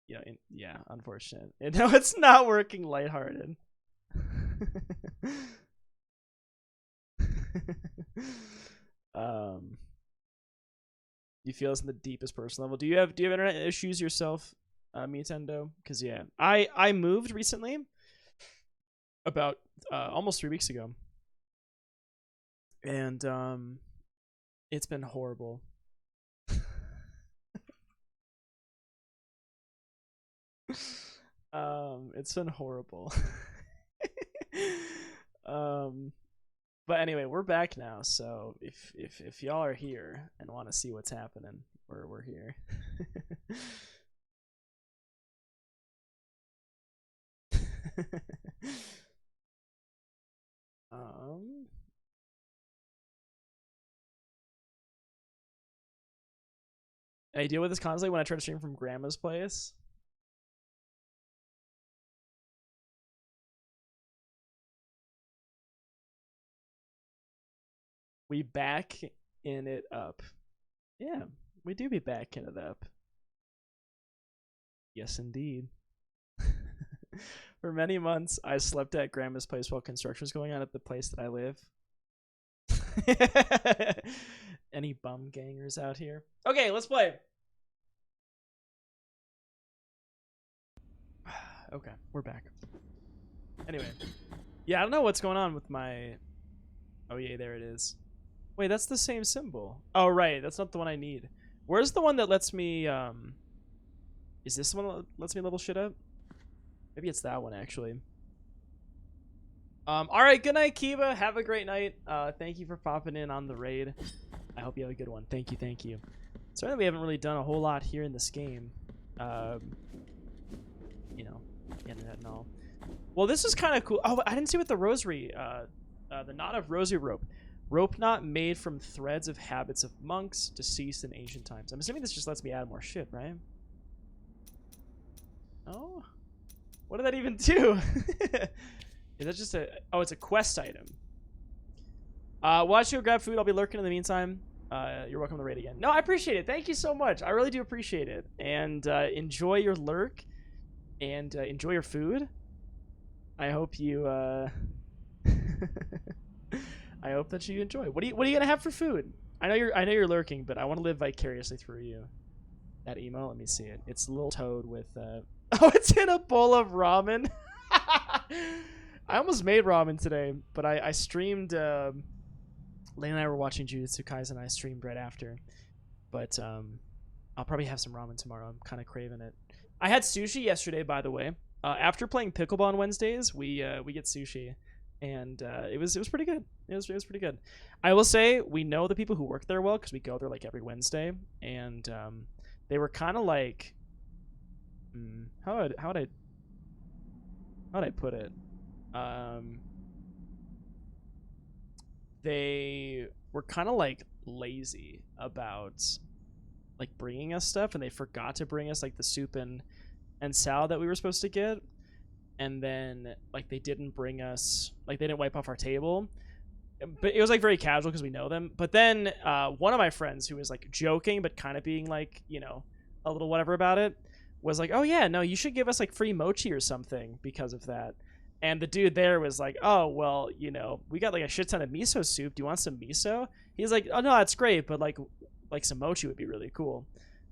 yeah, unfortunate. And now it's not working lighthearted. You feel this in the deepest personal level. Do you have internet issues yourself, Nintendo? Because yeah, I moved recently, about almost 3 weeks ago, and it's been horrible. It's been horrible. But anyway, we're back now, so if y'all are here and want to see what's happening, we're here. I deal with this constantly when I try to stream from grandma's place. We back in it up. Yeah, we do be backing it up. Yes, indeed. For many months, I slept at grandma's place while construction was going on at the place that I live. Any bum gangers out here? Okay, let's play. Okay, we're back. Anyway. Yeah, I don't know what's going on with my... Oh, yeah, there it is. Wait, that's the same symbol. Oh, right. That's not the one I need. Where's the one that lets me... Is this the one that lets me level shit up? Maybe it's that one, actually. Alright, good night, Kiva. Have a great night. Thank you for popping in on the raid. I hope you have a good one. Thank you, thank you. Sorry that we haven't really done a whole lot here in this game. You know, internet and all. Well, this is kind of cool. Oh, I didn't see what the rosary, the knot of rosary rope. Rope knot made from threads of habits of monks deceased in ancient times. I'm assuming this just lets me add more shit, right? Oh? What did that even do? Is that just a... Oh, it's a quest item. Watch you grab food. I'll be lurking in the meantime. You're welcome to the raid again. No, I appreciate it. Thank you so much. I really do appreciate it. And enjoy your lurk. And enjoy your food. I hope you... I hope that you enjoy. What are you gonna have for food? I know you're lurking, but I want to live vicariously through you. That emo, let me see it. It's a little toad with oh, it's in a bowl of ramen. I almost made ramen today, but I streamed Lane and I were watching Jujutsu Kaisen and I streamed right after. But I'll probably have some ramen tomorrow. I'm kind of craving it. I had sushi yesterday, by the way. After playing pickleball on Wednesdays, we get sushi. And it was pretty good. It was pretty good. I will say we know the people who work there well because we go there like every Wednesday, and they were kind of like, how would I put it? They were kind of like lazy about like bringing us stuff, and they forgot to bring us like the soup and salad that we were supposed to get. And then, like, they didn't bring us, like, they didn't wipe off our table. But it was, like, very casual because we know them. But then one of my friends who was, like, joking but kind of being, like, you know, a little whatever about it was like, oh, yeah, no, you should give us, like, free mochi or something because of that. And the dude there was like, oh, well, you know, we got, like, a shit ton of miso soup. Do you want some miso? He's like, oh, no, that's great, but, like some mochi would be really cool.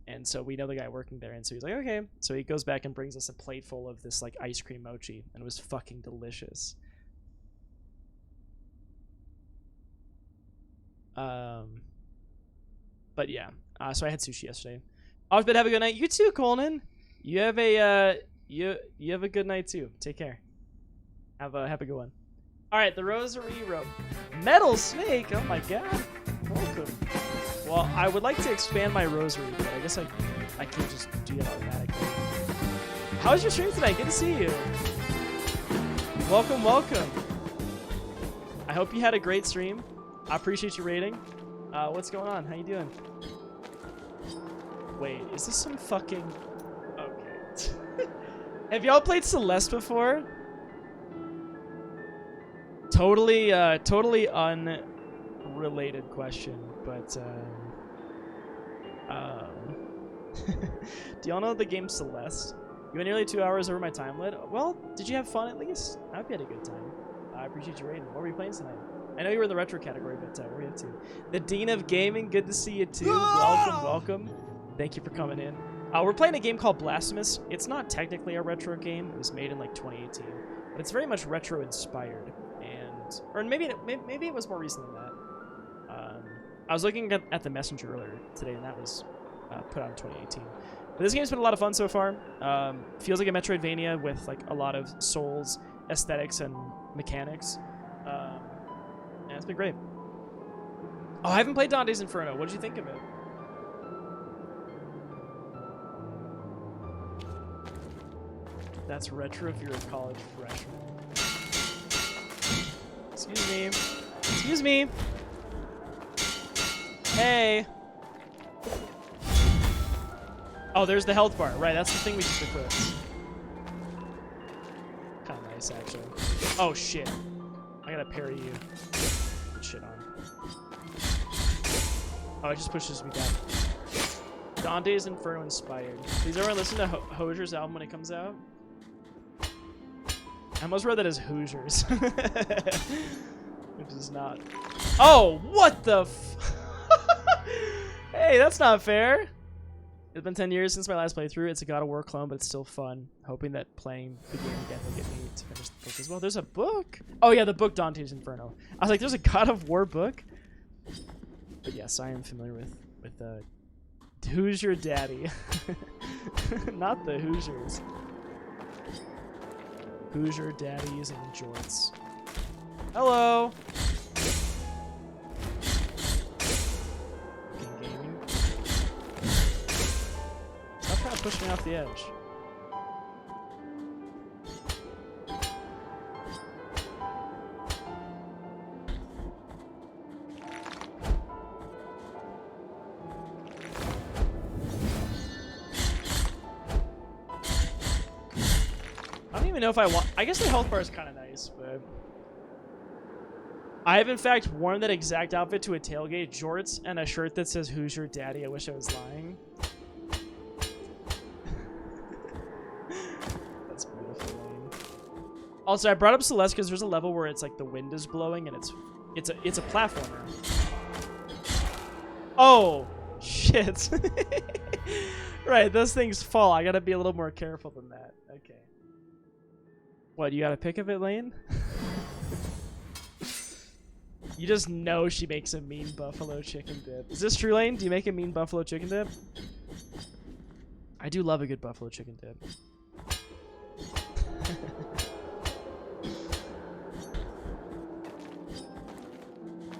And so we know the guy working there, and so he's like, okay. So he goes back and brings us a plate full of this like ice cream mochi, and it was fucking delicious. But yeah, so I had sushi yesterday. I've been having a good night. You too, Conan. You have a you have a good night too. Take care. Have a good one. All right, the rosary rope. Metal Snake. Oh my god. Welcome. Well, I would like to expand my rosary, but I guess I can't just do that automatically. How was your stream tonight? Good to see you. Welcome, welcome. I hope you had a great stream. I appreciate you rating. What's going on? How you doing? Wait, is this some fucking... Okay. Have y'all played Celeste before? Totally unrelated question, but do y'all know the game Celeste? You went nearly 2 hours over my time limit. Well, did you have fun at least? I hope you had a good time. I appreciate you rating. What were you playing tonight? I know you were in the retro category, but what were you up to? The Dean of Gaming, good to see you too. Welcome, welcome. Thank you for coming in. We're playing a game called Blasphemous. It's not technically a retro game. It was made in like 2018, but it's very much retro inspired. Or maybe it was more recent than that. I was looking at the Messenger earlier today, and that was put out in 2018. But this game's been a lot of fun so far. Feels like a Metroidvania with like a lot of Souls aesthetics and mechanics. And it's been great. Oh, I haven't played Dante's Inferno. What did you think of it? That's retro if you're a college freshman. Excuse me. Excuse me. Oh, there's the health bar. Right, that's the thing we just equipped. Kind of nice, actually. Oh, shit. I gotta parry you. Good shit on. Oh, it just pushes me down. Dante's Inferno inspired. Please everyone listen to Hosier's album when it comes out. I almost read that as Hoosiers. Which is not. Oh, what the f... Hey, that's not fair. It's been 10 years since my last playthrough. It's a God of War clone, but it's still fun. Hoping that playing the game again will get me to finish the book as well. There's a book? Oh yeah, the book Dante's Inferno. I was like, there's a God of War book? But yes, I am familiar with Who's Your Daddy? Not the Hoosiers. Hoosier daddies and jorts. Hello! Gaming. Stop trying to push me off the edge. I don't even know if I want... I guess the health bar is kind of nice, but... I have in fact worn that exact outfit to a tailgate, jorts, and a shirt that says, "Who's your daddy?" I wish I was lying. That's beautiful, Lane. Also, I brought up Celeste because there's a level where it's like the wind is blowing and it's a platformer. Oh, shit. Right, those things fall. I gotta be a little more careful than that. Okay. What, you got a pic of it, Lane? You just know she makes a mean buffalo chicken dip. Is this true, Lane? Do you make a mean buffalo chicken dip? I do love a good buffalo chicken dip.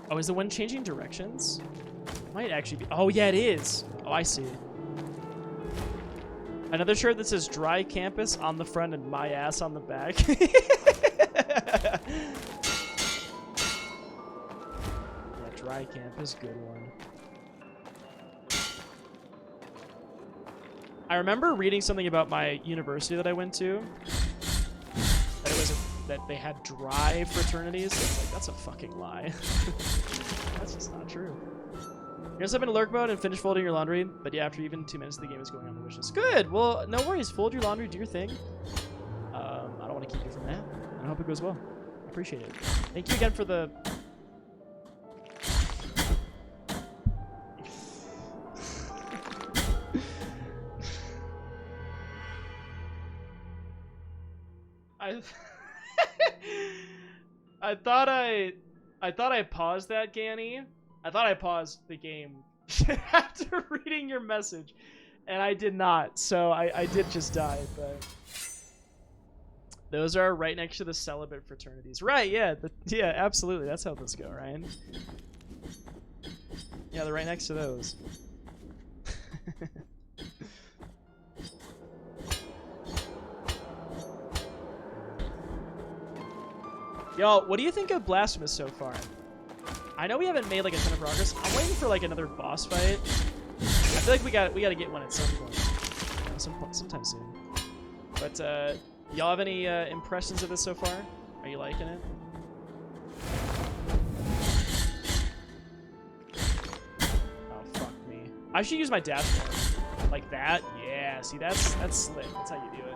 Oh, is the one changing directions? It might actually be. Oh, yeah, it is. Oh, I see. Another shirt that says "Dry Campus" on the front and "My Ass" on the back. Dry Campus, good one. I remember reading something about my university that I went to. That it was that they had dry fraternities. I was like, that's a fucking lie. That's just not true. You're gonna step into lurk mode and finish folding your laundry, but yeah, after even 2 minutes, the game is going on the wishes. Good. Well, no worries. Fold your laundry, do your thing. I don't want to keep you from that. And I hope it goes well. I appreciate it. Thank you again for the. I thought I paused that, Ganny. I thought I paused the game after reading your message, and I did not. So I did just die, but those are right next to the celibate fraternities. Right? Yeah. Yeah. Absolutely. That's how those go, Ryan. Yeah, they're right next to those. Yo, what do you think of Blasphemous so far? I know we haven't made like a ton of progress. I'm waiting for like another boss fight. I feel like we gotta get one at some point, sometime soon. But y'all have any impressions of this so far? Are you liking it? Oh fuck me! I should use my dashboard like that. Yeah, see that's slick. That's how you do it.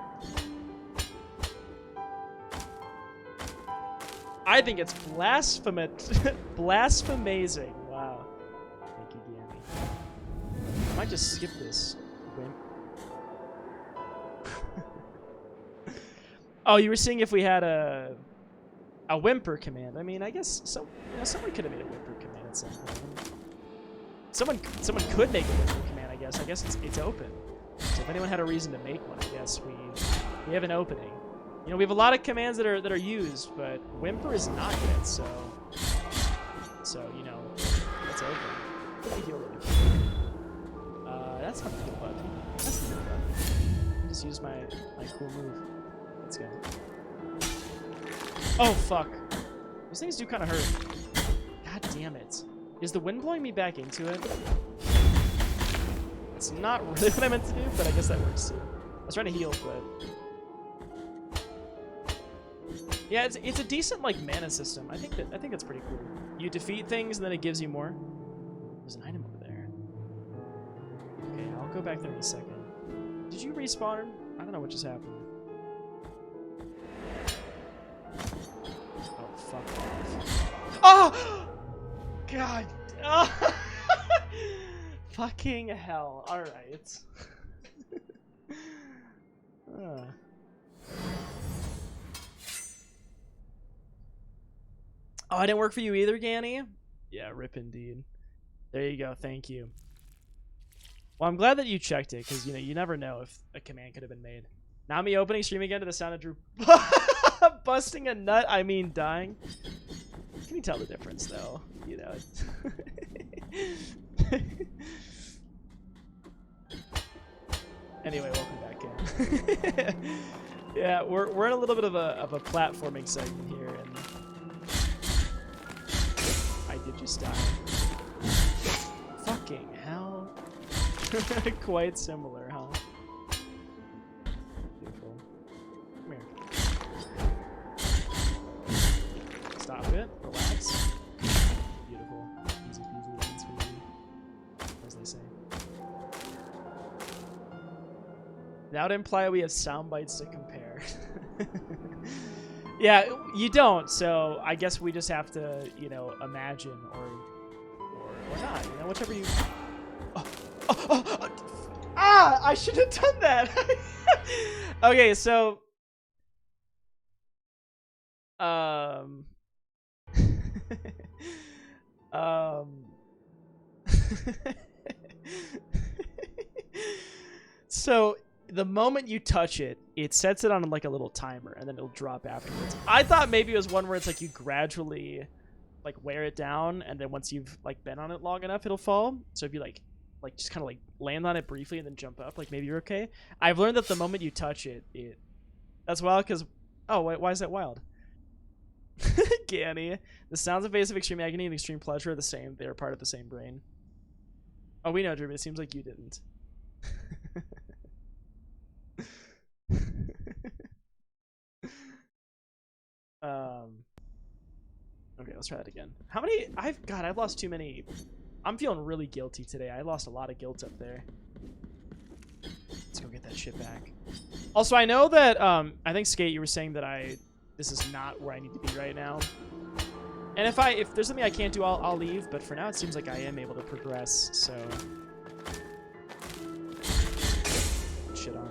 I think it's blasphemazing. Wow. Thank you, Gammy. I might just skip this. Wimp. Oh, you were seeing if we had a whimper command. I mean, I guess someone could have made a whimper command at some point. Someone could make a whimper command. I guess it's open. So if anyone had a reason to make one, I guess we have an opening. You know, we have a lot of commands that are used, but whimper is not yet, so you know, it's open. That's not the heal button. That's the heal button. I just use my cool move. Let's go. Oh fuck! Those things do kind of hurt. God damn it! Is the wind blowing me back into it? It's not really what I meant to do, but I guess that works too. I was trying to heal, but yeah, it's a decent like mana system. I think that's pretty cool. You defeat things and then it gives you more. There's an item over there. Okay, I'll go back there in a second. Did you respawn? I don't know what just happened. Oh, fuck off. Oh! God. Oh. Fucking hell. Alright. Oh, I didn't work for you either, Ganny? Yeah, rip indeed. There you go. Thank you. Well, I'm glad that you checked it, because, you know, you never know if a command could have been made. Now me opening stream again to the sound of Drew busting a nut, I mean dying. Can you tell the difference, though? You know. Anyway, welcome back in. Yeah, we're in a little bit of a platforming segment here, and I did just die. Fucking hell. Quite similar, huh? Beautiful. Come here. Stop it. Relax. Beautiful. Easy peasy, lemon squeezy. As they say. That would imply we have sound bites to compare. Yeah, you don't, so I guess we just have to, you know, imagine or not, you know, whichever you... Ah! I should have done that! Okay, so... So... the moment you touch it, it sets it on like a little timer, and then it'll drop afterwards. I thought maybe it was one where it's like you gradually like wear it down, and then once you've like been on it long enough, it'll fall. So if you like just kind of like land on it briefly and then jump up, like maybe you're okay. I've learned that the moment you touch it, that's wild because why is that wild? Ganny, the sounds and face of extreme agony and extreme pleasure are the same. They are part of the same brain. Oh, we know, Drew, but it seems like you didn't. Okay, let's try that again. How many? I've lost too many. I'm feeling really guilty today. I lost a lot of guilt up there. Let's go get that shit back. Also, I know that I think Skate, you were saying that this is not where I need to be right now. And if there's something I can't do, I'll leave. But for now, it seems like I am able to progress. So get shit on.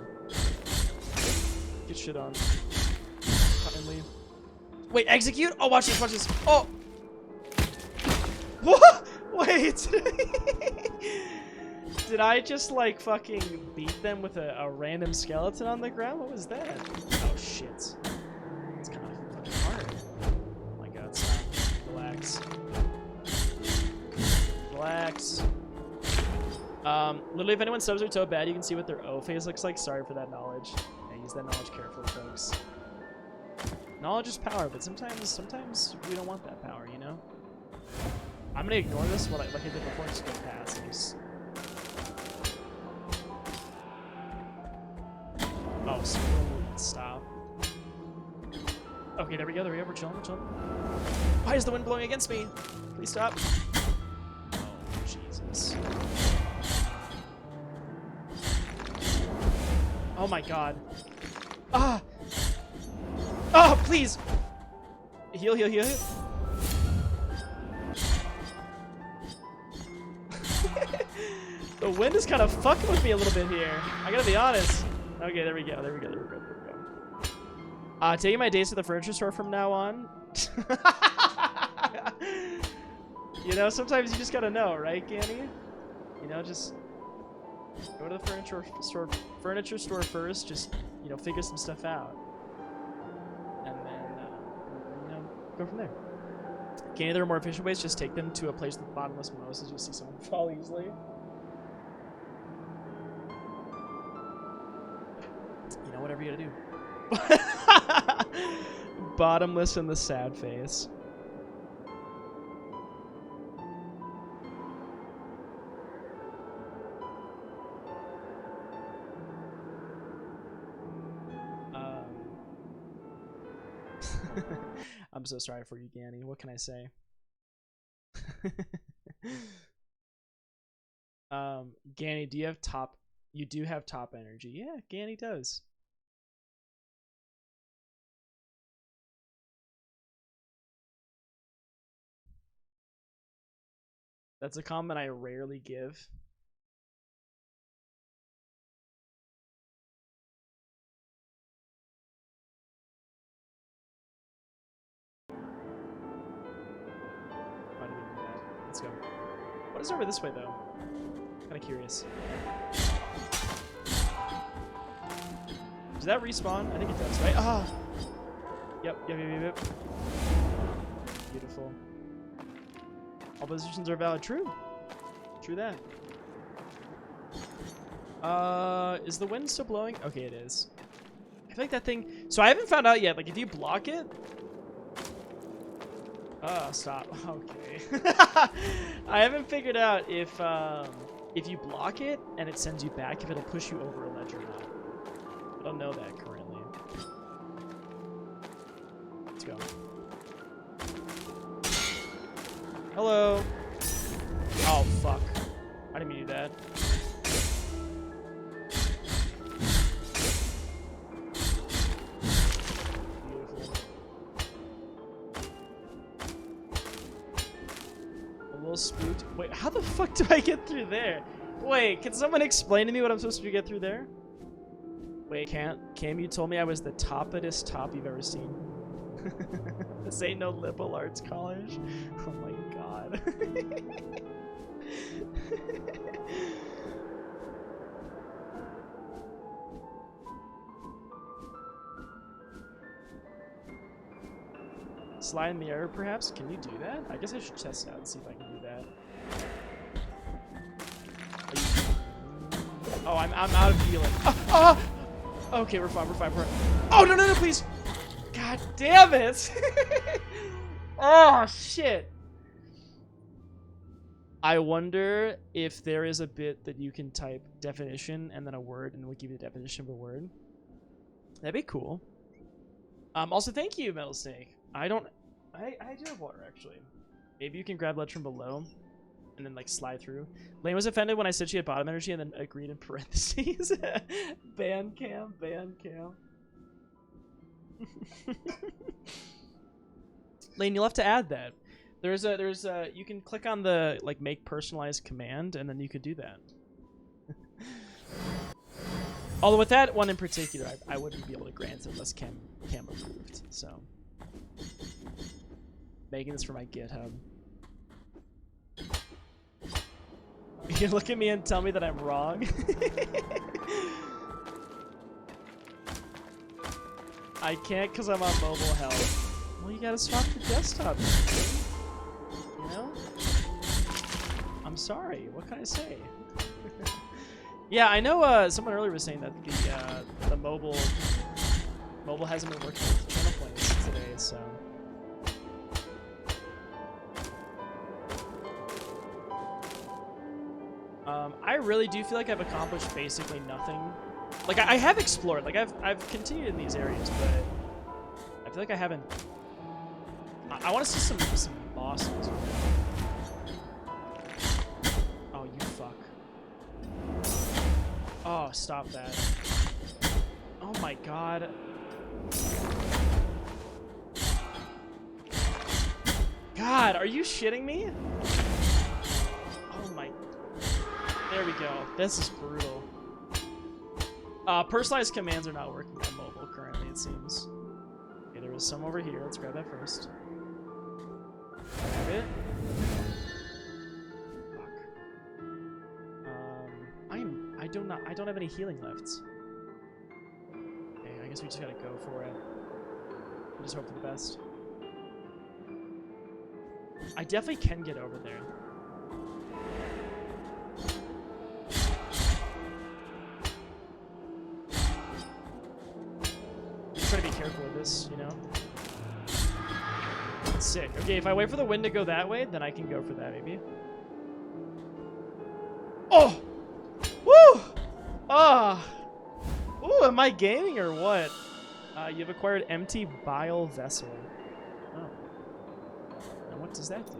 Get shit on. Finally. Wait, execute? Oh, watch this, watch this. Oh! What? Wait! Did I just, like, fucking beat them with a random skeleton on the ground? What was that? Oh, shit. It's kind of fucking hard. Oh my god, stop. Relax. Relax. Literally, if anyone subs are so bad, you can see what their O face looks like. Sorry for that knowledge. Yeah, use that knowledge carefully, folks. Knowledge is power, but sometimes we don't want that power, you know? I'm gonna ignore this, like I did before, just go past and just... Oh, stop. Okay, there we go, we're chilling, Why is the wind blowing against me? Please stop. Oh, Jesus. Oh my god. Ah! Oh, please! Heal. The wind is kind of fucking with me a little bit here. I gotta be honest. Okay, there we go. Taking my days to the furniture store from now on. You know, sometimes you just gotta know, right, Ganny? You know, just go to the furniture store first. Just, you know, figure some stuff out. Go from there. Can there are more efficient ways? Just take them to a place with bottomless mimosas. You'll see someone fall easily. You know, whatever you gotta do. Bottomless and the sad face. I'm so sorry for you, Ganny. What can I say? Ganny, do you have top? You do have top energy. Yeah, Ganny does. That's a comment I rarely give. Let's go. What is over this way, though? Kind of curious. Does that respawn? I think it does, right? Ah! Yep. Beautiful. All positions are valid. True. True that. Is the wind still blowing? Okay, it is. I feel like that thing... So I haven't found out yet. Like, if you block it... Stop. Okay. I haven't figured out if you block it and it sends you back, if it'll push you over a ledge or not. I don't know that currently. Let's go. Hello. Oh, fuck. I didn't mean to do that. Spooked. Wait, how the fuck do I get through there? Wait, can someone explain to me what I'm supposed to get through there? Wait, Cam, you told me I was the toppest top you've ever seen. This ain't no liberal arts college. Oh my god. Slide in the air, perhaps? Can you do that? I guess I should test it out and see if I can do that. Oh, I'm out of healing. Okay, we're fine. Oh, no, please! God damn it! Oh, shit! I wonder if there is a bit that you can type definition and then a word, and it'll give you the definition of a word. That'd be cool. Also, thank you, Metal Snake. I do have water, actually. Maybe you can grab ledge from below and then, like, slide through. Lane was offended when I said she had bottom energy and then agreed in parentheses. Ban cam. Lane, you'll have to add that. You can click on the, like, make personalized command, and then you could do that. Although with that one in particular, I wouldn't be able to grant it unless Cam approved, so. Making this for my GitHub. You can look at me and tell me that I'm wrong. I can't because I'm on mobile health. Well, you gotta swap the desktop. You know? I'm sorry. What can I say? Yeah, I know someone earlier was saying that the mobile hasn't been working with channel plays today, so. I really do feel like I've accomplished basically nothing. Like I have explored, like I've continued in these areas, but I feel like I haven't. I want to see some bosses. Oh, you fuck. Oh, stop that. Oh my god. God, are you shitting me? Oh my. There we go. This is brutal. Personalized commands are not working on mobile currently, it seems. Okay, there was some over here. Let's grab that first. Grab it. Fuck. I don't have any healing left. Okay, I guess we just gotta go for it. And just hope for the best. I definitely can get over there. Try to be careful with this, you know? Sick. Okay, if I wait for the wind to go that way, then I can go for that, maybe. Oh! Woo! Ah! Ooh, am I gaming or what? You've acquired empty bile vessel. Oh. Now what does that do?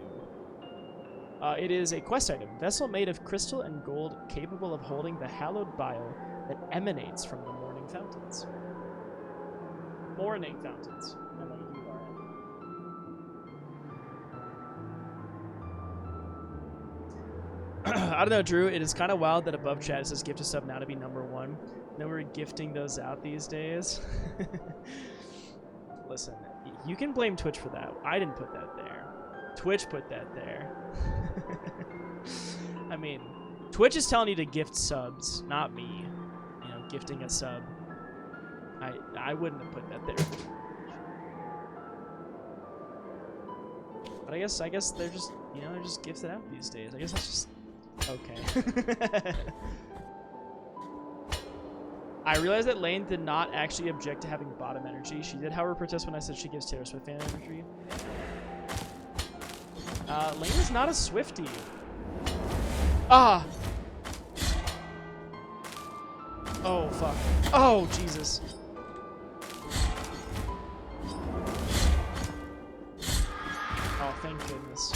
It is a quest item. Vessel made of crystal and gold capable of holding the hallowed bile that emanates from the morning fountains. Morning fountains. I don't know, Drew. It is kind of wild that above chat it says gift a sub now to be #1. No, we're gifting those out these days. Listen, you can blame Twitch for that. I didn't put that there. Twitch put that there. I mean, Twitch is telling you to gift subs, not me. You know, gifting a sub. I wouldn't have put that there. But I guess they're just, you know, they're just gifted out these days. I guess that's just okay. I realized that Lane did not actually object to having bottom energy. She did, however, protest when I said she gives Taylor Swift fan energy. Lane is not a Swiftie. Ah! Oh, fuck. Oh, Jesus. Oh, thank goodness.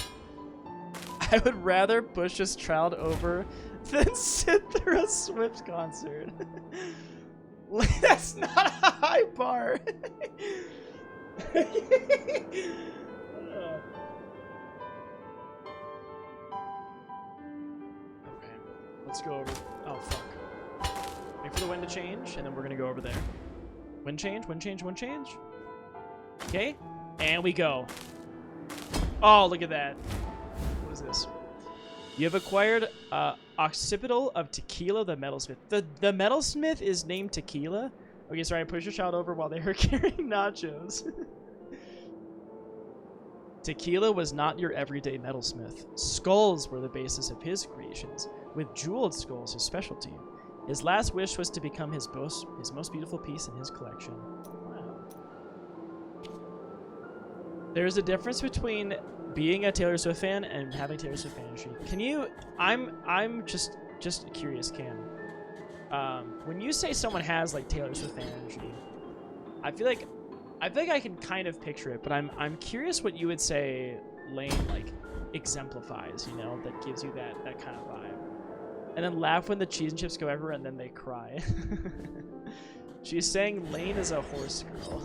I would rather push this child over than sit through a Swift concert. That's not a high bar. Okay, let's go over. Oh, fuck. Wait for the wind to change, and then we're gonna go over there. Wind change, wind change, wind change. Okay, and we go. Oh, look at that. What is this? You have acquired Occipital of Tequila, the Metalsmith. The Metalsmith is named Tequila? Okay, sorry, I pushed your child over while they were carrying nachos. Tequila was not your everyday metalsmith. Skulls were the basis of his creations, with jeweled skulls his specialty. His last wish was to become his most beautiful piece in his collection. Wow. There's a difference between being a Taylor Swift fan and having Taylor Swift fan energy. Can you? I'm just curious, Cam. When you say someone has like Taylor Swift fan energy, I feel like I can kind of picture it, but I'm curious what you would say Lane like exemplifies. You know, that gives you that kind of vibe. And then laugh when the cheese and chips go everywhere, and then they cry. She's saying Lane is a horse girl.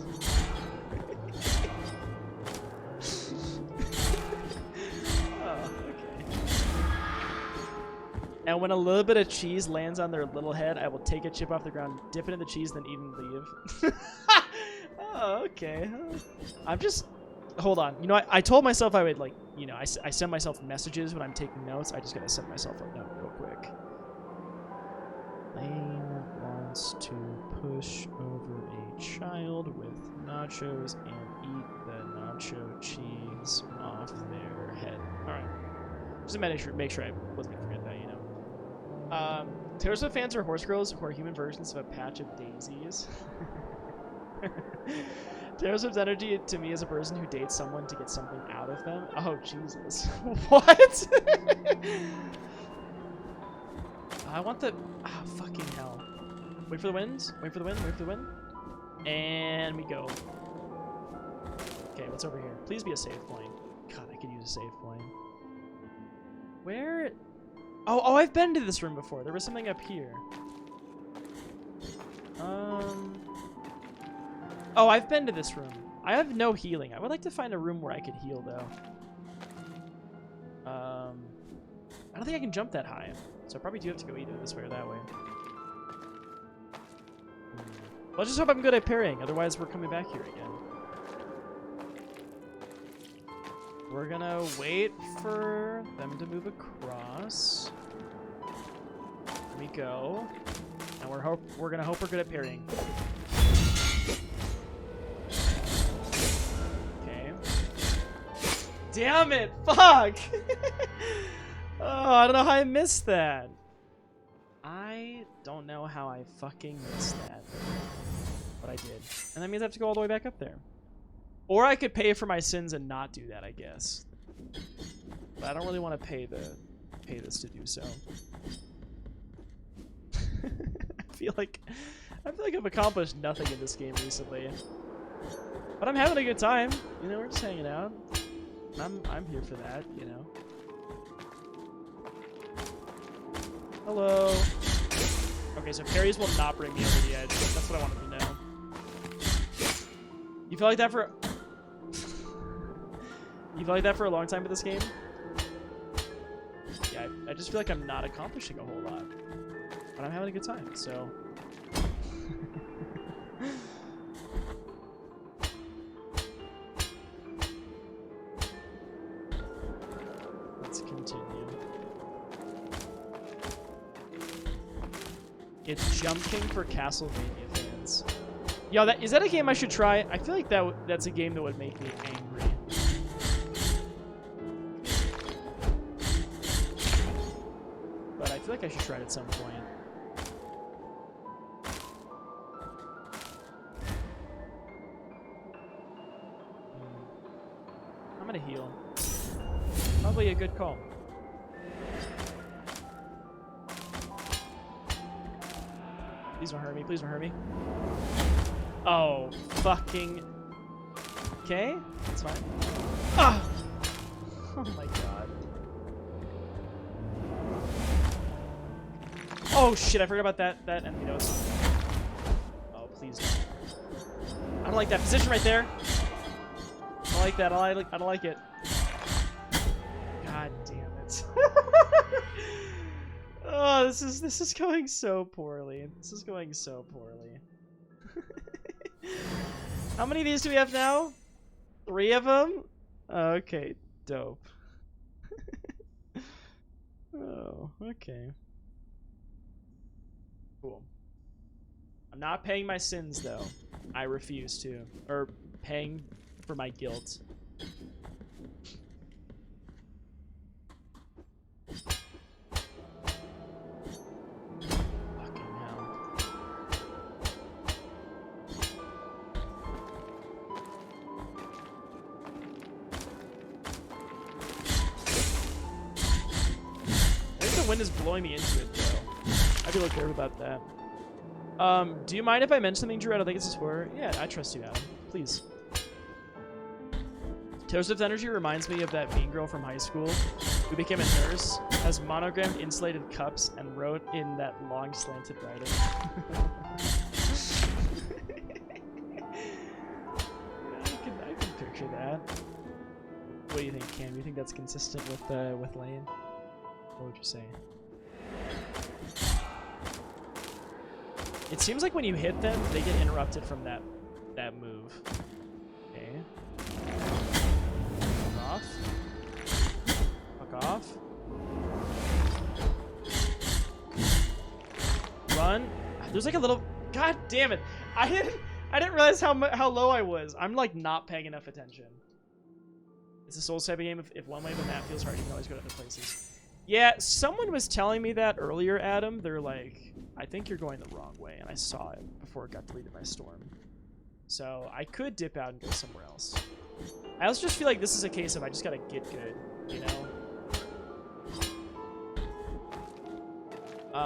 And when a little bit of cheese lands on their little head, I will take a chip off the ground, dip it in the cheese, then eat and leave. Oh, okay. I'm just... Hold on. You know, I told myself I would, like, you know, I send myself messages when I'm taking notes. I just gotta send myself a note real quick. Lane wants to push over a child with nachos and eat the nacho cheese off their head. Alright. Just to make sure I wasn't gonna forget that, you know. Taylor Swift fans are horse girls who are human versions of a patch of daisies. Taylor Swift's energy to me is a person who dates someone to get something out of them. Oh, Jesus. What? I want the... Ah, fucking hell. Wait for the wind. Wait for the wind. Wait for the wind. And we go. Okay, what's over here? Please be a save point. God, I could use a save point. Where... Oh, I've been to this room before. There was something up here. Oh, I've been to this room. I have no healing. I would like to find a room where I could heal, though. I don't think I can jump that high. So I probably do have to go either this way or that way. Let's just hope I'm good at parrying. Otherwise, we're coming back here again. We're gonna wait for them to move across. There we go. And we're gonna hope we're good at parrying. Okay. Damn it! Fuck! Oh, I don't know how I missed that. I don't know how I fucking missed that. But I did. And that means I have to go all the way back up there. Or I could pay for my sins and not do that, I guess. But I don't really want to pay this to do so. I I feel like I've accomplished nothing in this game recently. But I'm having a good time. You know, we're just hanging out. I'm here for that, you know. Hello. Okay, so parries will not bring me over the edge. That's what I wanted to know. You feel like that for... You feel like that for a long time with this game? Yeah, I just feel like I'm not accomplishing a whole lot. But I'm having a good time, so... Let's continue. It's Jump King for Castlevania fans. Yo, is that a game I should try? I feel like that's a game that would make me angry. But I feel like I should try it at some point. I'm gonna heal. Probably a good call. Please don't hurt me. Please don't hurt me. Oh, fucking... Okay, that's fine. Ah! Oh my god. Oh shit, I forgot about that enemy that was... Oh, please don't. I don't like that position right there. I don't like that. I don't like it. God damn it. Oh, this is going so poorly. This is going so poorly. How many of these do we have now? 3 of them? Okay, dope. Oh, okay. Cool. I'm not paying my sins, though. I refuse to. Or paying for my guilt. Fucking hell. I think the wind is blowing me into it, though. I'd be a little careful about that. Do you mind if I mention something, Drew? I don't think it's a spoiler. Yeah, I trust you, Adam. Please. Taylor Swift Energy reminds me of that mean girl from high school who became a nurse, has monogrammed insulated cups, and wrote in that long slanted writing. Yeah, I can picture that. What do you think, Cam? Do you think that's consistent with Lane? What would you say? It seems like when you hit them, they get interrupted from that move. Okay. Fuck off. Fuck off. Run. There's like a little... God damn it. I didn't realize how low I was. I'm like not paying enough attention. It's a Souls type of game. If one way of the map feels hard, you can always go to other places. Yeah, someone was telling me that earlier, Adam. They're like, I think you're going the wrong way, and I saw it before it got deleted by Storm. So I could dip out and go somewhere else. I also just feel like this is a case of I just gotta get good, you know?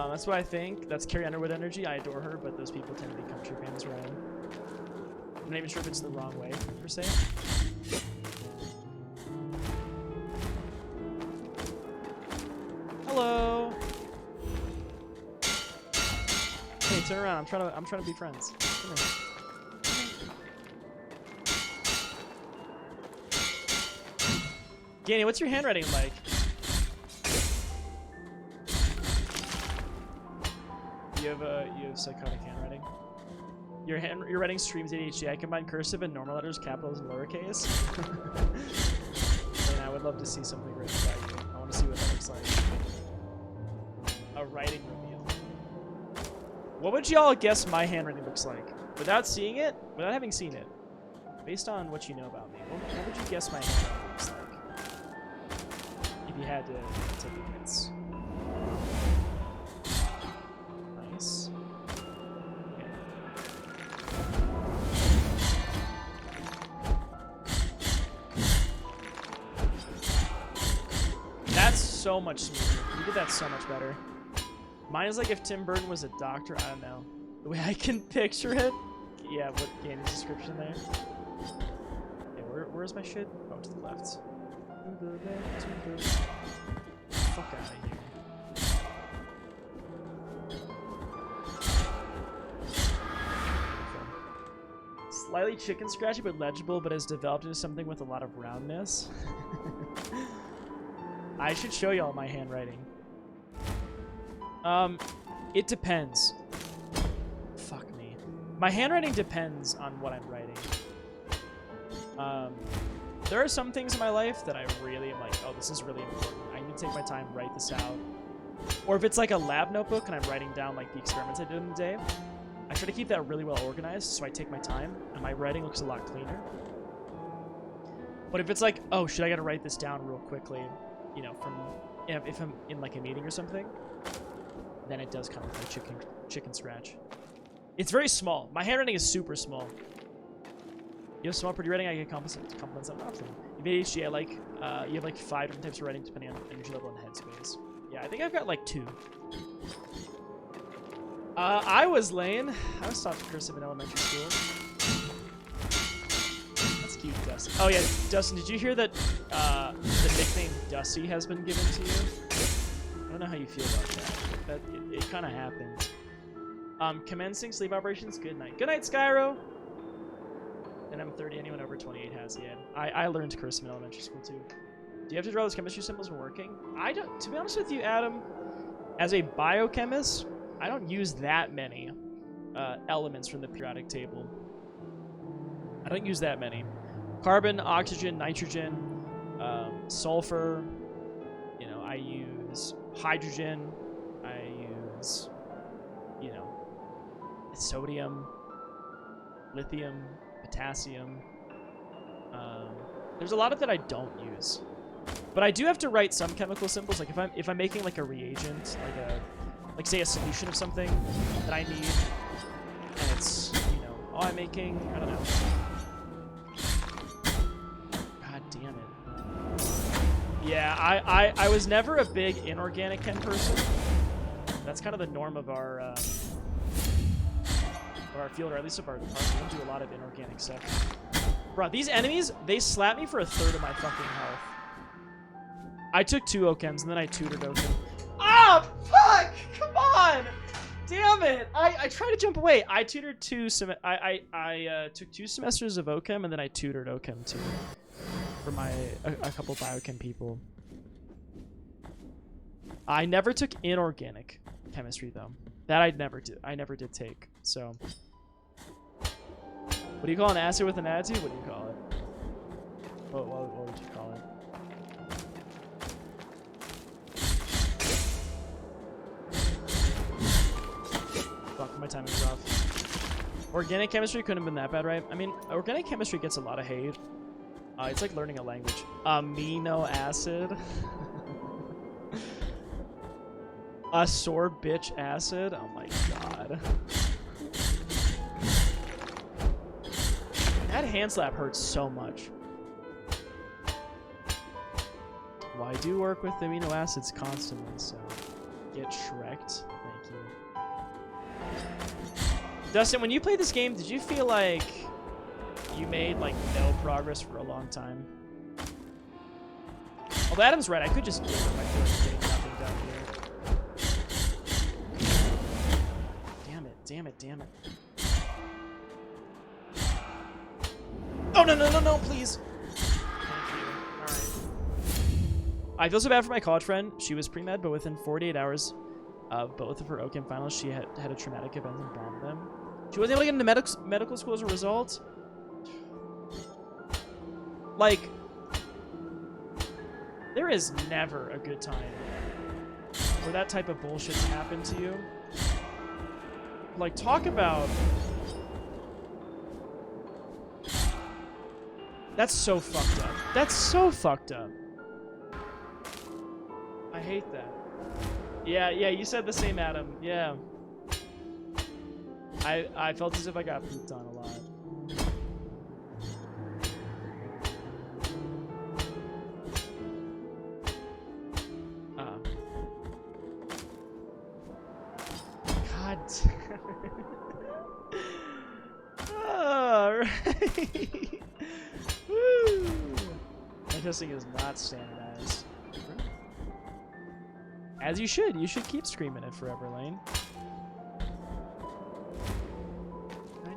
That's what I think. That's Carrie Underwood energy. I adore her, but those people tend to be country fans where I am. I'm not even sure if it's the wrong way, per se. Hello. Hey, turn around. I'm trying to be friends. Come here. Danny, what's your handwriting like? You have psychotic handwriting. Your writing streams ADHD. I combine cursive and normal letters, capitals, and lowercase. And I would love to see something written by you. I want to see what that looks like. A writing reveal. What would y'all guess my handwriting looks like? Without seeing it? Without having seen it? Based on what you know about me, what would you guess my handwriting looks like? If you had to take a guess. Nice. Okay. That's so much smoother. You did that so much better. Mine is like if Tim Burton was a doctor. I don't know. The way I can picture it. Yeah, what game description there? Yeah, where's my shit? Oh, to the left. To the left, to the left. Fuck out of here. Slightly chicken scratchy but legible, but has developed into something with a lot of roundness. I should show y'all my handwriting. It depends. Fuck me. My handwriting depends on what I'm writing. There are some things in my life that I really am like, oh, this is really important. I need to take my time, write this out. Or if it's like a lab notebook and I'm writing down like the experiments I did in the day, I try to keep that really well organized, so I take my time, and my writing looks a lot cleaner. But if it's like, oh shit, I gotta write this down real quickly, you know, from if I'm in like a meeting or something, then it does kind of like chicken scratch. It's very small. My handwriting is super small. You have small, pretty writing. I get compliments on often. You have ADHD. I like you have like 5 different types of writing depending on energy level and headspace. Yeah, I think I've got like 2. I was Lane. I was taught cursive in elementary school. That's cute, Dustin. Oh yeah, Dustin, did you hear that the nickname Dusty has been given to you? I don't know how you feel about that. It kind of happened. Commencing sleep operations. Good night. Good night, Skyro. And I'm 30. Anyone over 28 has. Yeah. I learned cursive in elementary school too. Do you have to draw those chemistry symbols when working? I don't. To be honest with you, Adam, as a biochemist, I don't use that many elements from the periodic table. I don't use that many. Carbon, oxygen, nitrogen, sulfur. You know, I use hydrogen. I use, you know, sodium, lithium, potassium. There's a lot of that I don't use, but I do have to write some chemical symbols. Like if I'm making like a reagent, like say a solution of something that I need, and it's, you know, oh, I'm making, I don't know. God damn it. Yeah, I was never a big inorganic chem person. That's kind of the norm of our field, or at least of our department. We do a lot of inorganic stuff. Bro, these enemies, they slap me for 1/3 of my fucking health. I took 2 OChems and then I tutored OChem. Ah, fuck! Come on! Damn it! I tried to jump away. I tutored I took 2 semesters of OChem and then I tutored OChem too for a couple biochem people. I never took inorganic chemistry though. That I never did take. So, what do you call an acid with an attitude? What do you call it? What would you call it? Fuck, my timing's off. Organic chemistry couldn't have been that bad, right? I mean, organic chemistry gets a lot of hate. It's like learning a language. Amino acid. Ascorbic acid. Oh my god. That hand slap hurts so much. Well, I do work with amino acids constantly, so get Shrek'd. Thank you. Dustin, when you played this game, did you feel like you made like no progress for a long time? Although Adam's right, I could just give him my getting nothing done here. Damn it. Oh, no, please. Thank you. Alright. I feel so bad for my college friend. She was pre-med, but within 48 hours of both of her OChem finals, she had a traumatic event and bombed them. She wasn't able to get into medical school as a result. Like, there is never a good time for that type of bullshit to happen to you. Like, talk about... That's so fucked up. That's so fucked up. I hate that. Yeah, you said the same, Adam. Yeah. I felt as if I got pooped on a lot. God damn it. Alright. Woo! My testing is not standardized. As you should. You should keep screaming it forever, Lane. Can I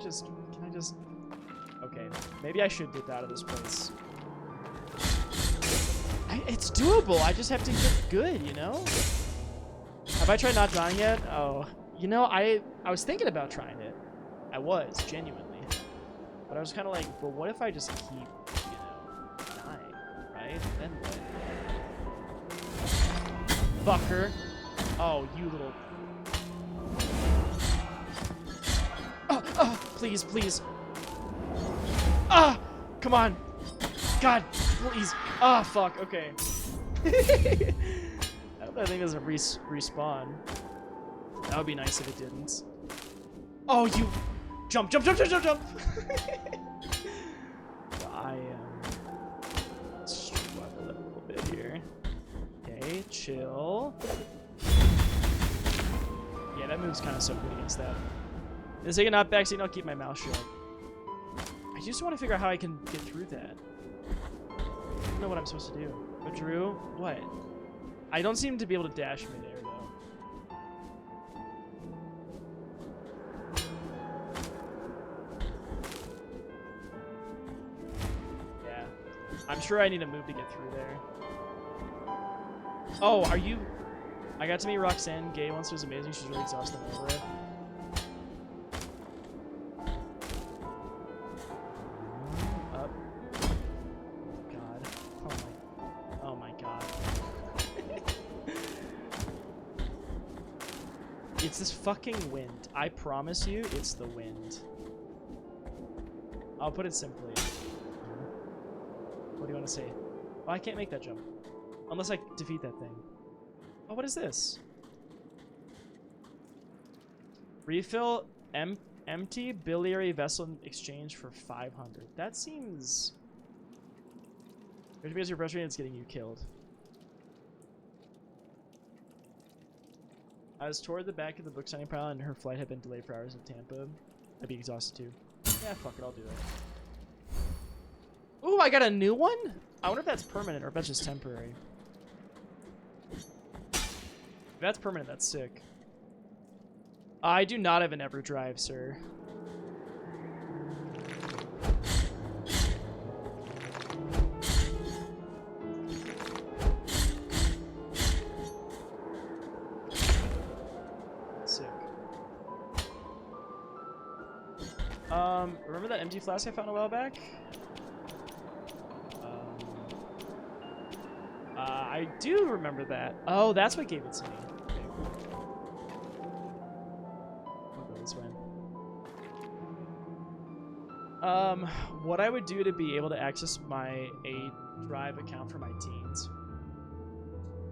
just... Okay, maybe I should dip out of this place. It's doable. I just have to get good, you know? Have I tried not dying yet? Oh, you know, I was thinking about trying it. I was, genuinely. But I was kind of like, but what if I just keep, you know, dying, right? Then what? Fucker. Oh, you little... Oh, please, please. Ah, come on. God, please. Ah, fuck, okay. I hope that thing doesn't respawn. That would be nice if it didn't. Oh, you... Jump, jump, jump, jump, jump, jump! I am... struggling a little bit here. Okay, chill. Yeah, that move's kind of so good against that. Is it a knockback scene? I'll keep my mouth shut. I just want to figure out how I can get through that. I don't know what I'm supposed to do. But Drew, what? I don't seem to be able to dash midair though. Yeah. I'm sure I need a move to get through there. Oh, are you... I got to meet Roxanne Gay once. It was amazing. She's really exhausted over it. Up. God. Oh my God. It's this fucking wind. I promise you, it's the wind. I'll put it simply. What do you want to say? Oh, I can't make that jump. Unless I defeat that thing. Oh, what is this? Refill empty biliary vessel in exchange for 500. That seems... Because you're frustrated, it's getting you killed. I was toward the back of the book signing pile and her flight had been delayed for hours in Tampa. I'd be exhausted too. Yeah, fuck it, I'll do that. Ooh, I got a new one? I wonder if that's permanent or if that's just temporary. If that's permanent, that's sick. I do not have an EverDrive, sir. Sick. Remember that empty flask I found a while back? I do remember that. Oh, that's what gave it to me. Okay. I'll go this way. What I would do to be able to access my A-Drive account for my teens.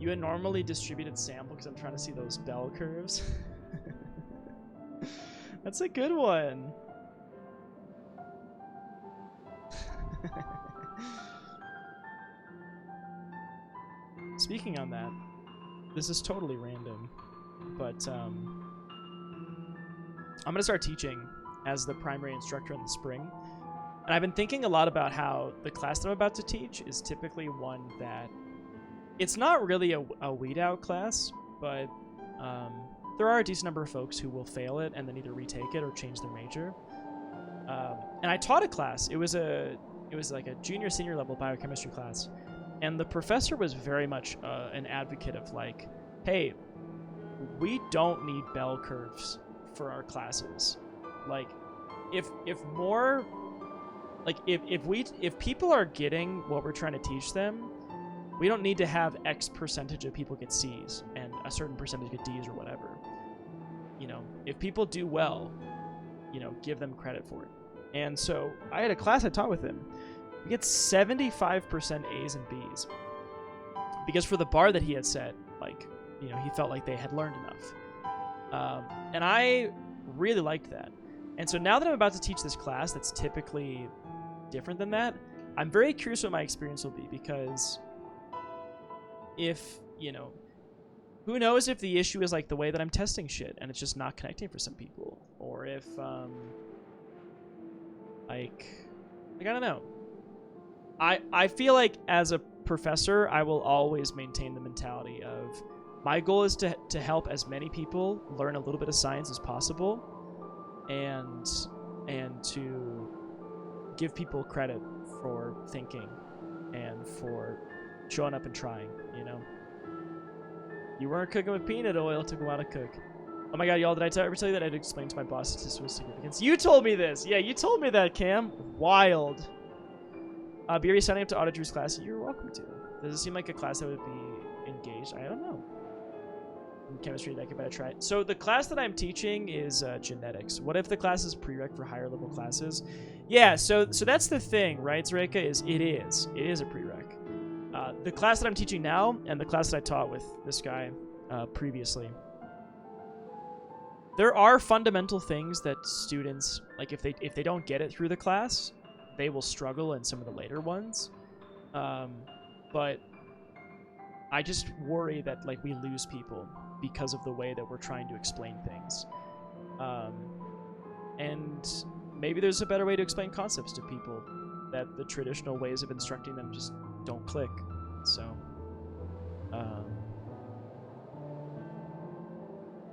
You had normally distributed sample because I'm trying to see those bell curves. That's a good one. Speaking on that, this is totally random, but I'm gonna start teaching as the primary instructor in the spring. And I've been thinking a lot about how the class that I'm about to teach is typically one that it's not really a weed out class, but there are a decent number of folks who will fail it and then either retake it or change their major. And I taught a class. It was like a junior senior level biochemistry class. And the professor was very much an advocate of like, hey, we don't need bell curves for our classes. Like, if people are getting what we're trying to teach them, we don't need to have X percentage of people get C's and a certain percentage get D's or whatever. You know, if people do well, you know, give them credit for it. And so I had a class I taught with him. We get 75% A's and B's. Because for the bar that he had set, like, you know, he felt like they had learned enough. And I really liked that. And so now that I'm about to teach this class that's typically different than that, I'm very curious what my experience will be, because if, you know, who knows if the issue is like the way that I'm testing shit and it's just not connecting for some people, or if Like I don't know. I feel like as a professor, I will always maintain the mentality of my goal is to help as many people learn a little bit of science as possible, and to give people credit for thinking and for showing up and trying, you know? You weren't cooking with peanut oil, it took a while to cook. Oh my god, y'all, did I ever tell you that I had to explain to my boss statistical significance? You told me this! Yeah, you told me that, Cam. Wild. Be already signing up to Auditor's class? You're welcome to. Does it seem like a class that would be engaged? I don't know. In chemistry, that could better try it. So the class that I'm teaching is genetics. What if the class is prereq for higher level classes? Yeah, so that's the thing, right, Zreika, is it is a prereq. The class that I'm teaching now and the class that I taught with this guy previously, there are fundamental things that students, like if they don't get it through the class, they will struggle in some of the later ones. But I just worry that like we lose people because of the way that we're trying to explain things. And maybe there's a better way to explain concepts to people that the traditional ways of instructing them just don't click. So,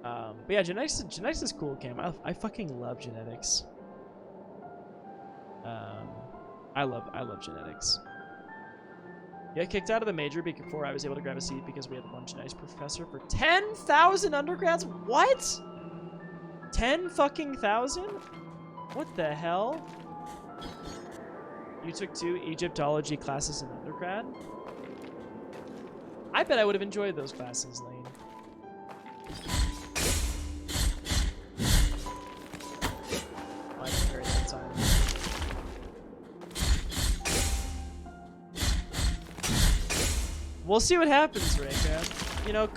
but yeah, genetics is cool, Cam. I fucking love genetics. I love genetics. Yeah, kicked out of the major before I was able to grab a seat because we had one genetics professor for 10,000 undergrads. What? 10 fucking thousand? What the hell? You took 2 Egyptology classes in undergrad? I bet I would have enjoyed those classes, Lane. I didn't carry that time. We'll see what happens, Reka. You know,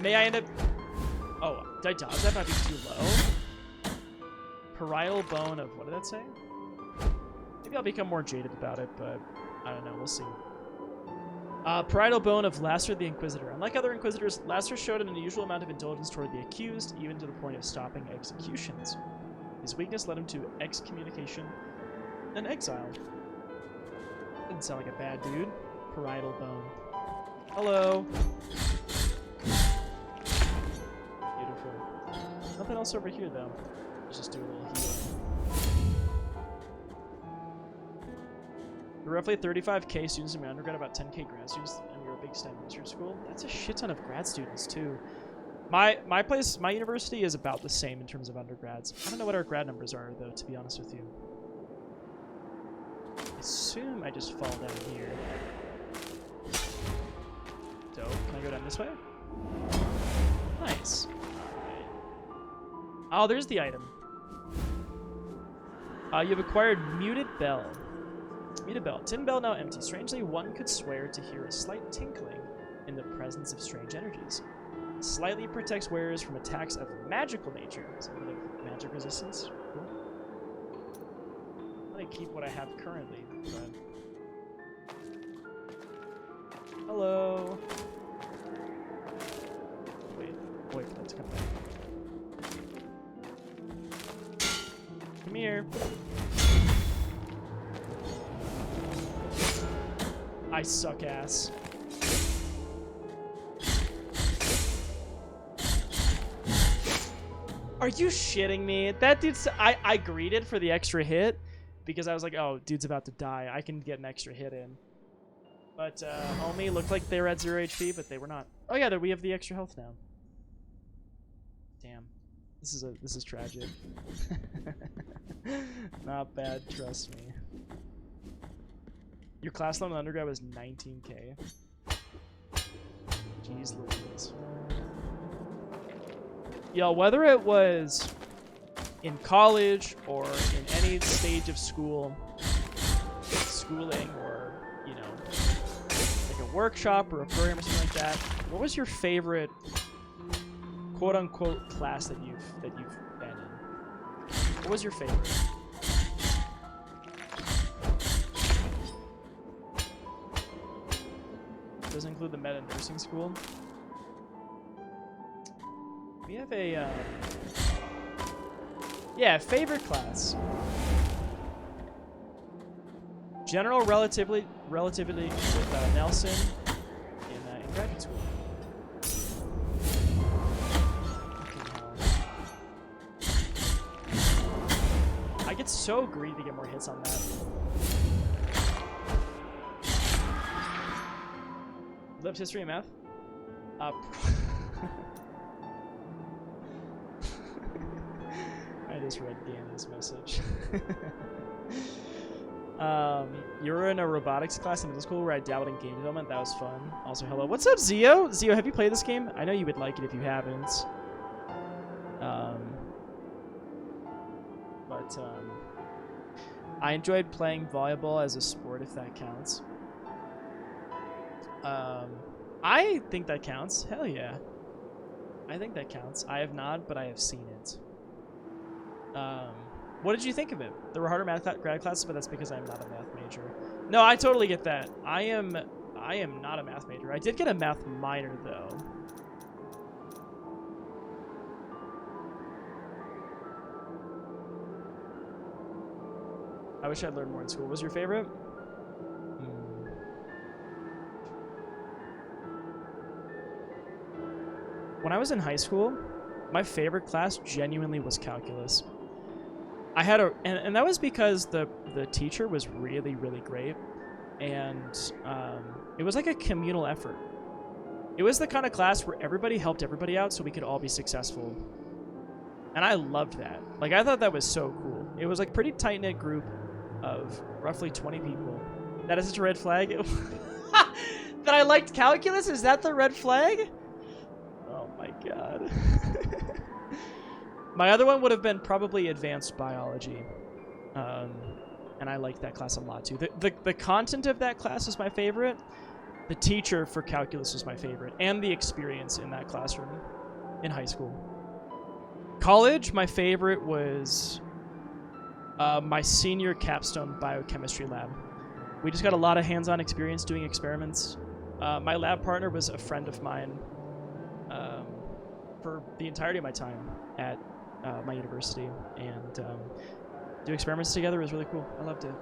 may I end up... Oh, did I dodge that? Might be too low. Parietal bone of... What did that say? Maybe I'll become more jaded about it, but I don't know. We'll see. Parietal bone of Lasser the Inquisitor. Unlike other Inquisitors, Lasser showed an unusual amount of indulgence toward the accused, even to the point of stopping executions. His weakness led him to excommunication and exile. Didn't sound like a bad dude. Parietal bone. Hello. Beautiful. Nothing else over here, though. Let's just do a little healing. There were roughly 35k students in my undergrad, about 10k grad students, and we were a big STEM research school. That's a shit ton of grad students, too. My university is about the same in terms of undergrads. I don't know what our grad numbers are, though, to be honest with you. I assume I just fall down here. Dope. Can I go down this way? Nice. Okay. Oh, there's the item. You've acquired Muted Bell. Muted Bell. Tin bell now empty. Strangely, one could swear to hear a slight tinkling in the presence of strange energies. Slightly protects wearers from attacks of magical nature. So magic resistance. Cool. I'm gonna keep what I have currently. But... Hello. Wait for that to come back. Come here. I suck ass. Are you shitting me? That dude's... I greeted for the extra hit because I was like, oh, dude's about to die. I can get an extra hit in. But homie looked like they were at 0 HP, but they were not. Oh yeah, we have the extra health now. Damn. This is tragic. Not bad, trust me. Your class level in undergrad was 19k. Jeez Louise. Yo, whether it was in college or in any stage of schooling, or, you know, like a workshop or a program or something like that, what was your favorite quote-unquote class that you've been in? What was your favorite? Does it include the Meta Nursing School? We have a, yeah, favorite class. General relativity with Nelson in graduate school. I get so greedy to get more hits on that. Lived history and math? I just read Danny's message. You were in a robotics class in middle school where I dabbled in game development. That was fun. Also, hello. What's up, Zio? Zio, have you played this game? I know you would like it if you haven't. I enjoyed playing volleyball as a sport, if that counts. I think that counts. Hell yeah. I think that counts. I have not, but I have seen it. What did you think of it? There were harder math grad classes, but that's because I'm not a math major. No, I totally get that. I am not a math major. I did get a math minor, though. I wish I'd learned more in school. What was your favorite? When I was in high school, my favorite class genuinely was calculus. I had and that was because the teacher was really, really great, and it was like a communal effort. It was the kind of class where everybody helped everybody out so we could all be successful. And I loved that. Like, I thought that was so cool. It was like a pretty tight-knit group of roughly 20 people. That is such a red flag. That I liked calculus? Is that the red flag? Oh my god. My other one would have been probably advanced biology. And I liked that class a lot too. The content of that class was my favorite. The teacher for calculus was my favorite. And the experience in that classroom in high school. College, my favorite was my senior capstone biochemistry lab. We just got a lot of hands-on experience doing experiments. My lab partner was a friend of mine for the entirety of my time at my university, and do experiments together was really cool. I loved it.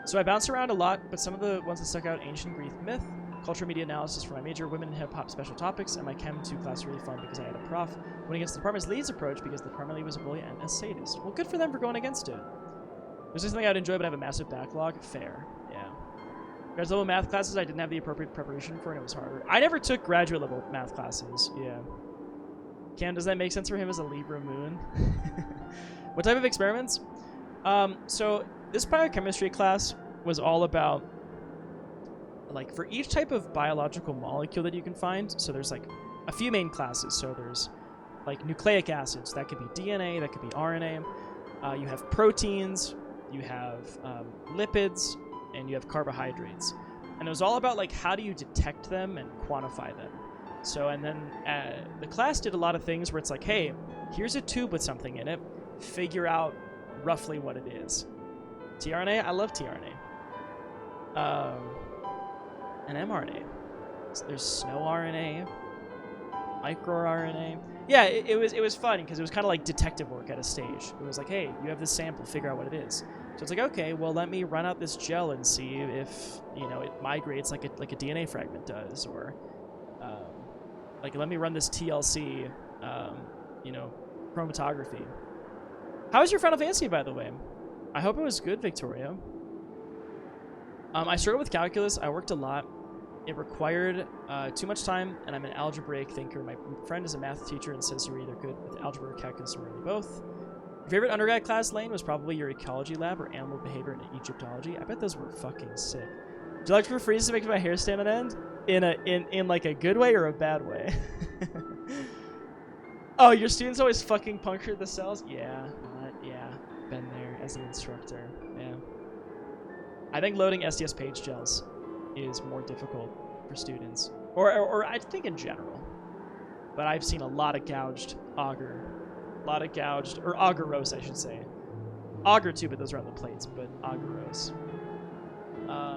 So I bounced around a lot, but some of the ones that stuck out: ancient Greek myth, culture media analysis for my major, women in hip-hop special topics, and my Chem 2 class was really fun because I had a prof went against the department's lead's approach because the department lead was a bully and a sadist. Well, good for them for going against it. There's something I'd enjoy, but I have a massive backlog. Fair, yeah. Graduate level math classes I didn't have the appropriate preparation for, and it was harder. I never took graduate level math classes, yeah. Cam, does that make sense for him as a Libra moon? What type of experiments? So this biochemistry class was all about, like, for each type of biological molecule that you can find, so there's like a few main classes. So there's like nucleic acids, that could be DNA, that could be RNA. You have proteins, you have lipids, and you have carbohydrates. And it was all about, like, how do you detect them and quantify them. So, and then the class did a lot of things where it's like, hey, here's a tube with something in it, figure out roughly what it is. tRNA, I love tRNA. And mRNA. So there's snow RNA, microRNA. Yeah, it was fun because it was kind of like detective work at a stage. It was like, hey, you have this sample, figure out what it is. So it's like, okay, well, let me run out this gel and see if, you know, it migrates like a DNA fragment does, or like, let me run this TLC, you know, chromatography. How was your Final Fantasy, by the way? I hope it was good, Victoria. I struggled with calculus. I worked a lot. It required too much time, and I'm an algebraic thinker. My friend is a math teacher and says you're either good with algebra or calculus or maybe both. Your favorite undergrad class, Lane, was probably your ecology lab or animal behavior and Egyptology. I bet those were fucking sick. Do you like for freeze to make my hair stand on end? In like a good way or a bad way? Oh, your students always fucking puncture the cells? Yeah, yeah, been there as an instructor. Yeah. I think loading SDS page gels is more difficult for students, or I think in general. But I've seen a lot of gouged auger, or agarose, I should say. Auger too, but those are on the plates, but agarose.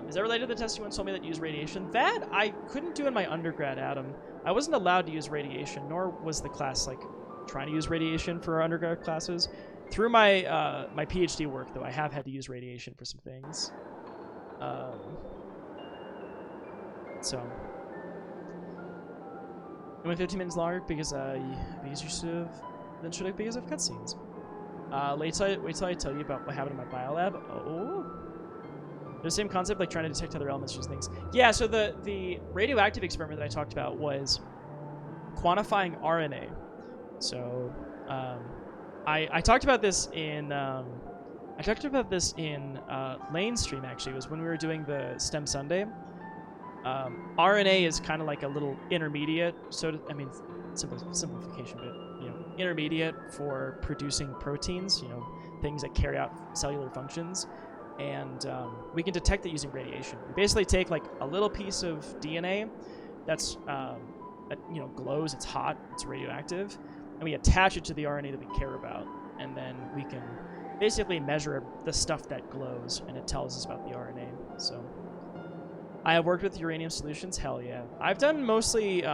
Is that related to the test you once told me that you use radiation? That I couldn't do in my undergrad, Adam. I wasn't allowed to use radiation, nor was the class like trying to use radiation for our undergrad classes. Through my my PhD work, though, I have had to use radiation for some things. So it went 15 minutes longer because you should have because of cutscenes. Wait till I tell you about what happened in my biolab. Oh, the same concept, like trying to detect other elements, just things. Yeah. So the radioactive experiment that I talked about was quantifying RNA. So I talked about this in Lane's stream. Actually, it was when we were doing the STEM Sunday. RNA is kind of like a little intermediate, simplification, but intermediate for producing proteins, things that carry out cellular functions, and we can detect it using radiation. We basically take like a little piece of DNA that's that glows, it's hot, it's radioactive, and we attach it to the RNA that we care about, and then we can basically measure the stuff that glows, and it tells us about the RNA. So I have worked with uranium solutions. Hell yeah. I've done mostly,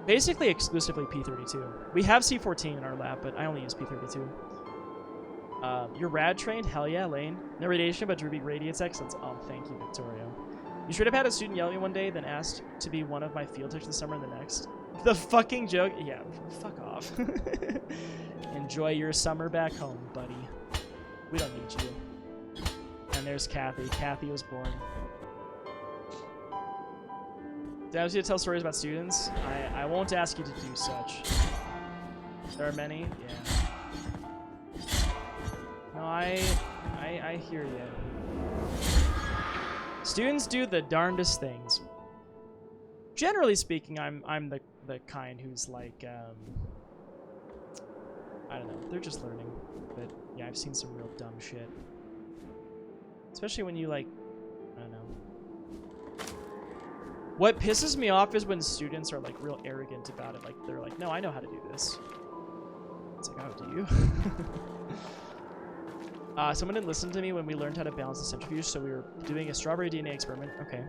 basically exclusively P32. We have C14 in our lab, but I only use P32. You're rad trained? Hell yeah, Lane. No radiation, but Ruby radiates excellence. Oh, thank you, Victoria. You should have had a student yell at me one day, then asked to be one of my field techs this summer and the next. The fucking joke? Yeah, fuck off. Enjoy your summer back home, buddy. We don't need you. And there's Kathy. Kathy was born. Did I ask you to tell stories about students? I won't ask you to do such. There are many? Yeah. No, I hear you. Students do the darndest things. Generally speaking, I'm the kind who's like, I don't know, they're just learning. But yeah, I've seen some real dumb shit. Especially when you like, I don't know. What pisses me off is when students are like real arrogant about it. Like they're like, no, I know how to do this. It's like, oh, do you? Someone didn't listen to me when we learned how to balance the centrifuge, so we were doing a strawberry DNA experiment. Okay.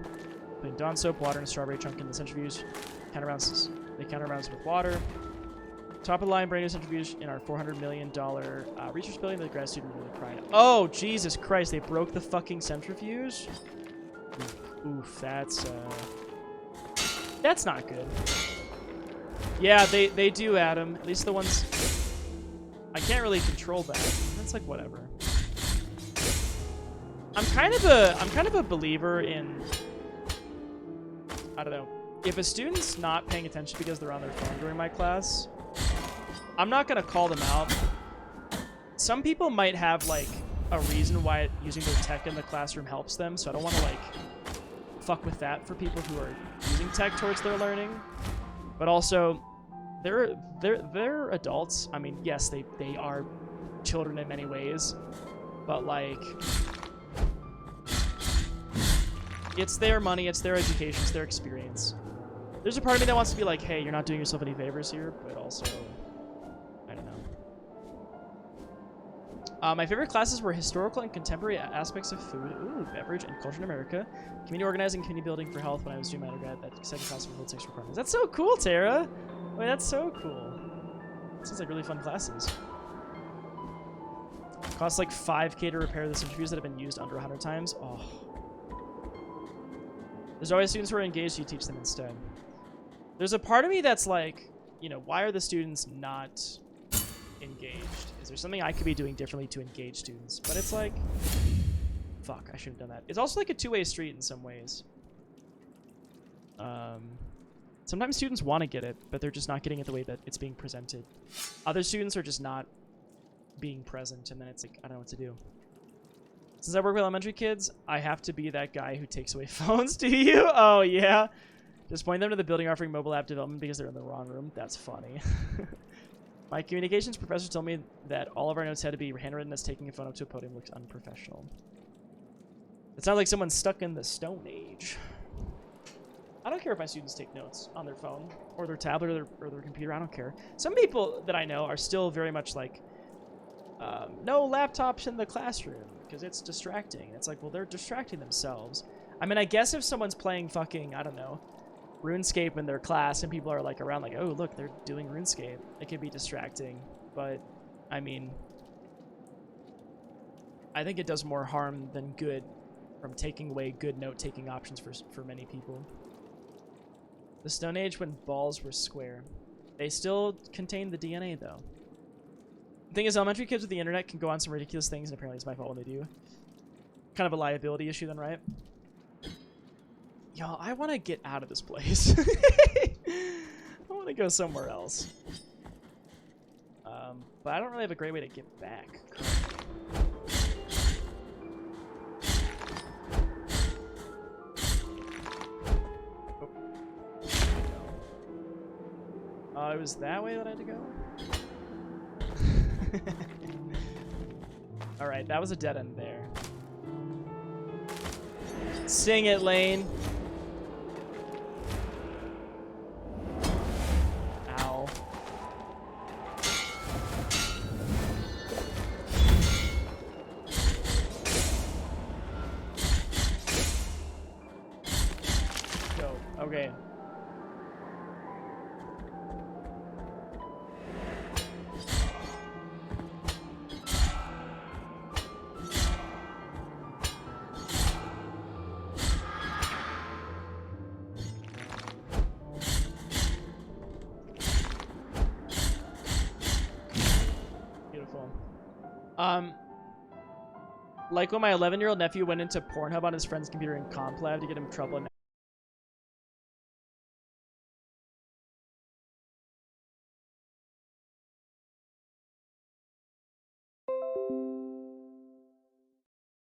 Putting Dawn soap, water, and a strawberry chunk in the centrifuge. They counterbalance with water. Top of the line brand new centrifuge in our $400 million research building. The grad student really cried. Oh, Jesus Christ, they broke the fucking centrifuge? Oof, that's not good. Yeah, they do, Adam. At least the ones... I can't really control that. That's like whatever. I'm kind of a believer in... I don't know. If a student's not paying attention because they're on their phone during my class, I'm not going to call them out. Some people might have, like, a reason why using their tech in the classroom helps them, so I don't want to, like, fuck with that for people who are using tech towards their learning. But also, they're adults. I mean, yes, they are children in many ways, but, like, it's their money, it's their education, it's their experience. There's a part of me that wants to be like, hey, you're not doing yourself any favors here, but also, I don't know. My favorite classes were historical and contemporary aspects of food, beverage, and culture in America, community organizing, community building for health when I was doing my undergrad. That second class with food 6 requirements. That's so cool, Tara! Wait, that's so cool. Sounds like really fun classes. Costs like $5K to repair the centrifuges that have been used under 100 times. Oh. There's always students who are engaged, so you teach them instead. There's a part of me that's like, why are the students not engaged? Is there something I could be doing differently to engage students? But it's like, fuck, I should have done that. It's also like a two-way street in some ways. Sometimes students want to get it, but they're just not getting it the way that it's being presented. Other students are just not being present, and then it's like, I don't know what to do. Since I work with elementary kids, I have to be that guy who takes away phones. Do you? Oh, yeah. Just point them to the building offering mobile app development because they're in the wrong room. That's funny. My communications professor told me that all of our notes had to be handwritten, as taking a phone up to a podium looks unprofessional. It sounds like someone's stuck in the Stone Age. I don't care if my students take notes on their phone or their tablet or their computer. I don't care. Some people that I know are still very much like, no laptops in the classroom because it's distracting. It's like, well, they're distracting themselves. I mean, I guess if someone's playing fucking, I don't know, RuneScape in their class and people are like around like, oh, look, they're doing RuneScape, it can be distracting. But, I mean, I think it does more harm than good from taking away good note-taking options for many people. The Stone Age when balls were square. They still contain the DNA, though. The thing is, elementary kids with the internet can go on some ridiculous things, and apparently it's my fault when they do. Kind of a liability issue then, right? Yo, I want to get out of this place. I want to go somewhere else. But I don't really have a great way to get back. Oh, it was that way that I had to go? Alright, that was a dead end there. Sing it, Lane. Ow. Go. Okay. Like when my 11-year-old nephew went into Pornhub on his friend's computer in Comp Lab to get him in trouble.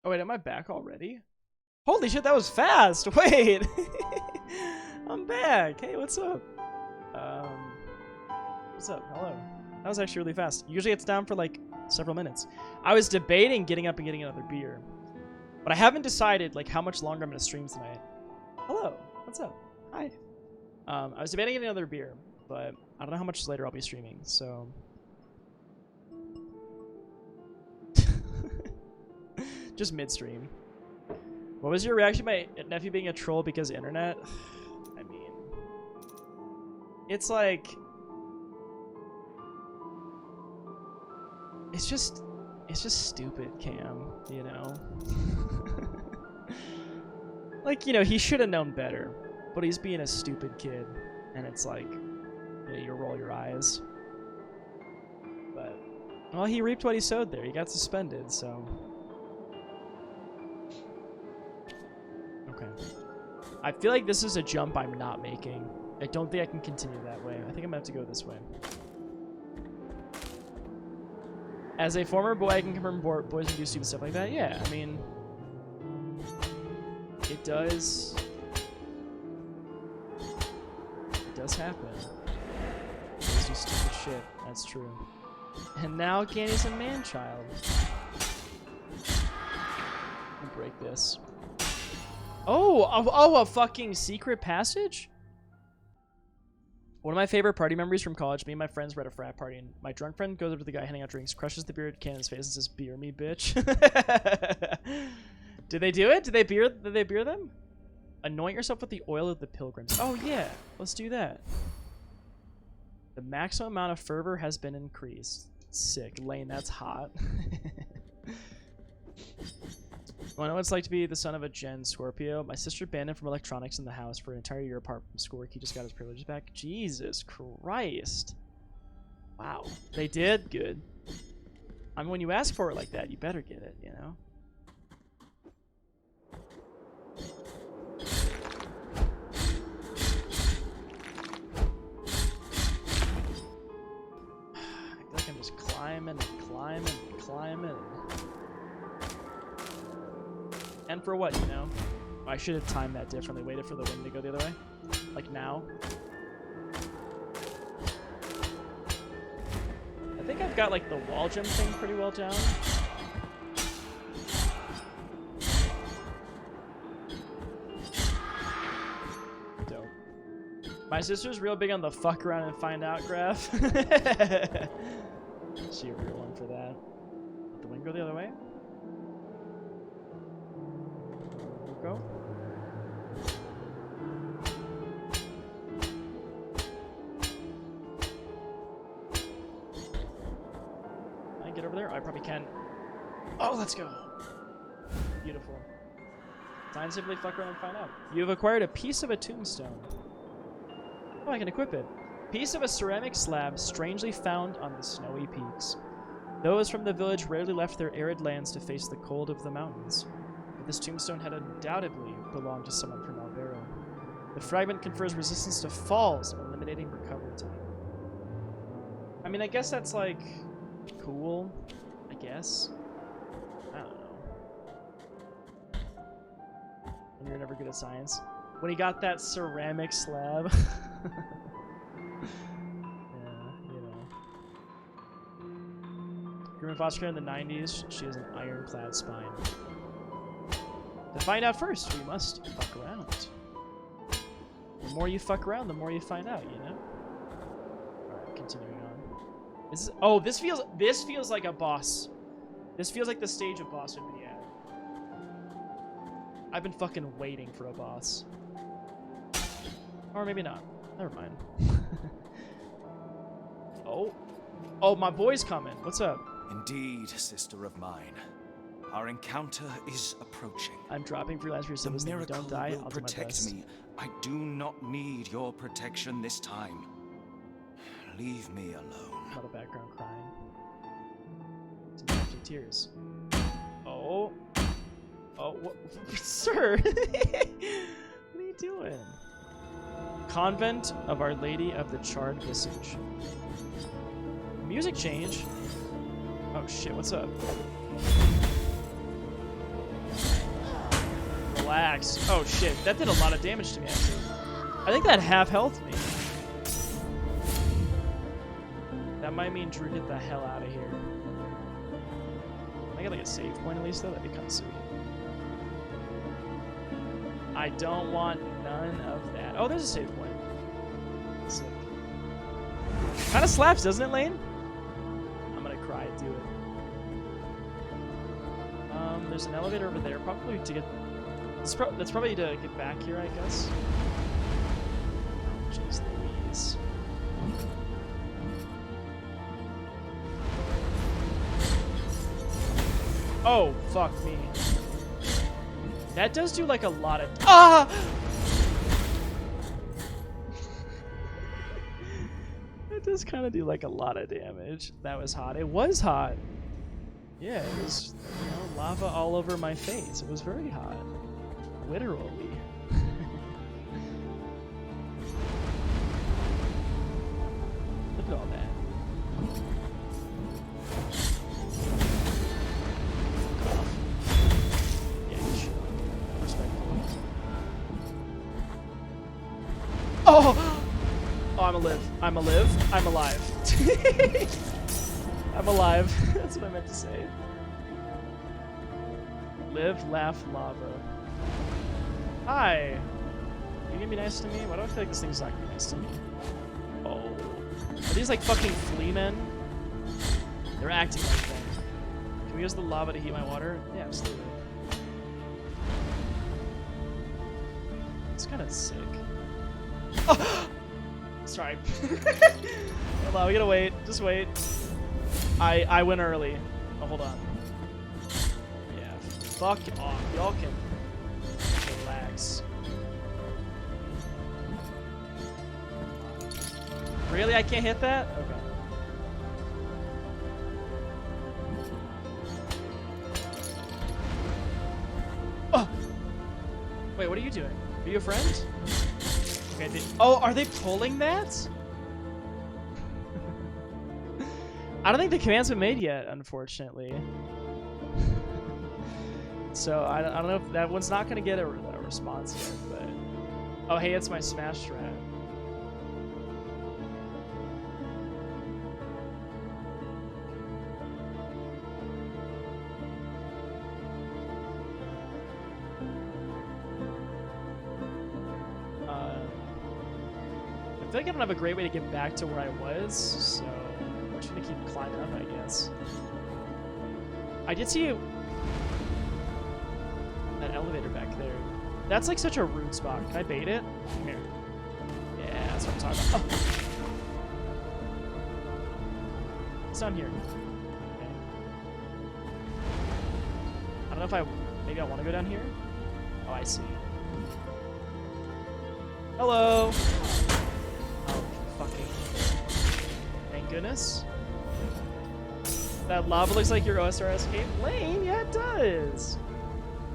Oh wait, am I back already? Holy shit, that was fast! Wait! I'm back! Hey, what's up? What's up? Hello. That was actually really fast. Usually it's down for like several minutes. I was debating getting up and getting another beer, but I haven't decided like how much longer I'm gonna stream tonight. Hello, what's up? Hi. I was debating getting another beer, but I don't know how much later I'll be streaming, so. Just midstream. What was your reaction to my nephew being a troll because internet? I mean, it's like, it's just stupid, Cam, you know? Like, you know, he should have known better, but he's being a stupid kid, and it's like, you know, you roll your eyes. But, well, he reaped what he sowed there. He got suspended, so. Okay. I feel like this is a jump I'm not making. I don't think I can continue that way. I think I'm gonna have to go this way. As a former boy, I can confirm boys can do stupid stuff like that. Yeah, I mean, it does happen. Boys do stupid shit. That's true. And now Candy's a man-child. Let me break this. Oh, a fucking secret passage? One of my favorite party memories from college, me and my friends were at a frat party, and my drunk friend goes up to the guy handing out drinks, crushes the beer can in his face, and says, "Beer me, bitch." Did they do it? Did they beer them? Anoint yourself with the oil of the pilgrims. Oh yeah, let's do that. The maximum amount of fervor has been increased. Sick. Lane, that's hot. I know what it's like to be the son of a Gen Scorpio. My sister banned him from electronics in the house for an entire year apart from schoolwork. He just got his privileges back. Jesus Christ. Wow. They did? Good. I mean, when you ask for it like that, you better get it, you know? I feel like I'm just climbing and climbing and climbing. And for what, you know? I should have timed that differently. Waited for the wind to go the other way. Like now. I think I've got like the wall jump thing pretty well down. Dope. My sister's real big on the fuck around and find out graph. She a real one for that. Let the wind go the other way? Go. Can I get over there? I probably can. Oh, let's go. Beautiful. Scientifically fuck around and find out. You have acquired a piece of a tombstone. Oh, I can equip it. Piece of a ceramic slab strangely found on the snowy peaks. Those from the village rarely left their arid lands to face the cold of the mountains. But this tombstone had undoubtedly belonged to someone from Albera. The fragment confers resistance to falls, eliminating recovery time. I mean, I guess that's like cool. I guess. I don't know. And you're never good at science. When he got that ceramic slab. Yeah, you know. Griffin foster care in the 90s. She has an ironclad spine. To find out first, we must fuck around. The more you fuck around, the more you find out, you know? Alright, continuing on. This feels like a boss. This feels like the stage a boss would be at. I've been fucking waiting for a boss. Or maybe not. Never mind. Oh, my boy's coming. What's up? Indeed, sister of mine. Our encounter is approaching. I'm dropping freelance for your The service. miracle Don't die. will I'll do my protect best. me. I do not need your protection this time. Leave me alone. A lot of background crying. Some tears. Oh, what? Sir! What are you doing? Convent of Our Lady of the Charred Visage. Music change. Oh shit, what's up? Relax. Oh shit, that did a lot of damage to me actually. I think that half health me. That might mean Drew get the hell out of here. Can I get like a save point at least though? That'd be kind of sweet. I don't want none of that. Oh, there's a save point. Sick. Kind of slaps, doesn't it, Lane? I'm gonna cry. Do it. There's an elevator over there, probably to get. That's probably to get back here, I guess. Jeez Louise. Oh, fuck me. That does do like a lot of. Ah! It does kind of do like a lot of damage. That was hot. It was hot. Yeah, it was, you know, lava all over my face. It was very hot. Literally. Look at all that. Cough. Yeah, you should. Respectfully. Oh! Oh, I'm alive. I'm alive. I'm alive. I'm alive. That's what I meant to say. Live, laugh, lava. Hi. You gonna be nice to me? Why do I feel like this thing's not gonna be nice to me? Oh. Are these like fucking flea men? They're acting like them. Can we use the lava to heat my water? Yeah, absolutely. It's kind of sick. Oh! Sorry. Hold on, we gotta wait. Just wait. I went early. Oh, hold on. Yeah, fuck off. Y'all can relax. Really? I can't hit that? Okay. Oh! Wait, what are you doing? Are you a friend? Okay, oh, are they pulling that? I don't think the command's been made yet, unfortunately. So I don't know if that one's not gonna get a response yet, but oh hey, it's my smash strat. I feel like I don't have a great way to get back to where I was, so I'm just gonna keep climbing up, I guess. I did see that elevator back there. That's like such a rude spot. Can I bait it? Come here. Yeah, that's what I'm talking about. Oh. It's down here. Okay. I don't know if I Maybe I want to go down here? Oh, I see. Hello! Oh, fucking... Thank goodness. That lava looks like your OSRS cave. Lane? Yeah, it does!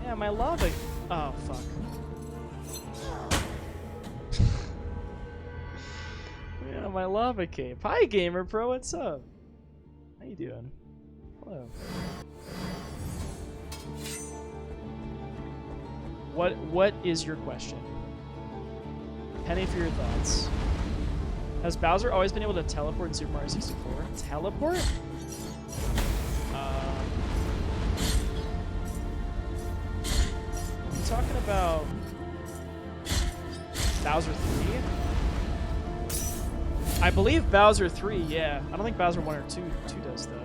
Yeah, my lava... Oh, fuck. Yeah, my lava cave. Hi, Gamer Pro, what's up? How you doing? Hello. What is your question? Penny for your thoughts. Has Bowser always been able to teleport in Super Mario 64? Teleport? Are you talking about Bowser 3? I believe Bowser 3, yeah. I don't think Bowser 1 or 2 does, though.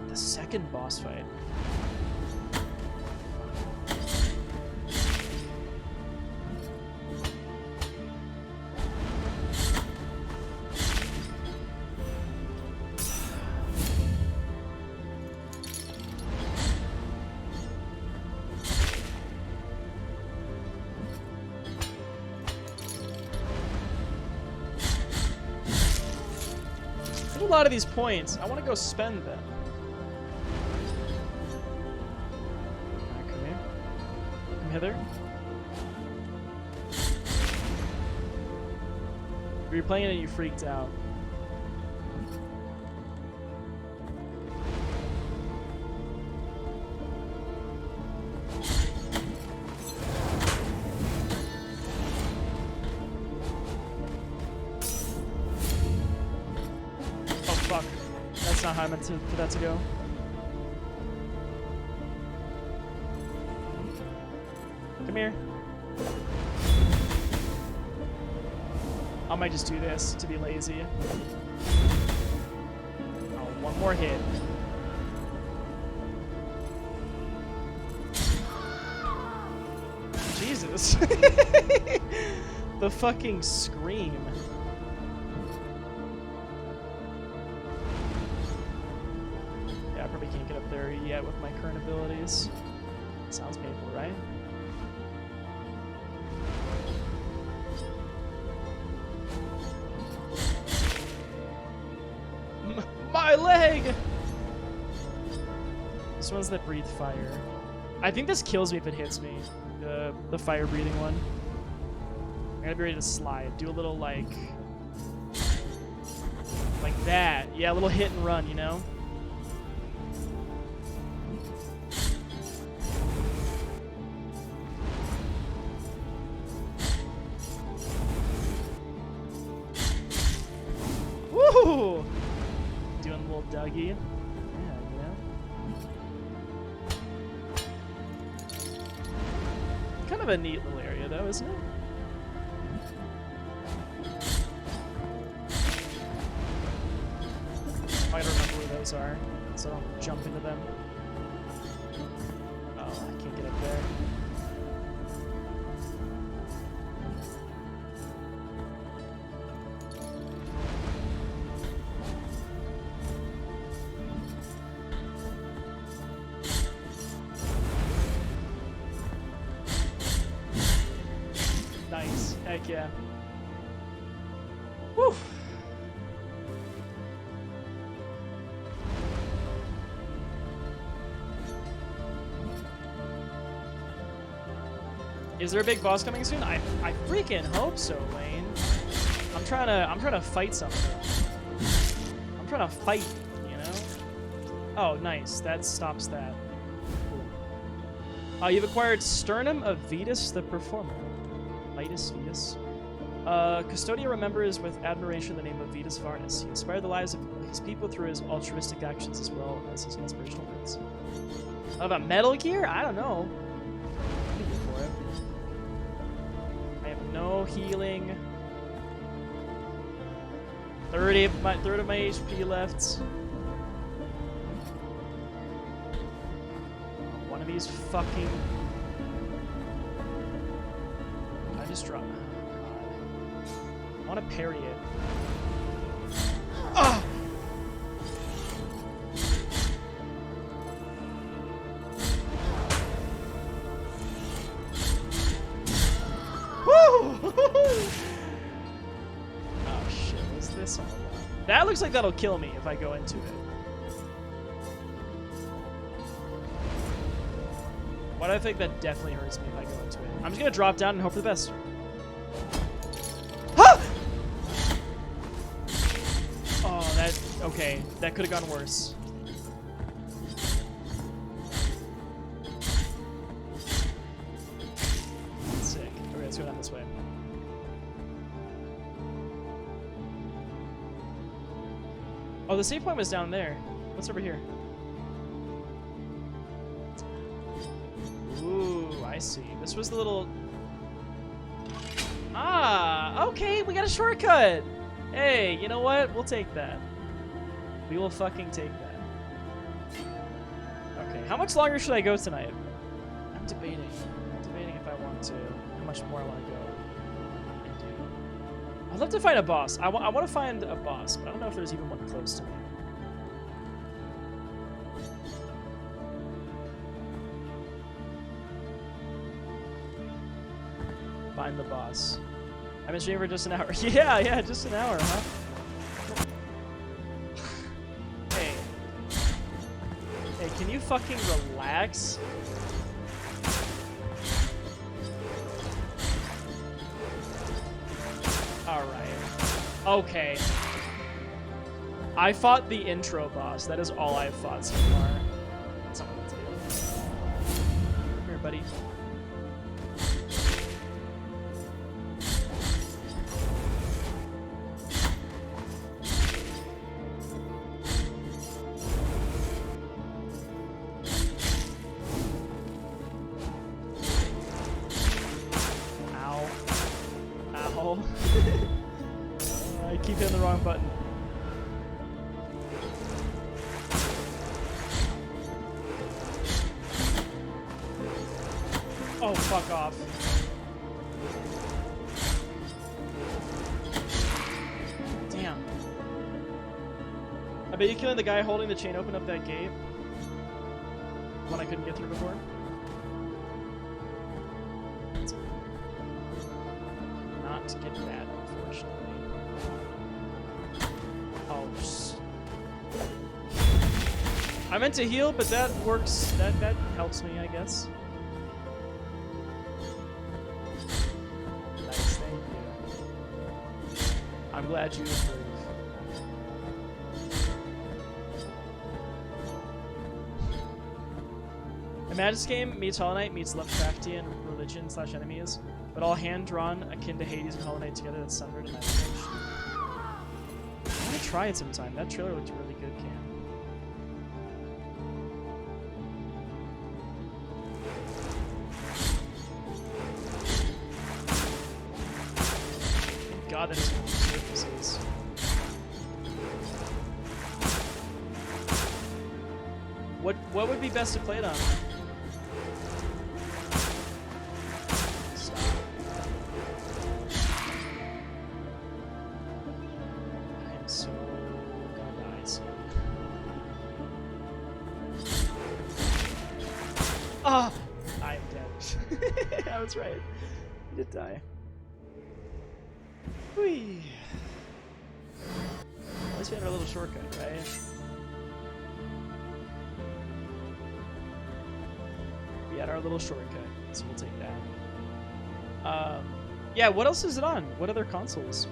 The second boss fight. A lot of these points. I want to go spend them. Come here. Come hither. We were playing it and you freaked out. That's not how I meant for that to go. Come here. I might just do this to be lazy. Oh, one more hit. Jesus. The fucking scream. Can't get up there yet with my current abilities. Sounds painful, right? My leg! This one's that breathe fire. I think this kills me if it hits me. The fire breathing one. I'm gonna be ready to slide. Do a little like that. Yeah, a little hit and run, you know? Woo! Doing a little Dougie. Yeah, kind of a neat little area, though, isn't it? I don't remember where those are, so I don't jump into them. Oh, I can't get up there. Nice. Heck yeah. Woo! Is there a big boss coming soon? I freaking hope so, Lane. I'm trying to fight something. I'm trying to fight, you know? Oh, nice. That stops that. Cool. You've acquired Sternum of Vetus the Performer. Vitus. Custodia remembers with admiration the name of Vetus Varnus. He inspired the lives of his people through his altruistic actions as well as his inspirational words. Of a Metal Gear? I don't know. I'll be good for it. I have no healing. Third of my HP left. One of these fucking... Just drop. Oh, God. I want to parry it. Ah! looks like that'll kill me if I go into it. Why do I think that definitely hurts me if I go into it? I'm just gonna drop down and hope for the best. Huh! Oh, that... Okay, that could have gone worse. Sick. Okay, let's go down this way. Oh, the save point was down there. What's over here? Ooh, I see. This was the little... Ah, okay, we got a shortcut. Hey, you know what? We'll take that. We will fucking take that. Okay, how much longer should I go tonight? I'm debating. I'm debating if I want to. How much more I want to go and do. I'd love to find a boss. I want to find a boss, but I don't know if there's even one close to me. Find the boss. I've been streaming for just an hour. Yeah, just an hour, huh? Hey. Hey, can you fucking relax? Alright. Okay. I fought the intro boss. That is all I've fought so far. That's not what it's doing. Come here, buddy. I keep hitting the wrong button. Oh, fuck off. Damn. I bet you killing the guy holding the chain opened up that gate. One I couldn't get through before. To get that, unfortunately. Oh, I meant to heal, but that works. That helps me, I guess. Nice, thank you. I'm glad you approve. A Magic's game meets Hollow Knight meets Lovecraftian religion / enemies. But all hand-drawn, akin to Hades and Hollow Knight together, that's sundered and I want to try it sometime. That trailer looked really good, Cam. Thank God that is one of the surfaces. What would be best to play it on? Ah! I'm dead. I was right. I did die. Whee! At least we had our little shortcut, right? We had our little shortcut, so we'll take that. Yeah, what else is it on? What other consoles?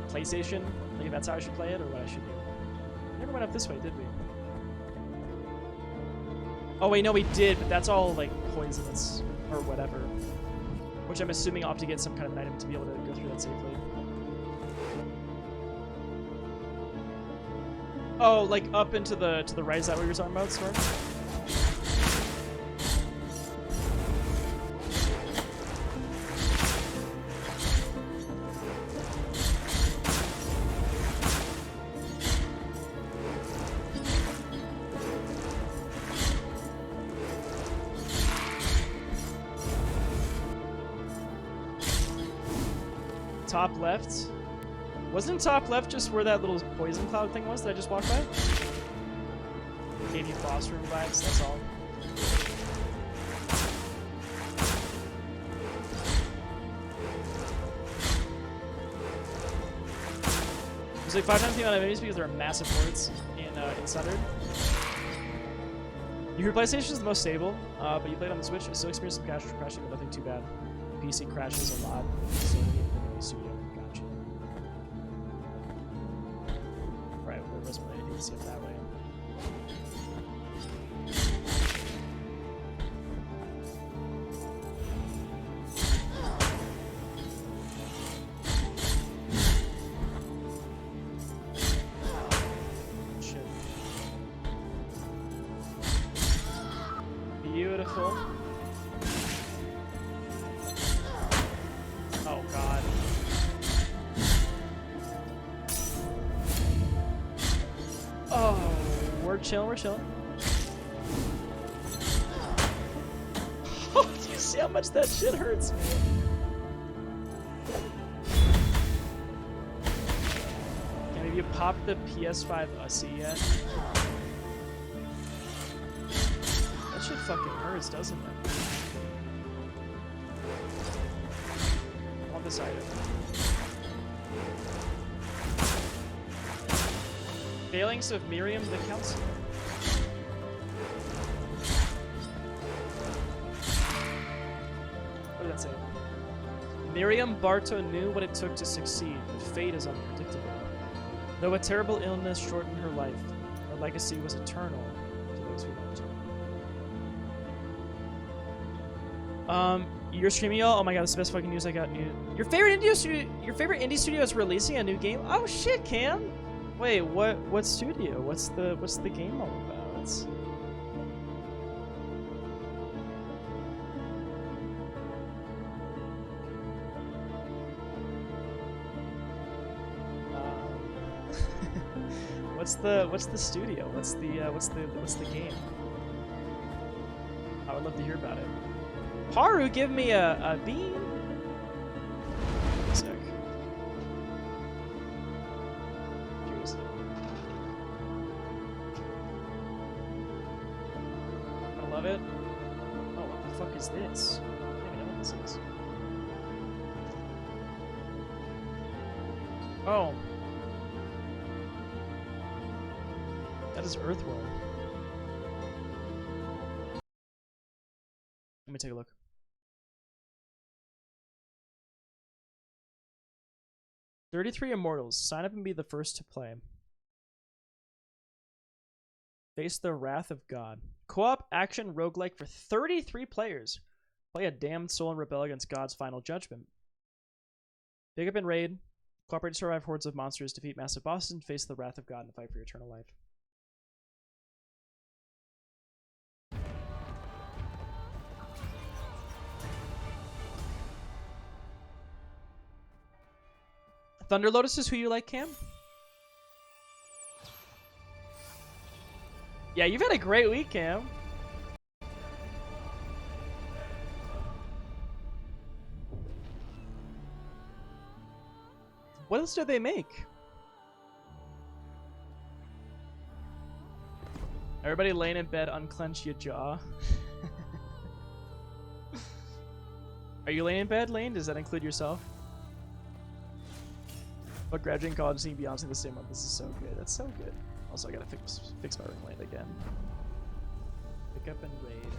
PlayStation? Like if that's how I should play it or what I should do. We never went up this way, did we? Oh wait, no we did, but that's all like poisonous or whatever. Which I'm assuming I'll have to get some kind of an item to be able to go through that safely. Oh, like up into the right, is that what you were talking about, Storm? Top left. Wasn't top left just where that little poison cloud thing was that I just walked by? Gave you boss room vibes, that's all. There's like 5 times the amount of enemies because there are massive hordes in Sundered. You hear PlayStation is the most stable, but you played on the Switch. I still experience some crashing, but nothing too bad. PC crashes a lot. So studio, gotcha. Right, there wasn't really anything to see it that way. Beautiful. Oh god. Oh, we're chilling, we're chilling. Oh, do you see how much that shit hurts me? Okay, maybe you pop the PS5 Ussie yet? That shit fucking hurts, doesn't it? I want this item. Failings of Miriam the Counselor. What did that say? Miriam Barto knew what it took to succeed, but fate is unpredictable. Though a terrible illness shortened her life, her legacy was eternal to those who loved her. You're streaming, y'all? Oh my god, that's the best fucking news I got. Your favorite indie studio is releasing a new game? Oh shit, Cam! Wait, what studio? What's the game all about? What's the studio? What's the game? I would love to hear about it. Haru, give me a bean. Sick. Cheers. I love it. Oh, what the fuck is this? I don't even know what this is. Oh. That is Earthworm. Let me take a look. "33 Immortals. Sign up and be the first to play. Face the Wrath of God. Co-op action roguelike for 33 players. Play a damned soul and rebel against God's final judgment. Pick up and raid. Cooperate to survive hordes of monsters, defeat massive bosses, and face the wrath of God and fight for eternal life." Thunder Lotus is who you like, Cam? Yeah, you've had a great week, Cam. What else do they make? Everybody laying in bed, unclench your jaw. Are you laying in bed, Lane? Does that include yourself? But graduating college and seeing Beyonce the same month. This is so good. That's so good. Also, I gotta fix my ring light again. Pick up and raid.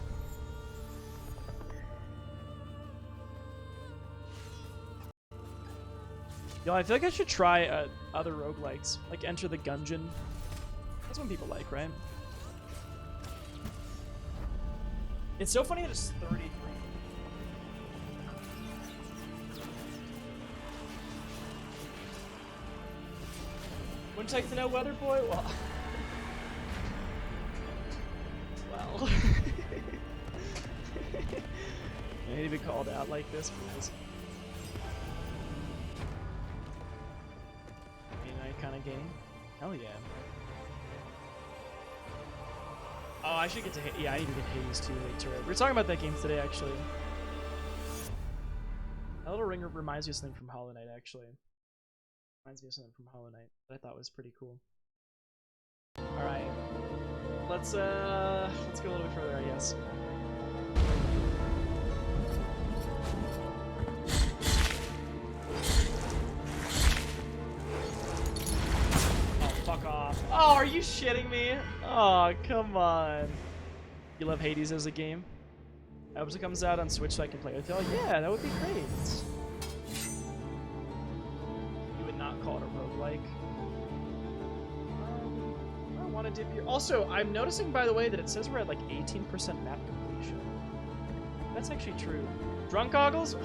Yo, I feel like I should try other roguelikes, like Enter the Gungeon. That's what people like, right? It's so funny that it's 33. Wouldn't like to know, Weather Boy? Well, I need to be called out like this, please. Midnight kind of game. Hell yeah. Oh, I should get to yeah. I need to get Hades too. We were talking about that game today, actually. That little ringer reminds me of something from Hollow Knight, actually. Reminds me of something from Hollow Knight that I thought was pretty cool. Alright. Let's go a little bit further, I guess. Fuck off. Oh, are you shitting me? Oh, come on. You love Hades as a game? I hope it comes out on Switch so I can play with y'all. Yeah, that would be great. You would not call it a roguelike. I want to dip your... Also, I'm noticing, by the way, that it says we're at like 18% map completion. That's actually true. Drunk goggles?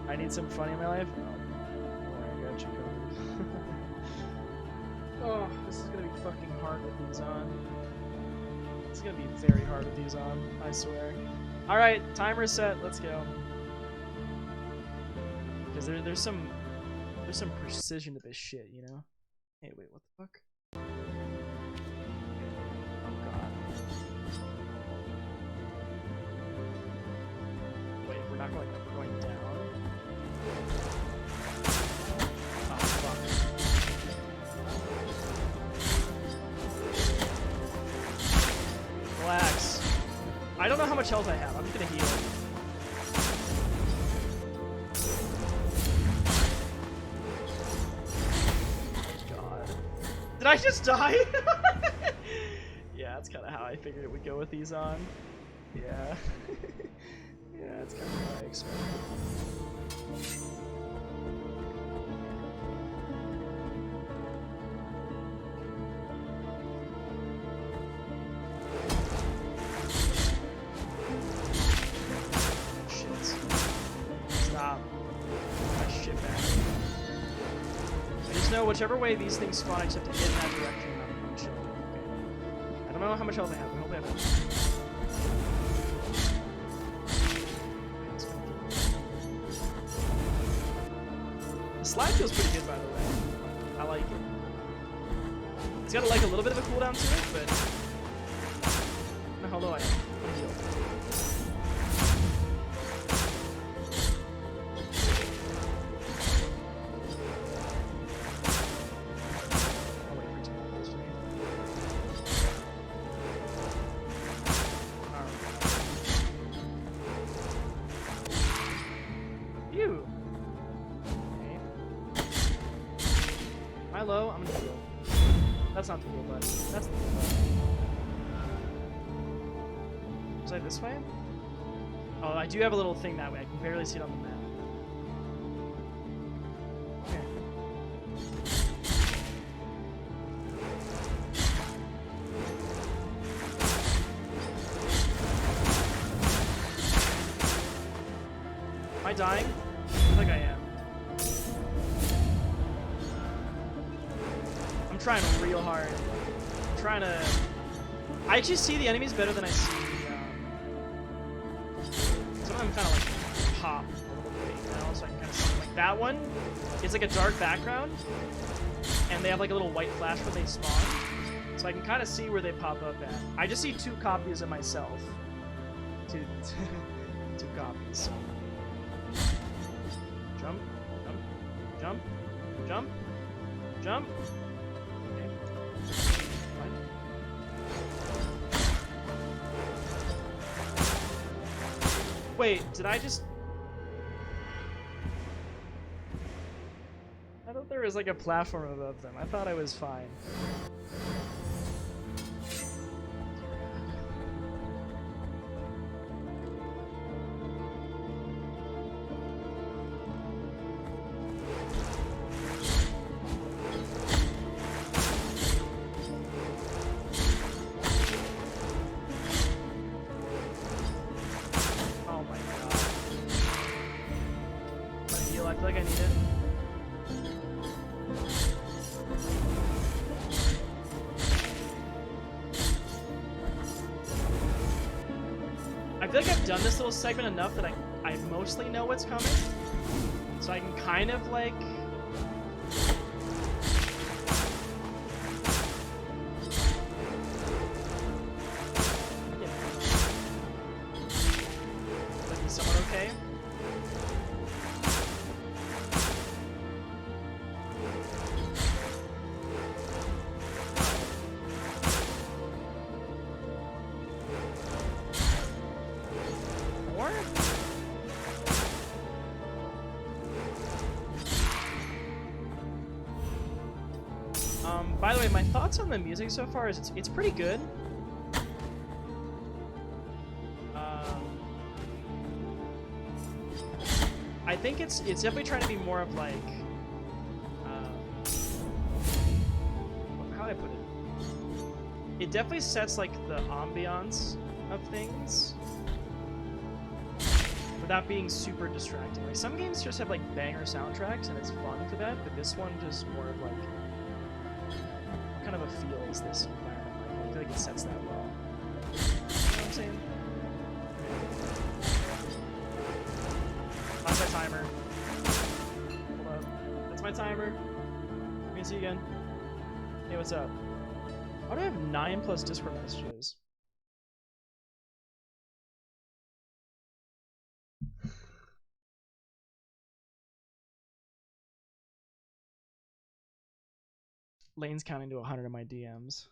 I need some fun in my life. Oh, I got you covered. Oh, this is gonna be fucking hard with these on. It's gonna be very hard with these on, I swear. Alright, timer set, let's go. Because there's some precision to this shit, you know? Hey, wait, what the fuck? Oh god. Wait, we're not going up, we're going down. Oh, fuck. Relax. I don't know how much health I have. I'm just gonna heal. God. Did I just die? Yeah, that's kind of how I figured it would go with these on. Yeah. Yeah, that's kind of what I expected. Whichever way these things spawn, I just have to hit in that direction and I'm chill. Okay. I don't know how much health I have, I hope I have enough. The slide feels pretty good, by the way. I like it. It's got like a little bit of a cooldown to it, but I don't know how low I am. I'm healed. Low, I'm gonna heal. That's not the heal button. That's the heal button. Was I this way? Oh, I do have a little thing that way. I can barely see it on the map. Okay. Am I dying? I think I am. I'm trying real hard. I'm trying to... I actually see the enemies better than I see some of them kind of like pop a little bit, you know, so I can kind of see like that one. It's like a dark background, and they have like a little white flash when they spawn, so I can kind of see where they pop up at. I just see 2 copies of myself. Two copies. So. Jump, jump, jump, jump, jump. Wait, did I just... I thought there was like a platform above them. I thought I was fine. I feel like I've done this little segment enough that I mostly know what's coming. So I can kind of like By the way, my thoughts on the music so far is it's pretty good. I think it's definitely trying to be more of like, how do I put it? It definitely sets like the ambiance of things without being super distracting. Like some games just have like banger soundtracks and it's fun for that, but this one just more of like, what kind of a feel is this environment like? I feel like it sets that well. You know what I'm saying? That's my timer. Hold up. That's my timer. We can see you again. Hey, what's up? Why do I have 9+ Discord messages? Lane's counting to 100 in my DMs.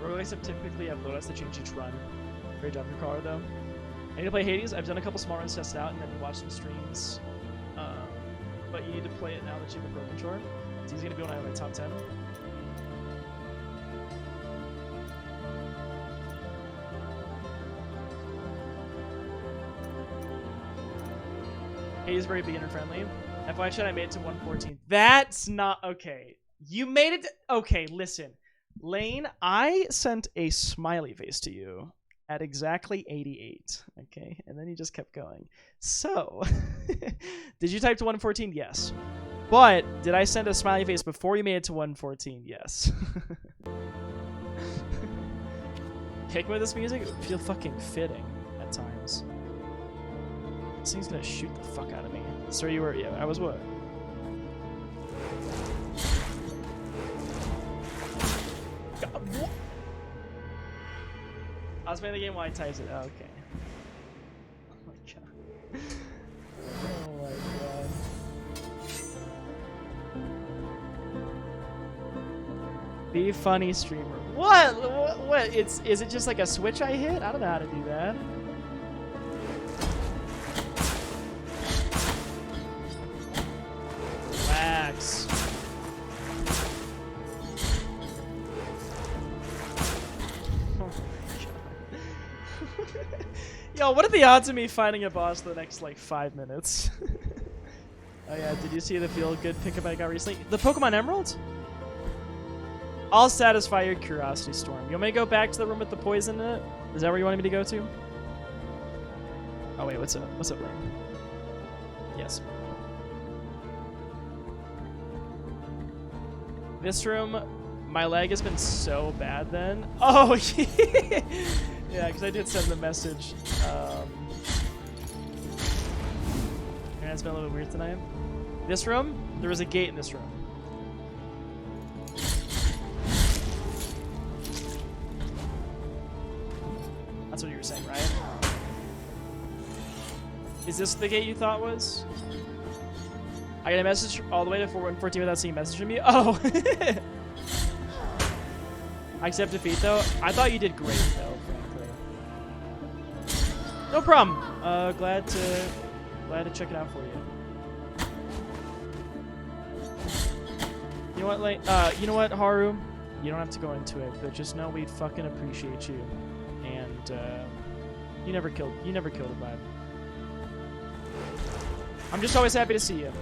Roguelikes have typically have loadouts that change each run. Great job, your caller, though. I need to play Hades. I've done a couple small runs to test it out and then watch some streams. But you need to play it now that you have a Pro Controller. It's easy to be on my top 10. Hades is very beginner friendly. FYI chat, I made it to 114. That's not okay. You made it. Okay, listen. Lane, I sent a smiley face to you at exactly 88. Okay, and then you just kept going. So, did you type to 114? Yes. But did I send a smiley face before you made it to 114? Yes. Hikmah with this music, it would feel fucking fitting at times. This thing's gonna shoot the fuck out of me. Sir, you were, yeah, I was what? God, what? I was playing the game while I typed it. Oh, okay. Oh my god. Oh my god. Be funny, streamer. What? What? Is it just like a switch I hit? I don't know how to do that. Relax. Yo, what are the odds of me finding a boss for the next, like, 5 minutes? Oh yeah, did you see the feel-good pickup I got recently? The Pokemon Emerald? I'll satisfy your curiosity, Storm. You want me to go back to the room with the poison in it? Is that where you wanted me to go to? Oh wait, what's up? What's up, Lane? Yes. This room, my leg has been so bad then. Oh, yeah, because I did send the message. It's been a little bit weird tonight. This room, there was a gate in this room. That's what you were saying, right? Is this the gate you thought was? I got a message all the way to 114 without seeing a message from you. Oh! I accept defeat, though. I thought you did great, though, frankly. No problem. Glad to check it out for you. You know what, like, you know what, Haru? You don't have to go into it, but just know we'd fucking appreciate you. And you never killed a vibe. I'm just always happy to see you.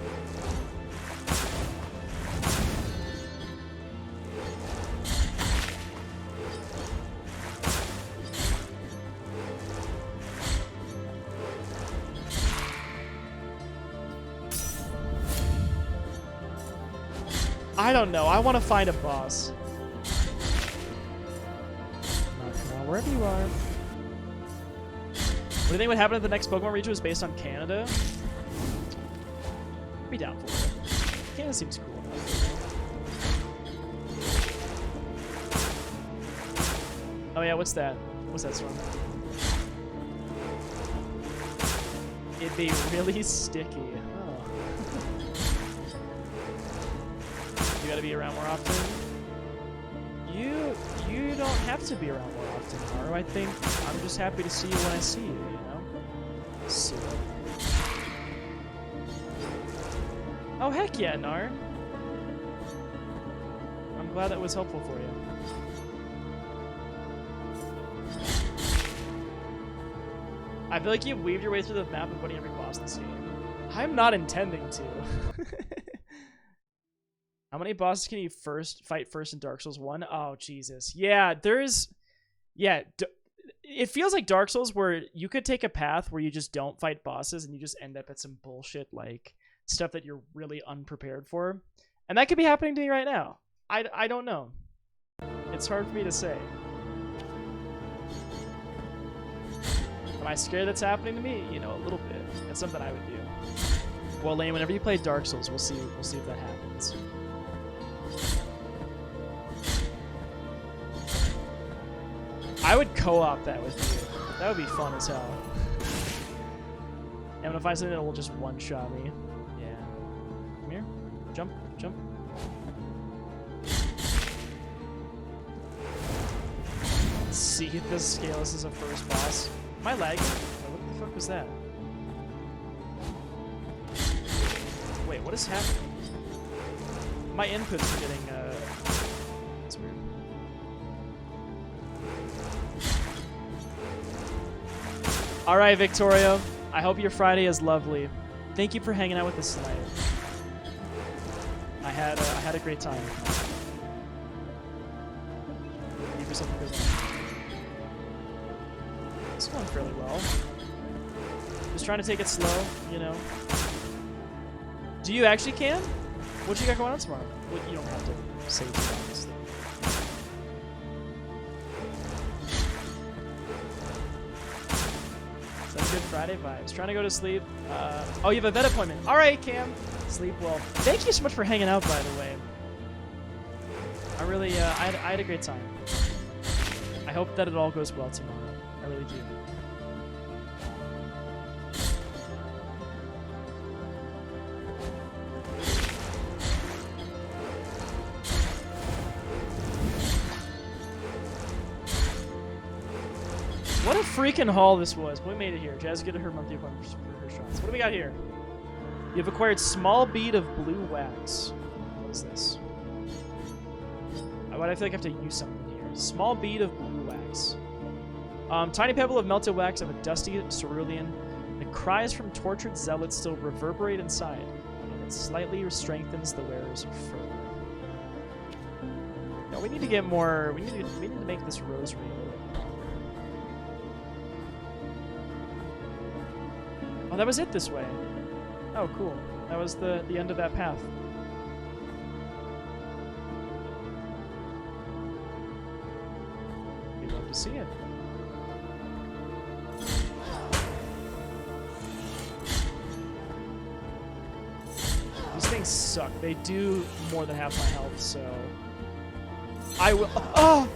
I don't know. I want to find a boss. Wherever you are. What do you think would happen if the next Pokemon region was based on Canada? I'd be down for it. Canada seems cool enough. Oh yeah, what's that? What's that song? It'd be really sticky. Oh. You gotta be around more often. You don't have to be around more often, Naru. I think I'm just happy to see you when I see you, you know? See you. Oh, heck yeah, Nar. I'm glad that was helpful for you. I feel like you've weaved your way through the map of winning every boss this game. I'm not intending to. How many bosses can you fight first in Dark Souls 1? Oh, Jesus. Yeah, there's... Yeah, it feels like Dark Souls where you could take a path where you just don't fight bosses and you just end up at some bullshit, like, stuff that you're really unprepared for. And that could be happening to me right now. I don't know. It's hard for me to say. Am I scared that's happening to me? You know, a little bit. It's something I would do. Well, Lane, whenever you play Dark Souls, we'll see if that happens. I would co-op that with you. That would be fun as hell. I'm gonna find something that will just one-shot me. Yeah. Come here. Jump. Jump. Let's see if this scales as a first boss. Am I lagging? Oh, what the fuck was that? Wait, what is happening? My inputs are getting, that's weird. Alright, Victoria. I hope your Friday is lovely. Thank you for hanging out with us tonight. I had a great time. Give yourself a good one. It's going fairly well. Just trying to take it slow, you know. Do you actually can? What you got going on tomorrow? Well, you don't have to say it, obviously. Is that a good Friday vibes? Trying to go to sleep. Oh, you have a vet appointment. All right, Cam. Sleep well. Thank you so much for hanging out, by the way. I really, I had a great time. I hope that it all goes well tomorrow. I really do. What a freaking haul this was. But we made it here. Jazz get her monthly appointment for her shots. What do we got here? You've acquired small bead of blue wax. What is this? Why do I feel like I have to use something here? Small bead of blue wax. Tiny pebble of melted wax of a dusty cerulean. The cries from tortured zealots still reverberate inside, and it slightly strengthens the wearer's fervor. No, we need to get more. We need to make this rosary. Oh, that was it this way. Oh, cool. That was the end of that path. We'd love to see it. These things suck. They do more than half my health, so... I will... Oh!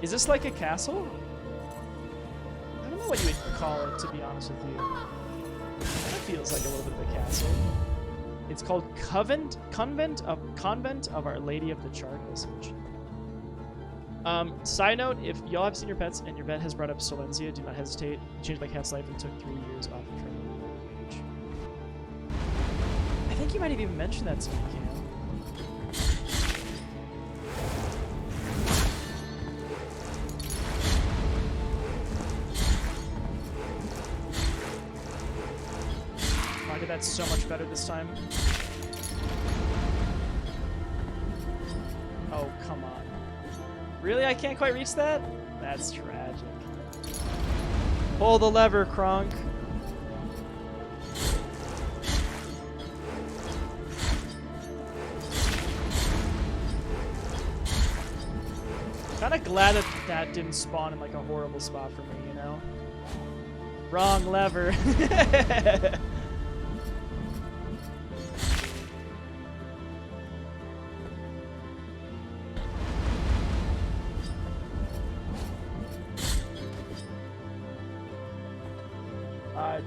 Is this like a castle? I don't know what you would call it, to be honest with you. It feels like a little bit of a castle. It's called Convent of Our Lady of the Charred Visage. Side note, if y'all have seen your pets and your vet has brought up Solenzia, do not hesitate. It changed my cat's life and took 3 years off of training age. I think you might have even mentioned that to me, Cam. Why did that so much better this time? Oh, come on. Really? I can't quite reach that? That's tragic. Pull the lever, Kronk. Kinda glad that that didn't spawn in like a horrible spot for me, you know? Wrong lever.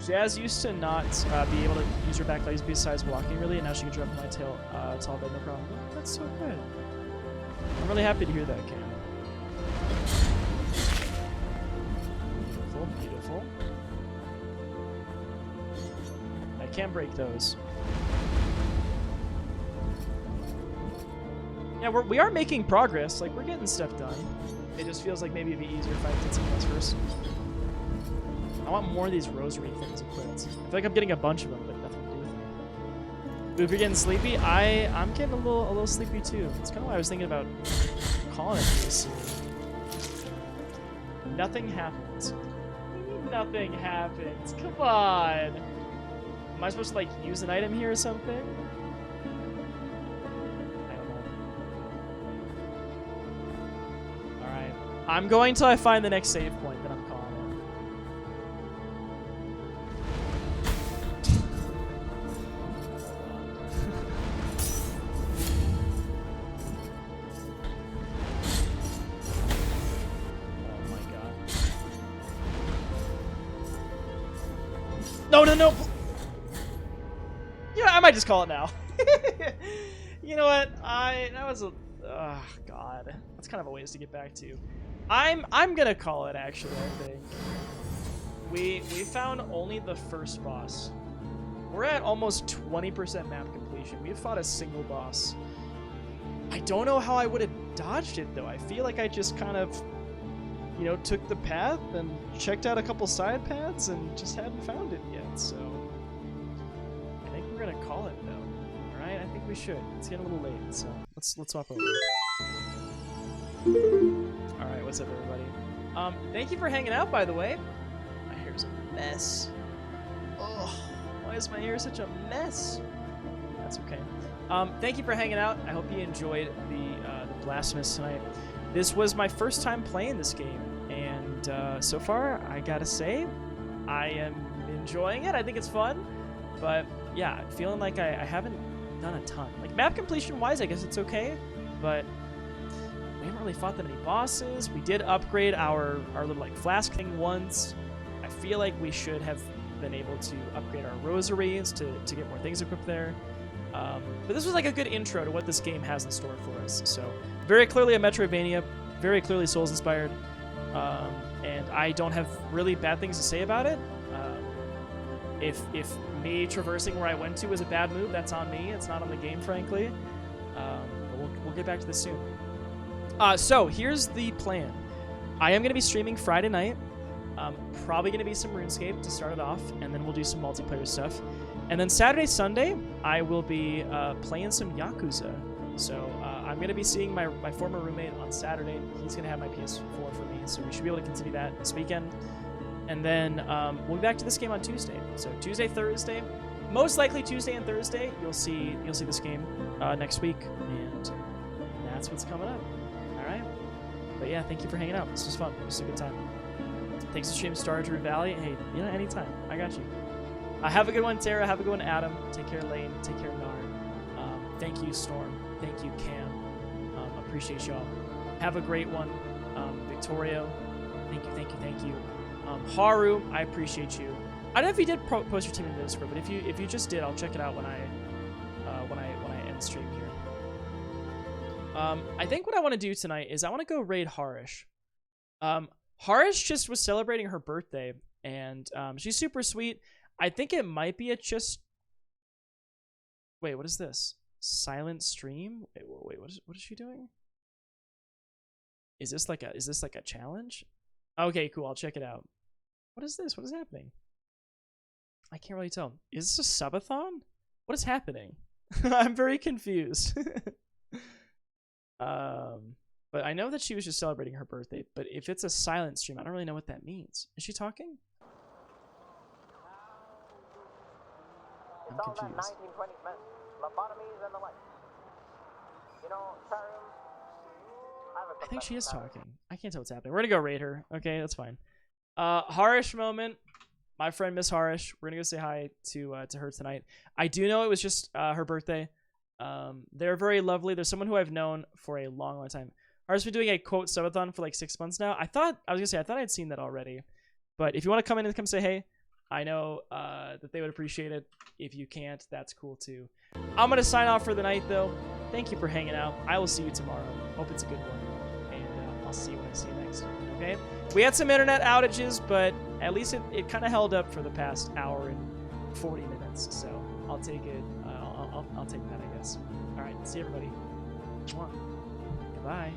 Jazz used to not be able to use her back legs besides walking really, and now she can drop my tail tall bed, no problem. That's so good. I'm really happy to hear that, Cam. Beautiful, beautiful. I can't break those. Yeah, we are making progress. Like, we're getting stuff done. It just feels like maybe it'd be easier if I did something else first. I want more of these rosary things equipped. I feel like I'm getting a bunch of them, but nothing to do with them. But if you're getting sleepy, I'm getting a little sleepy too. That's kind of why I was thinking about calling it this. Nothing happens. Nothing happens. Come on. Am I supposed to like use an item here or something? I'm going till I find the next save point, then I'm calling it. Oh my god. No, no, no! Yeah, I might just call it now. You know what? That was a... Oh, God. That's kind of a ways to get back to. I'm gonna call it, actually, I think. We found only the first boss. We're at almost 20% map completion. We've fought a single boss. I don't know how I would have dodged it, though. I feel like I just kind of, you know, took the path and checked out a couple side paths and just hadn't found it yet, so... I think we're gonna call it, though. Alright, I think we should. It's getting a little late, so let's swap over. Alright, what's up, everybody? Thank you for hanging out, by the way. My hair's a mess. Oh, why is my hair such a mess? That's okay. Thank you for hanging out. I hope you enjoyed the Blasphemous tonight. This was my first time playing this game, and so far, I gotta say, I am enjoying it. I think it's fun, but yeah, feeling like I haven't done a ton. Like, map completion-wise, I guess it's okay, but we haven't really fought that many bosses. We did upgrade our little like flask thing once. I feel like we should have been able to upgrade our rosaries to get more things equipped there. But this was like a good intro to what this game has in store for us. So very clearly a Metroidvania, very clearly Souls inspired, and I don't have really bad things to say about it. If me traversing where I went to was a bad move, that's on me. It's not on the game, frankly. But we'll get back to this soon. So here's the plan. I am going to be streaming Friday night. Probably going to be some RuneScape to start it off, and then we'll do some multiplayer stuff. And then Saturday, Sunday, I will be playing some Yakuza. So I'm going to be seeing my former roommate on Saturday. He's going to have my PS4 for me, so we should be able to continue that this weekend. And then we'll be back to this game on Tuesday. So Tuesday, Thursday, most likely Tuesday and Thursday, you'll see this game next week, and that's what's coming up. All right. But yeah, thank you for hanging out. This was fun. This was a good time. Thanks to stream Star Drew Valley. Hey, you know, anytime. I got you. Have a good one, Tara. Have a good one, Adam. Take care, Lane. Take care, Nard. Thank you, Storm. Thank you, Cam. Appreciate y'all. Have a great one, Victorio. Thank you, thank you, thank you. Haru, I appreciate you. I don't know if you did post your team in the Discord, but if you just did, I'll check it out when I end stream here. I think what I want to do tonight is I want to go raid Harish. Harish just was celebrating her birthday, and she's super sweet. I think it might be Wait, what is this? Silent stream? Wait, what is she doing? Is this like a challenge? Okay, cool. I'll check it out. What is this? What is happening? I can't really tell. Is this a subathon? What is happening? I'm very confused. But I know that she was just celebrating her birthday. But if it's a silent stream, I don't really know what that means. Is she talking? I'm confused. I think she is talking. I can't tell what's happening. We're gonna go raid her. Okay, that's fine. Harish moment. My friend Miss Harish. We're gonna go say hi to her tonight. I do know it was just her birthday. They're very lovely. There's someone who I've known for a long, long time. Harish has been doing a quote subathon for like 6 months now. I thought I'd seen that already. But if you want to come in and come say hey, I know that they would appreciate it. If you can't, that's cool too. I'm going to sign off for the night, though. Thank you for hanging out. I will see you tomorrow. Hope it's a good one. And I'll see you when I see you next. Okay? We had some internet outages, but at least it kind of held up for the past hour and 40 minutes. So I'll take it. I'll take that, I guess. All right. See everybody. Goodbye.